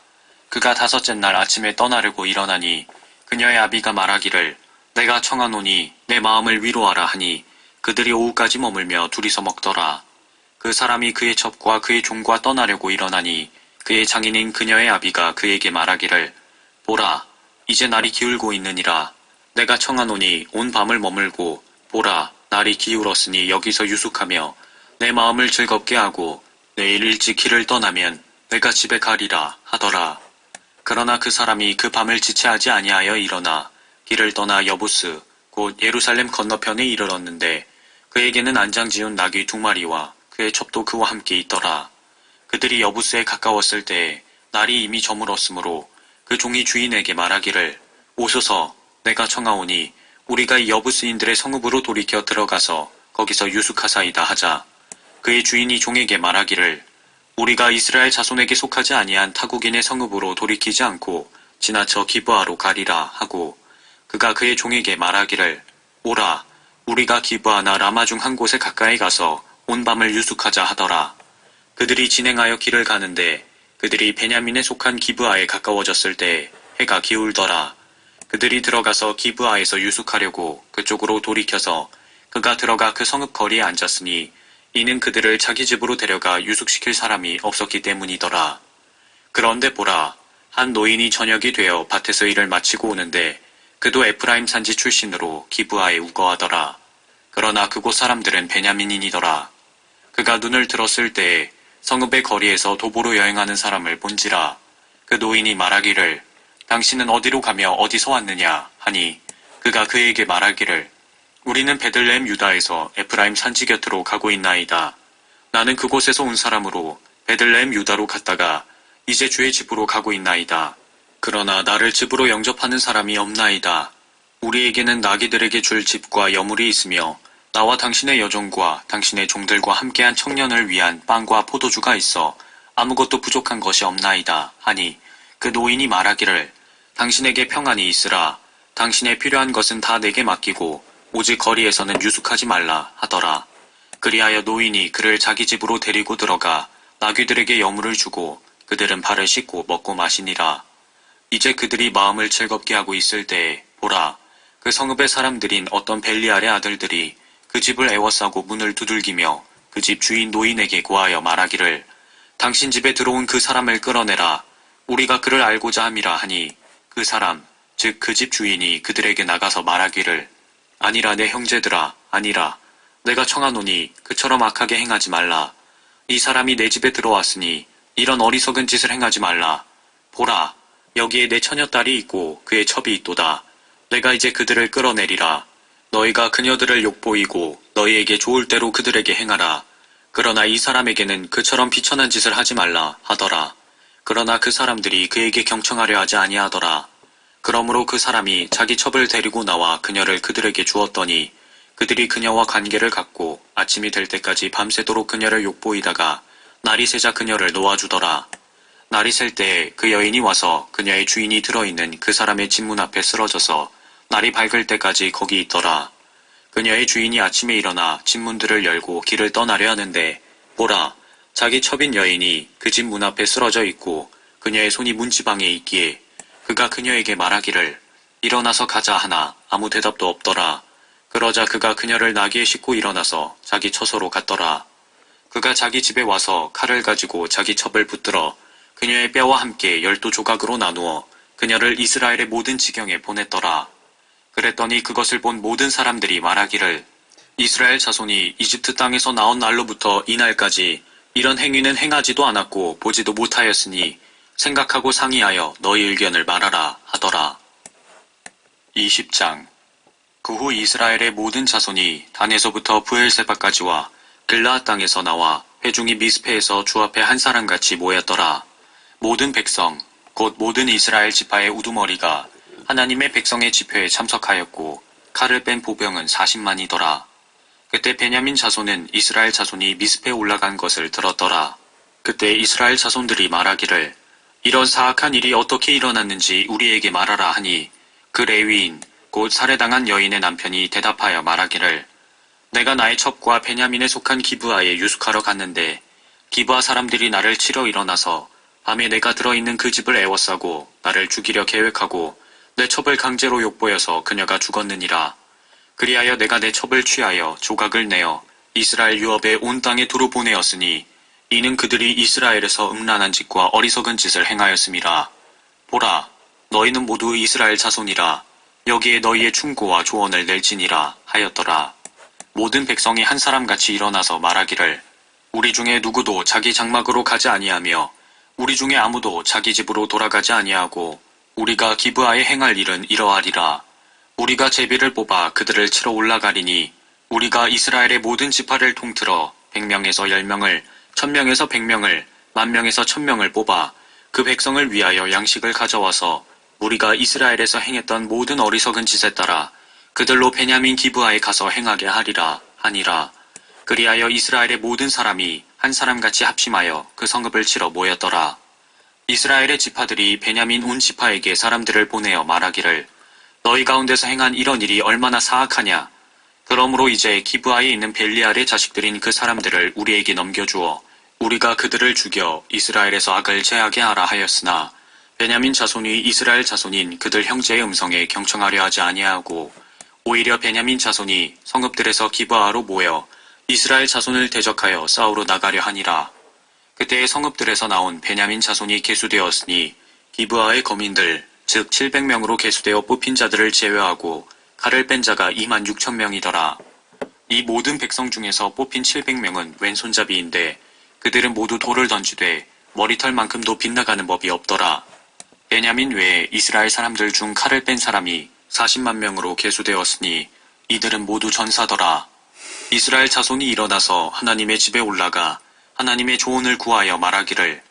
그가 5째 날 아침에 떠나려고 일어나니 그녀의 아비가 말하기를, 내가 청하노니 내 마음을 위로하라 하니 그들이 오후까지 머물며 둘이서 먹더라. 그 사람이 그의 첩과 그의 종과 떠나려고 일어나니 그의 장인인 그녀의 아비가 그에게 말하기를, 보라, 이제 날이 기울고 있느니라. 내가 청하노니 온 밤을 머물고 보라, 날이 기울었으니 여기서 유숙하며 내 마음을 즐겁게 하고 내일 일찍 길을 떠나면 내가 집에 가리라 하더라. 그러나 그 사람이 그 밤을 지체하지 아니하여 일어나 길을 떠나 여부스 곧 예루살렘 건너편에 이르렀는데 그에게는 안장 지운 나귀 2마리와 그의 첩도 그와 함께 있더라. 그들이 여부스에 가까웠을 때에 날이 이미 저물었으므로 그 종이 주인에게 말하기를, 오소서, 내가 청하오니 우리가 이 여부스인들의 성읍으로 돌이켜 들어가서 거기서 유숙하사이다 하자. 그의 주인이 종에게 말하기를 우리가 이스라엘 자손에게 속하지 아니한 타국인의 성읍으로 돌이키지 않고 지나쳐 기브아로 가리라 하고, 그가 그의 종에게 말하기를 오라, 우리가 기브아나 라마 중 한 곳에 가까이 가서 온 밤을 유숙하자 하더라. 그들이 진행하여 길을 가는데 그들이 베냐민에 속한 기브아에 가까워졌을 때 해가 기울더라. 그들이 들어가서 기브아에서 유숙하려고 그쪽으로 돌이켜서 그가 들어가 그 성읍 거리에 앉았으니 이는 그들을 자기 집으로 데려가 유숙시킬 사람이 없었기 때문이더라. 그런데 보라, 한 노인이 저녁이 되어 밭에서 일을 마치고 오는데 그도 에프라임 산지 출신으로 기브아에 우거하더라. 그러나 그곳 사람들은 베냐민인이더라. 그가 눈을 들었을 때에 성읍의 거리에서 도보로 여행하는 사람을 본지라. 그 노인이 말하기를 당신은 어디로 가며 어디서 왔느냐 하니, 그가 그에게 말하기를 우리는 베들레헴 유다에서 에프라임 산지 곁으로 가고 있나이다. 나는 그곳에서 온 사람으로 베들레헴 유다로 갔다가 이제 주의 집으로 가고 있나이다. 그러나 나를 집으로 영접하는 사람이 없나이다. 우리에게는 나귀들에게 줄 집과 여물이 있으며 나와 당신의 여종과 당신의 종들과 함께한 청년을 위한 빵과 포도주가 있어 아무것도 부족한 것이 없나이다 하니, 그 노인이 말하기를 당신에게 평안이 있으라. 당신의 필요한 것은 다 내게 맡기고 오직 거리에서는 유숙하지 말라 하더라. 그리하여 노인이 그를 자기 집으로 데리고 들어가 나귀들에게 여물을 주고 그들은 발을 씻고 먹고 마시니라. 이제 그들이 마음을 즐겁게 하고 있을 때에 보라, 그 성읍의 사람들인 어떤 벨리알의 아들들이 그 집을 애워싸고 문을 두들기며 그 집 주인 노인에게 고하여 말하기를 당신 집에 들어온 그 사람을 끌어내라. 우리가 그를 알고자 함이라 하니, 그 사람 즉 그 집 주인이 그들에게 나가서 말하기를 아니라 내 형제들아, 아니라 내가 청하노니 그처럼 악하게 행하지 말라. 이 사람이 내 집에 들어왔으니 이런 어리석은 짓을 행하지 말라. 보라, 여기에 내 처녀딸이 있고 그의 첩이 있도다. 내가 이제 그들을 끌어내리라. 너희가 그녀들을 욕보이고 너희에게 좋을 대로 그들에게 행하라. 그러나 이 사람에게는 그처럼 비천한 짓을 하지 말라 하더라. 그러나 그 사람들이 그에게 경청하려 하지 아니하더라. 그러므로 그 사람이 자기 첩을 데리고 나와 그녀를 그들에게 주었더니 그들이 그녀와 관계를 갖고 아침이 될 때까지 밤새도록 그녀를 욕보이다가 날이 새자 그녀를 놓아주더라. 날이 셀 때에 그 여인이 와서 그녀의 주인이 들어있는 그 사람의 집문 앞에 쓰러져서 날이 밝을 때까지 거기 있더라. 그녀의 주인이 아침에 일어나 집문들을 열고 길을 떠나려 하는데 보라, 자기 첩인 여인이 그 집 문 앞에 쓰러져 있고 그녀의 손이 문지방에 있기에 그가 그녀에게 말하기를 일어나서 가자 하나 아무 대답도 없더라. 그러자 그가 그녀를 나귀에 싣고 일어나서 자기 처소로 갔더라. 그가 자기 집에 와서 칼을 가지고 자기 첩을 붙들어 그녀의 뼈와 함께 12조각으로 나누어 그녀를 이스라엘의 모든 지경에 보냈더라. 그랬더니 그것을 본 모든 사람들이 말하기를 이스라엘 자손이 이집트 땅에서 나온 날로부터 이날까지 이런 행위는 행하지도 않았고 보지도 못하였으니 생각하고 상의하여 너희 의견을 말하라 하더라. 20장. 그 후 이스라엘의 모든 자손이 단에서부터 브엘세바까지와 길라앗 땅에서 나와 회중이 미스페에서 주 앞에 한 사람같이 모였더라. 모든 백성 곧 모든 이스라엘 지파의 우두머리가 하나님의 백성의 집회에 참석하였고 칼을 뺀 보병은 40만이더라. 그때 베냐민 자손은 이스라엘 자손이 미스페에 올라간 것을 들었더라. 그때 이스라엘 자손들이 말하기를 이런 사악한 일이 어떻게 일어났는지 우리에게 말하라 하니, 그 레위인 곧 살해당한 여인의 남편이 대답하여 말하기를 내가 나의 첩과 베냐민에 속한 기브아에 유숙하러 갔는데 기브아 사람들이 나를 치러 일어나서 밤에 내가 들어있는 그 집을 애워싸고 나를 죽이려 계획하고 내 첩을 강제로 욕보여서 그녀가 죽었느니라. 그리하여 내가 내 첩을 취하여 조각을 내어 이스라엘 유업의 온 땅에 두루 보내었으니 이는 그들이 이스라엘에서 음란한 짓과 어리석은 짓을 행하였음이라. 보라, 너희는 모두 이스라엘 자손이라. 여기에 너희의 충고와 조언을 낼지니라 하였더라. 모든 백성이 한 사람같이 일어나서 말하기를 우리 중에 누구도 자기 장막으로 가지 아니하며 우리 중에 아무도 자기 집으로 돌아가지 아니하고 우리가 기브아에 행할 일은 이러하리라. 우리가 제비를 뽑아 그들을 치러 올라가리니 우리가 이스라엘의 모든 지파를 통틀어 100명에서 10명을 1000명에서 100명을 10,000명에서 1000명을 뽑아 그 백성을 위하여 양식을 가져와서 우리가 이스라엘에서 행했던 모든 어리석은 짓에 따라 그들로 베냐민 기브아에 가서 행하게 하리라 하니라. 그리하여 이스라엘의 모든 사람이 한 사람같이 합심하여 그 성읍을 치러 모였더라. 이스라엘의 지파들이 베냐민 온 지파에게 사람들을 보내어 말하기를 너희 가운데서 행한 이런 일이 얼마나 사악하냐. 그러므로 이제 기브아에 있는 벨리알의 자식들인 그 사람들을 우리에게 넘겨주어 우리가 그들을 죽여 이스라엘에서 악을 제하게 하라 하였으나 베냐민 자손이 이스라엘 자손인 그들 형제의 음성에 경청하려 하지 아니하고 오히려 베냐민 자손이 성읍들에서 기브아로 모여 이스라엘 자손을 대적하여 싸우러 나가려 하니라. 그때의 성읍들에서 나온 베냐민 자손이 계수되었으니 기브아의 거민들 즉 700명으로 계수되어 뽑힌 자들을 제외하고 칼을 뺀 자가 26,000명이더라. 이 모든 백성 중에서 뽑힌 700명은 왼손잡이인데 그들은 모두 돌을 던지되 머리털만큼도 빗나가는 법이 없더라. 베냐민 외에 이스라엘 사람들 중 칼을 뺀 사람이 40만 명으로 계수되었으니 이들은 모두 전사더라. 이스라엘 자손이 일어나서 하나님의 집에 올라가 하나님의 조언을 구하여 말하기를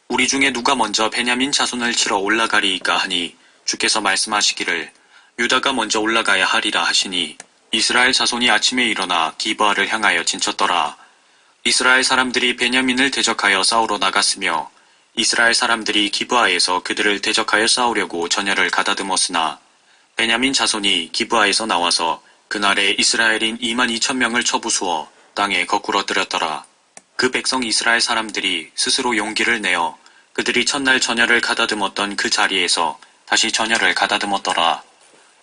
우리 중에 누가 먼저 베냐민 자손을 치러 올라가리이까 하니 주께서 말씀하시기를 유다가 먼저 올라가야 하리라 하시니 이스라엘 자손이 아침에 일어나 기브아를 향하여 진쳤더라. 이스라엘 사람들이 베냐민을 대적하여 싸우러 나갔으며 이스라엘 사람들이 기브아에서 그들을 대적하여 싸우려고 전열을 가다듬었으나 베냐민 자손이 기브아에서 나와서 그날에 이스라엘인 22,000명을 쳐부수어 땅에 거꾸러뜨렸더라. 그 백성 이스라엘 사람들이 스스로 용기를 내어 그들이 첫날 전열을 가다듬었던 그 자리에서 다시 전열을 가다듬었더라.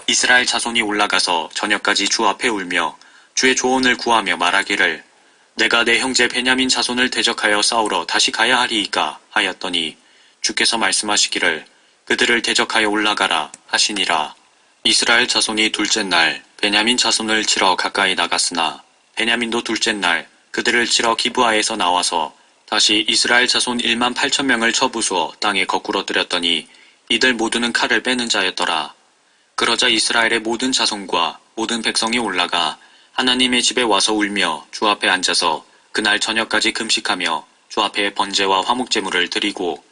이스라엘 자손이 올라가서 저녁까지 주 앞에 울며 주의 조언을 구하며 말하기를 내가 내 형제 베냐민 자손을 대적하여 싸우러 다시 가야 하리이까 하였더니 주께서 말씀하시기를 그들을 대적하여 올라가라 하시니라. 이스라엘 자손이 둘째 날 베냐민 자손을 치러 가까이 나갔으나 베냐민도 둘째 날 그들을 치러 기브아에서 나와서 다시 이스라엘 자손 18,000명을 쳐부수어 땅에 거꾸러뜨렸더니 이들 모두는 칼을 빼는 자였더라. 그러자 이스라엘의 모든 자손과 모든 백성이 올라가 하나님의 집에 와서 울며 주 앞에 앉아서 그날 저녁까지 금식하며 주 앞에 번제와 화목제물을 드리고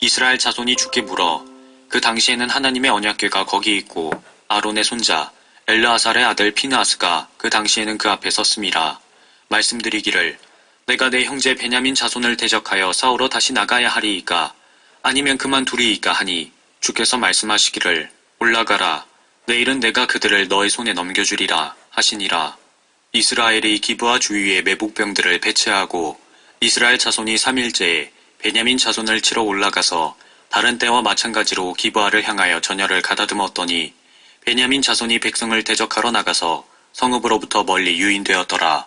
이스라엘 자손이 주께 물어 그 당시에는 하나님의 언약궤가 거기 있고 아론의 손자 엘르아살의 아들 피느하스가 그 당시에는 그 앞에 섰음이라. 말씀드리기를 내가 내 형제 베냐민 자손을 대적하여 싸우러 다시 나가야 하리이까 아니면 그만두리이까 하니 주께서 말씀하시기를 올라가라. 내일은 내가 그들을 너의 손에 넘겨주리라 하시니라. 이스라엘이 기브아 주위에 매복병들을 배치하고 이스라엘 자손이 3일째에 베냐민 자손을 치러 올라가서 다른 때와 마찬가지로 기브아를 향하여 전열을 가다듬었더니 베냐민 자손이 백성을 대적하러 나가서 성읍으로부터 멀리 유인되었더라.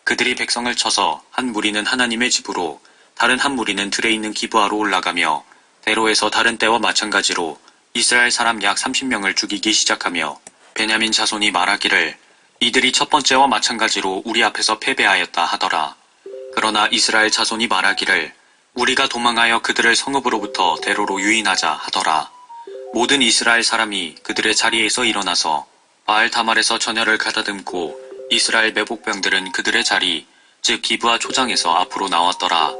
그들이 백성을 쳐서 한 무리는 하나님의 집으로 다른 한 무리는 들에 있는 기브아로 올라가며 대로에서 다른 때와 마찬가지로 이스라엘 사람 약 30명을 죽이기 시작하며 베냐민 자손이 말하기를 이들이 첫 번째와 마찬가지로 우리 앞에서 패배하였다 하더라. 그러나 이스라엘 자손이 말하기를 우리가 도망하여 그들을 성읍으로부터 대로로 유인하자 하더라. 모든 이스라엘 사람이 그들의 자리에서 일어나서 바알 다말에서 전열을 가다듬고 이스라엘 매복병들은 그들의 자리 즉 기브아 초장에서 앞으로 나왔더라.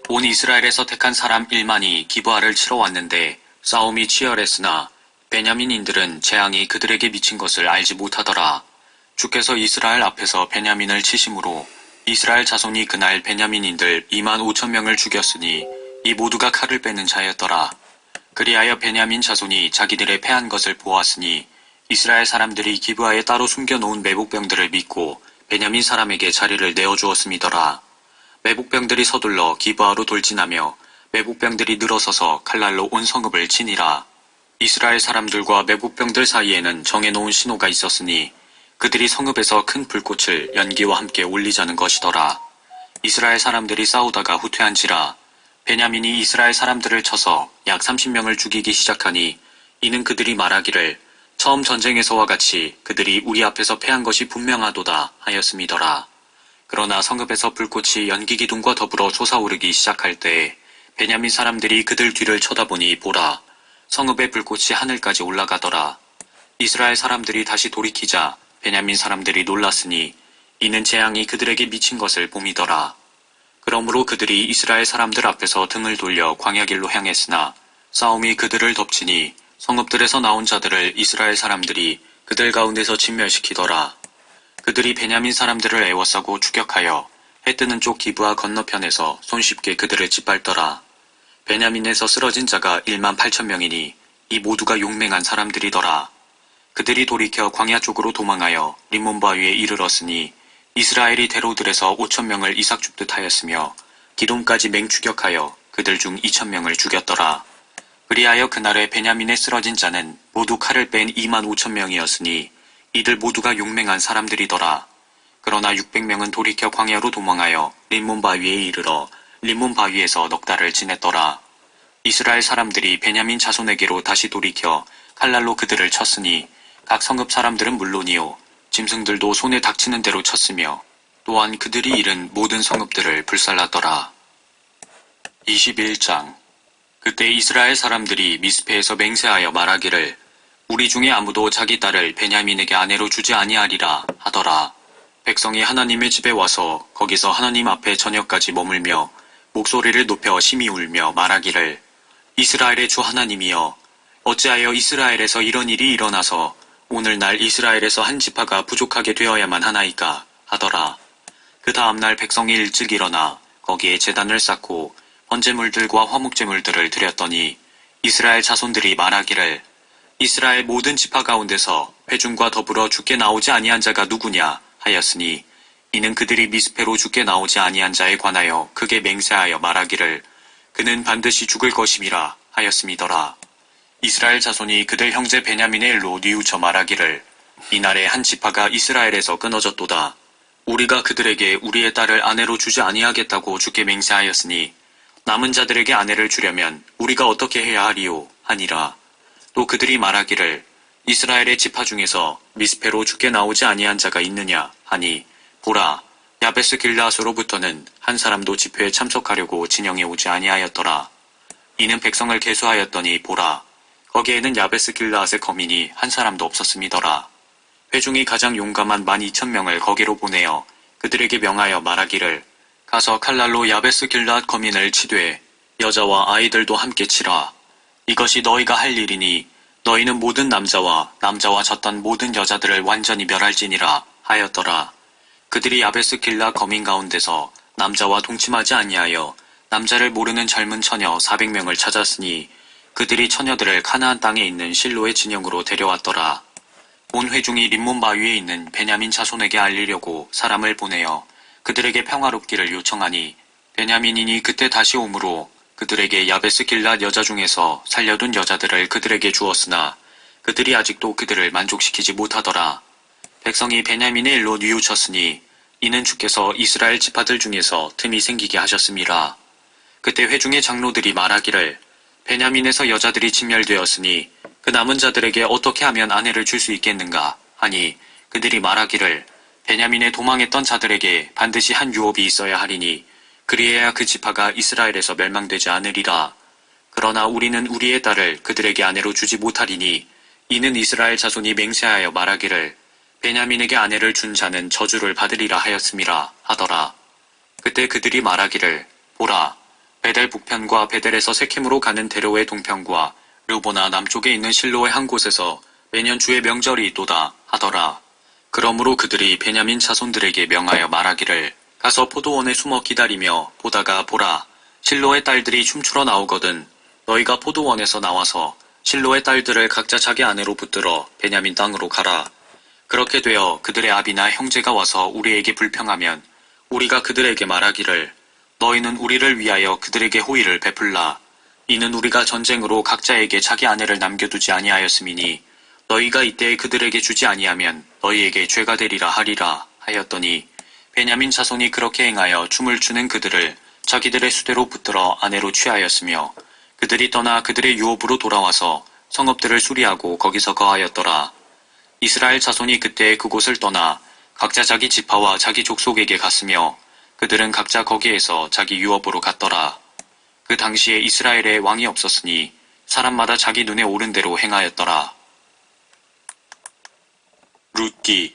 온 이스라엘에서 택한 사람 1만이 기브아를 치러 왔는데 싸움이 치열했으나 베냐민인들은 재앙이 그들에게 미친 것을 알지 못하더라. 주께서 이스라엘 앞에서 베냐민을 치심으로 이스라엘 자손이 그날 베냐민인들 25,000명을 죽였으니 이 모두가 칼을 빼는 자였더라. 그리하여 베냐민 자손이 자기들의 패한 것을 보았으니 이스라엘 사람들이 기브아에 따로 숨겨놓은 매복병들을 믿고 베냐민 사람에게 자리를 내어주었음이더라. 매복병들이 서둘러 기브아로 돌진하며 매복병들이 늘어서서 칼날로 온 성읍을 치니라. 이스라엘 사람들과 매복병들 사이에는 정해놓은 신호가 있었으니 그들이 성읍에서 큰 불꽃을 연기와 함께 올리자는 것이더라. 이스라엘 사람들이 싸우다가 후퇴한지라 베냐민이 이스라엘 사람들을 쳐서 약 30명을 죽이기 시작하니 이는 그들이 말하기를 처음 전쟁에서와 같이 그들이 우리 앞에서 패한 것이 분명하도다 하였음이더라. 그러나 성읍에서 불꽃이 연기기둥과 더불어 솟아오르기 시작할 때에 베냐민 사람들이 그들 뒤를 쳐다보니 보라, 성읍의 불꽃이 하늘까지 올라가더라. 이스라엘 사람들이 다시 돌이키자 베냐민 사람들이 놀랐으니 이는 재앙이 그들에게 미친 것을 봄이더라. 그러므로 그들이 이스라엘 사람들 앞에서 등을 돌려 광야길로 향했으나 싸움이 그들을 덮치니 성읍들에서 나온 자들을 이스라엘 사람들이 그들 가운데서 진멸시키더라. 그들이 베냐민 사람들을 애워싸고 추격하여 해 뜨는 쪽 기브아 건너편에서 손쉽게 그들을 짓밟더라. 베냐민에서 쓰러진 자가 18,000명이니 이 모두가 용맹한 사람들이더라. 그들이 돌이켜 광야 쪽으로 도망하여 림몬 바위에 이르렀으니 이스라엘이 대로들에서 5,000명을 이삭 줍듯 하였으며 기돔까지 맹추격하여 그들 중 2,000명을 죽였더라. 그리하여 그날에 베냐민에 쓰러진 자는 모두 칼을 뺀 25,000명이었으니 이들 모두가 용맹한 사람들이더라. 그러나 600명은 돌이켜 광야로 도망하여 림몬 바위에 이르러 림몬 바위에서 넉 달을 지냈더라. 이스라엘 사람들이 베냐민 자손에게로 다시 돌이켜 칼날로 그들을 쳤으니 각 성읍 사람들은 물론이요 짐승들도 손에 닥치는 대로 쳤으며 또한 그들이 잃은 모든 성읍들을 불살랐더라. 21장. 그때 이스라엘 사람들이 미스페에서 맹세하여 말하기를 우리 중에 아무도 자기 딸을 베냐민에게 아내로 주지 아니하리라 하더라. 백성이 하나님의 집에 와서 거기서 하나님 앞에 저녁까지 머물며 목소리를 높여 심히 울며 말하기를 이스라엘의 주 하나님이여 어찌하여 이스라엘에서 이런 일이 일어나서 오늘날 이스라엘에서 한 지파가 부족하게 되어야만 하나이까 하더라. 그 다음날 백성이 일찍 일어나 거기에 제단을 쌓고 번제물들과 화목제물들을 드렸더니 이스라엘 자손들이 말하기를 이스라엘 모든 지파 가운데서 회중과 더불어 주께 나오지 아니한 자가 누구냐 하였으니 이는 그들이 미스페로 주께 나오지 아니한 자에 관하여 크게 맹세하여 말하기를 그는 반드시 죽을 것임이라 하였음이더라. 이스라엘 자손이 그들 형제 베냐민의 일로 뉘우쳐 말하기를 이날에 한 지파가 이스라엘에서 끊어졌도다. 우리가 그들에게 우리의 딸을 아내로 주지 아니하겠다고 주께 맹세하였으니 남은 자들에게 아내를 주려면 우리가 어떻게 해야 하리요 하니라. 또 그들이 말하기를 이스라엘의 지파 중에서 미스페로 주께 나오지 아니한 자가 있느냐 하니 보라 야베스 길르앗으로부터는 한 사람도 집회에 참석하려고 진영에 오지 아니하였더라. 이는 백성을 계수하였더니 보라 거기에는 야베스 길르앗의 거민이 한 사람도 없었음이더라. 회중이 가장 용감한 12,000명을 거기로 보내어 그들에게 명하여 말하기를 가서 칼날로 야베스 길르앗 거민을 치되 여자와 아이들도 함께 치라. 이것이 너희가 할 일이니 너희는 모든 남자와 젖던 모든 여자들을 완전히 멸할지니라 하였더라. 그들이 야베스 길르앗 거민 가운데서 남자와 동침하지 아니하여 남자를 모르는 젊은 처녀 400명을 찾았으니 그들이 처녀들을 카나안 땅에 있는 실로의 진영으로 데려왔더라. 온 회중이 림몬 바위에 있는 베냐민 자손에게 알리려고 사람을 보내어 그들에게 평화롭기를 요청하니 베냐민인이 그때 다시 오므로 그들에게 야베스 길앗 여자 중에서 살려둔 여자들을 그들에게 주었으나 그들이 아직도 그들을 만족시키지 못하더라. 백성이 베냐민의 일로 뉘우쳤으니 이는 주께서 이스라엘 지파들 중에서 틈이 생기게 하셨음이라. 그때 회중의 장로들이 말하기를 베냐민에서 여자들이 진멸되었으니 그 남은 자들에게 어떻게 하면 아내를 줄 수 있겠는가 하니 그들이 말하기를 베냐민에 도망했던 자들에게 반드시 한 유업이 있어야 하리니 그리해야 그 지파가 이스라엘에서 멸망되지 않으리라. 그러나 우리는 우리의 딸을 그들에게 아내로 주지 못하리니 이는 이스라엘 자손이 맹세하여 말하기를 베냐민에게 아내를 준 자는 저주를 받으리라 하였음이라 하더라. 그때 그들이 말하기를 보라 베델 북편과 베델에서 세켐으로 가는 대로의 동편과 르보나 남쪽에 있는 실로의 한 곳에서 매년 주의 명절이 있도다 하더라. 그러므로 그들이 베냐민 자손들에게 명하여 말하기를 가서 포도원에 숨어 기다리며 보다가 보라 실로의 딸들이 춤추러 나오거든 너희가 포도원에서 나와서 실로의 딸들을 각자 자기 아내로 붙들어 베냐민 땅으로 가라. 그렇게 되어 그들의 아비나 형제가 와서 우리에게 불평하면 우리가 그들에게 말하기를 너희는 우리를 위하여 그들에게 호의를 베풀라. 이는 우리가 전쟁으로 각자에게 자기 아내를 남겨두지 아니하였음이니 너희가 이때 그들에게 주지 아니하면 너희에게 죄가 되리라 하리라 하였더니 베냐민 자손이 그렇게 행하여 춤을 추는 그들을 자기들의 수대로 붙들어 아내로 취하였으며 그들이 떠나 그들의 유업으로 돌아와서 성읍들을 수리하고 거기서 거하였더라. 이스라엘 자손이 그때 그곳을 떠나 각자 자기 지파와 자기 족속에게 갔으며 그들은 각자 거기에서 자기 유업으로 갔더라. 그 당시에 이스라엘에 왕이 없었으니 사람마다 자기 눈에 오른 대로 행하였더라. 룻기